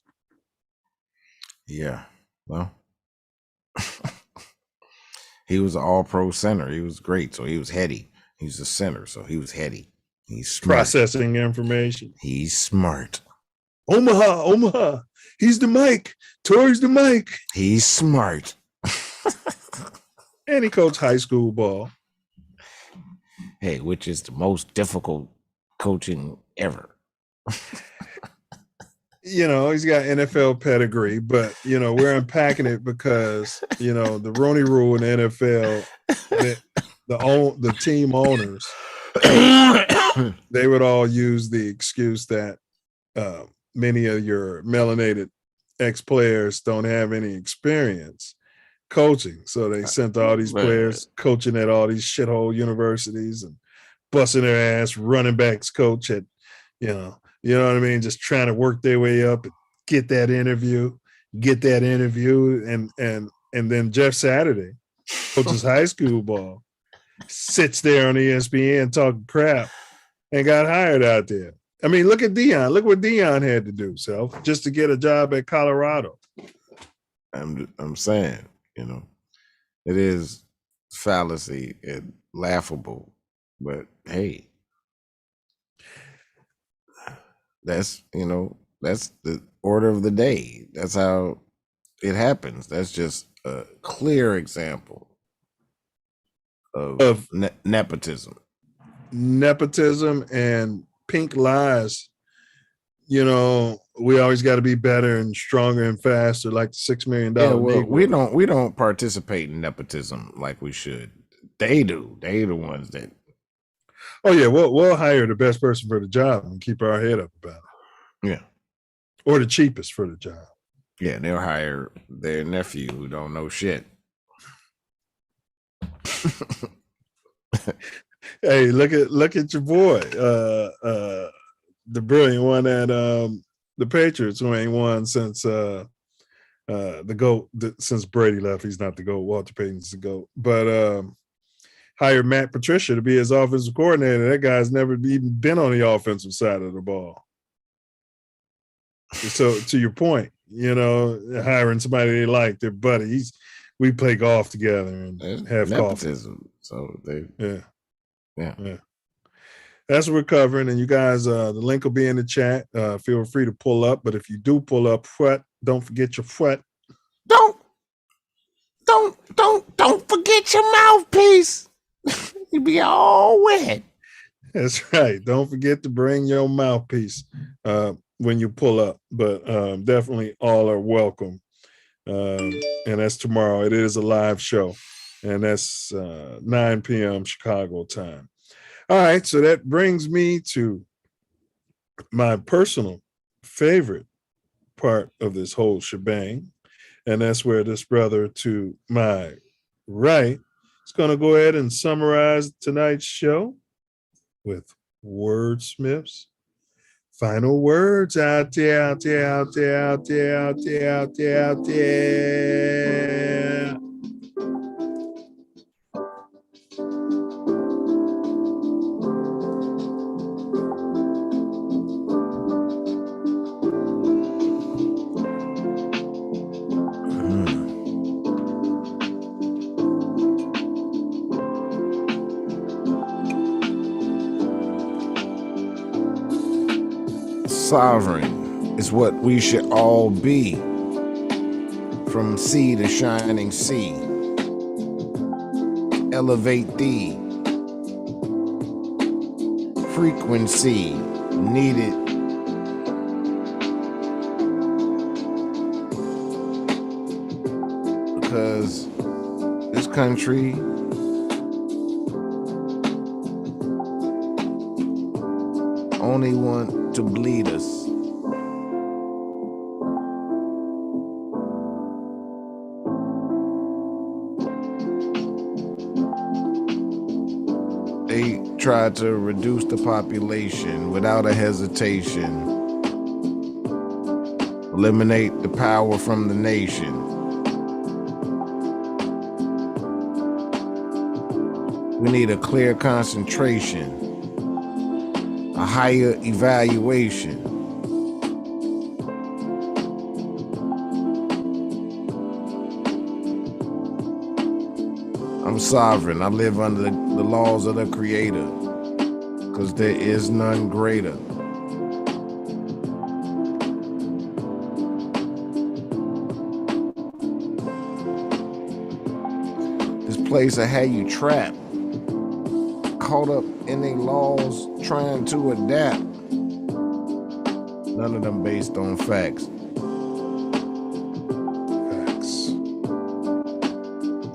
Yeah, well, he was an all-pro center. He was great, so he was heady. He was a center, so he was heady. He's smart. Processing information. He's smart. Omaha. He's the Mike. Tori's the Mike. He's smart. And he coached high school ball. Hey, which is the most difficult coaching ever. You know, he's got NFL pedigree, but, you know, we're unpacking it because, you know, the Rooney Rule in the NFL, the team owners, they would all use the excuse that many of your melanated ex-players don't have any experience coaching. So they sent all these players coaching at all these shithole universities and busting their ass running backs coach at, you know what I mean? Just trying to work their way up and get that interview, and then Jeff Saturday, coaches high school ball, sits there on ESPN talking crap and got hired out there. I mean, look at Deion. Look what Deion had to do, just to get a job at Colorado. I'm saying, you know, it is fallacy and laughable, but hey. That's the order of the day. That's how it happens. That's just a clear example of nepotism. Nepotism and pink lies. You know, we always got to be better and stronger and faster, like the $6 million. Yeah, well, we don't participate in nepotism like we should. They do. They the ones that. Oh yeah, we'll hire the best person for the job and keep our head up about it. Yeah. Or the cheapest for the job. Yeah, they'll hire their nephew who don't know shit. Hey, look at your boy, the brilliant one at the Patriots, who ain't won since the GOAT, since Brady left. He's not the GOAT. Walter Payton's the GOAT, but hired Matt Patricia to be his offensive coordinator. That guy's never even been on the offensive side of the ball. So to your point, you know, hiring somebody they like, their buddy. We play golf together and have nepotism. coffee. So they yeah. That's what we're covering. And you guys, the link will be in the chat. Feel free to pull up. But if you do pull up, don't forget your foot. Don't forget your mouthpiece. You be all wet. That's right. Don't forget to bring your mouthpiece when you pull up. But definitely all are welcome. And that's tomorrow. It is a live show. And that's 9 p.m. Chicago time. All right. So that brings me to my personal favorite part of this whole shebang. And that's where this brother to my right is going to go ahead and summarize tonight's show with wordsmiths. Final words out there. Sovereign is what we should all be. from sea to shining sea. Elevate thee. Frequency needed. Because this country only want to bleed us. They tried to reduce the population without a hesitation. Eliminate the power from the nation. We need a clear concentration, a higher evaluation. I'm sovereign. I live under the laws of the Creator, because there is none greater. This place will have you trapped, caught up in their laws, trying to adapt. None of them based on facts.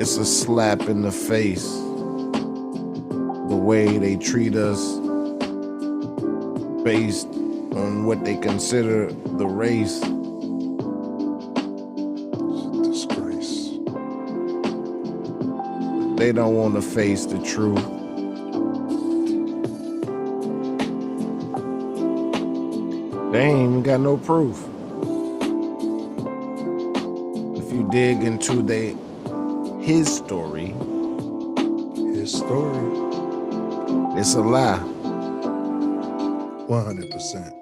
It's a slap in the face, the way they treat us based on what they consider the race. It's a disgrace. They don't want to face the truth. They ain't even got no proof. If you dig into his story, it's a lie. 100%.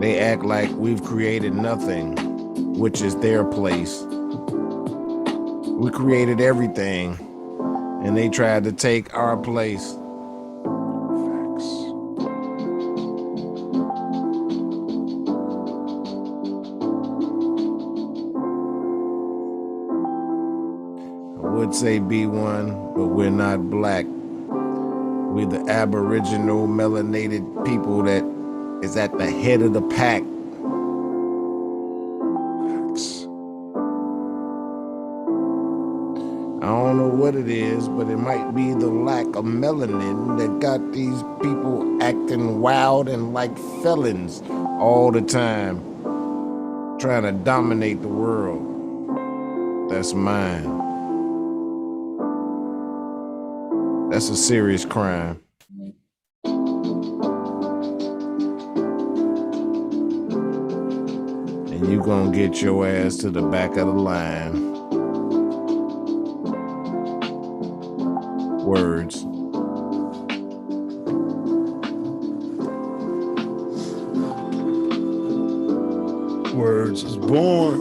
They act like we've created nothing, which is their place. We created everything, and they tried to take our place. Say B1, but we're not black. We're the aboriginal melanated people that is at the head of the pack. I don't know what it is, but it might be the lack of melanin that got these people acting wild and like felons all the time, trying to dominate the world. That's mine. That's a serious crime. And you gonna get your ass to the back of the line. Words. Words is born.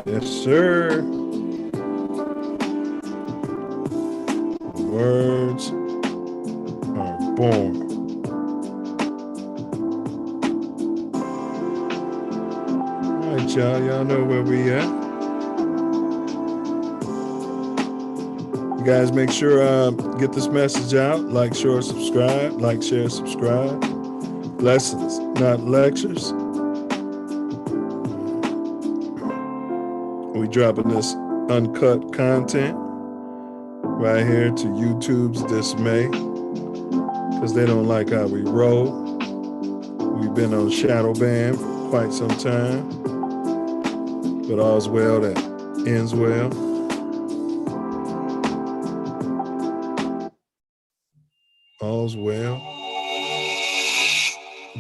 Yes, sir. Words are born. All right, y'all know where we at. You guys make sure get this message out. Like, share, subscribe. Like, share, subscribe. Lessons, not lectures. We dropping this uncut content right here to YouTube's dismay, because they don't like how we roll. We've been on shadow ban for quite some time, but all's well that ends well. All's well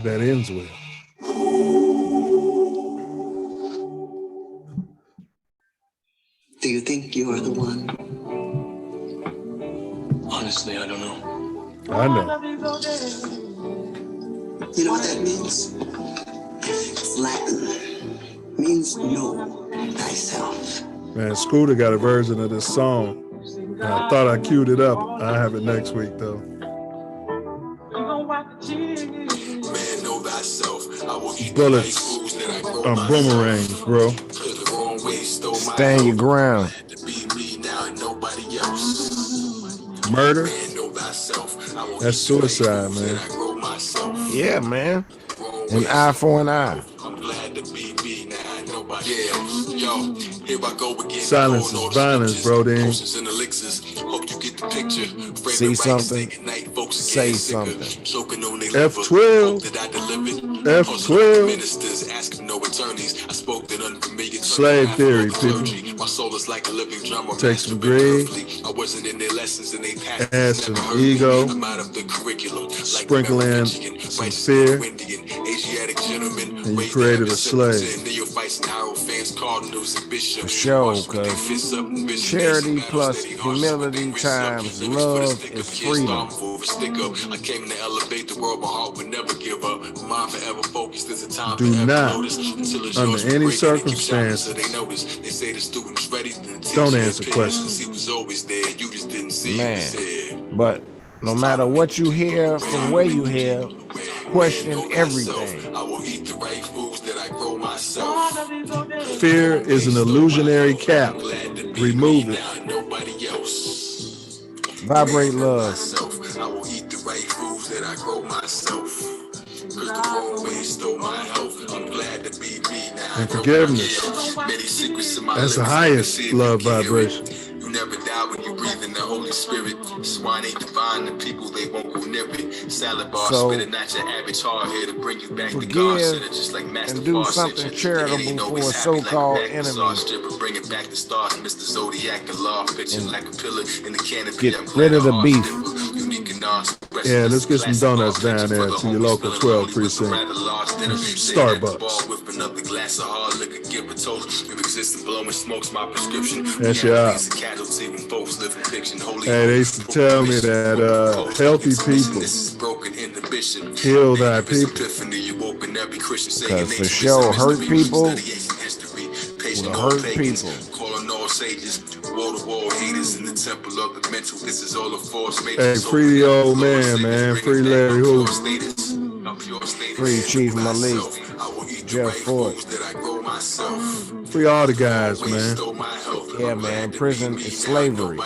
that ends well. Do you think you are the one? Honestly, I don't know. I know. You know what that means? Latin means know thyself. Man, Scooter got a version of this song. I thought I queued it up. I have it next week, though. Bullets are boomerangs, bro. Stand your ground. Murder? That's suicide, man. Yeah, man. An eye for an eye. Silence is violence, bro. Then see something, say something. F12. F12. Slave theory, people. Take some greed, add some ego, sprinkle in some fear, and you created a slave. For sure, because charity plus humility times love is freedom. Do not, under any circumstances, don't answer questions. Man, but no matter what you hear from where you hear, question everything. Fear is an illusionary cap. Remove it. Vibrate love. And forgiveness. That's the highest love vibration. You never die when you breathe in the Holy Spirit. Swine ain't divine, the people they won't go near it. Salad bar, spit it, not your average hard here to bring you back to God. Just like Master and do something charitable for a so-called enemy. Bring it back to stars, Mr. Zodiac, the law, pitching like a pillar in the canopy. Get rid of the beef. Yeah, let's get some donuts down there to your local 12 precinct. Starbucks. That's your Hey, they used to tell me that healthy people heal thy people. Because for sure, hurt people will hurt people. Hey, free the old man. Free Larry Hoover. Free Chief Malik. Jeff Ford. Free all the guys, man. Yeah, man. Prison is slavery.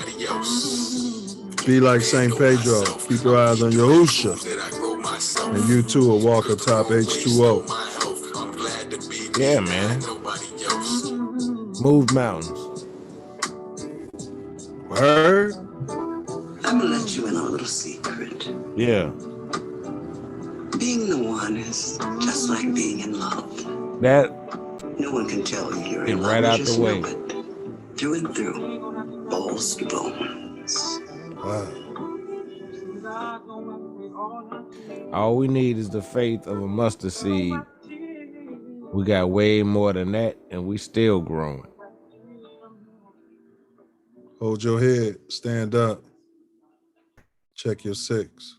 Be like St. Pedro. Keep your eyes on Yahusha. And you too will walk atop H2O. Yeah, man. Move mountains. Word? I'm gonna let you in on a little secret. Yeah. Being the one is just like being in love. That. No one can tell you you're in love. Right out the way. Through and through, balls to bones. Wow. All we need is the faith of a mustard seed. We got way more than that, and we still growing. Hold your head. Stand up. Check your 6.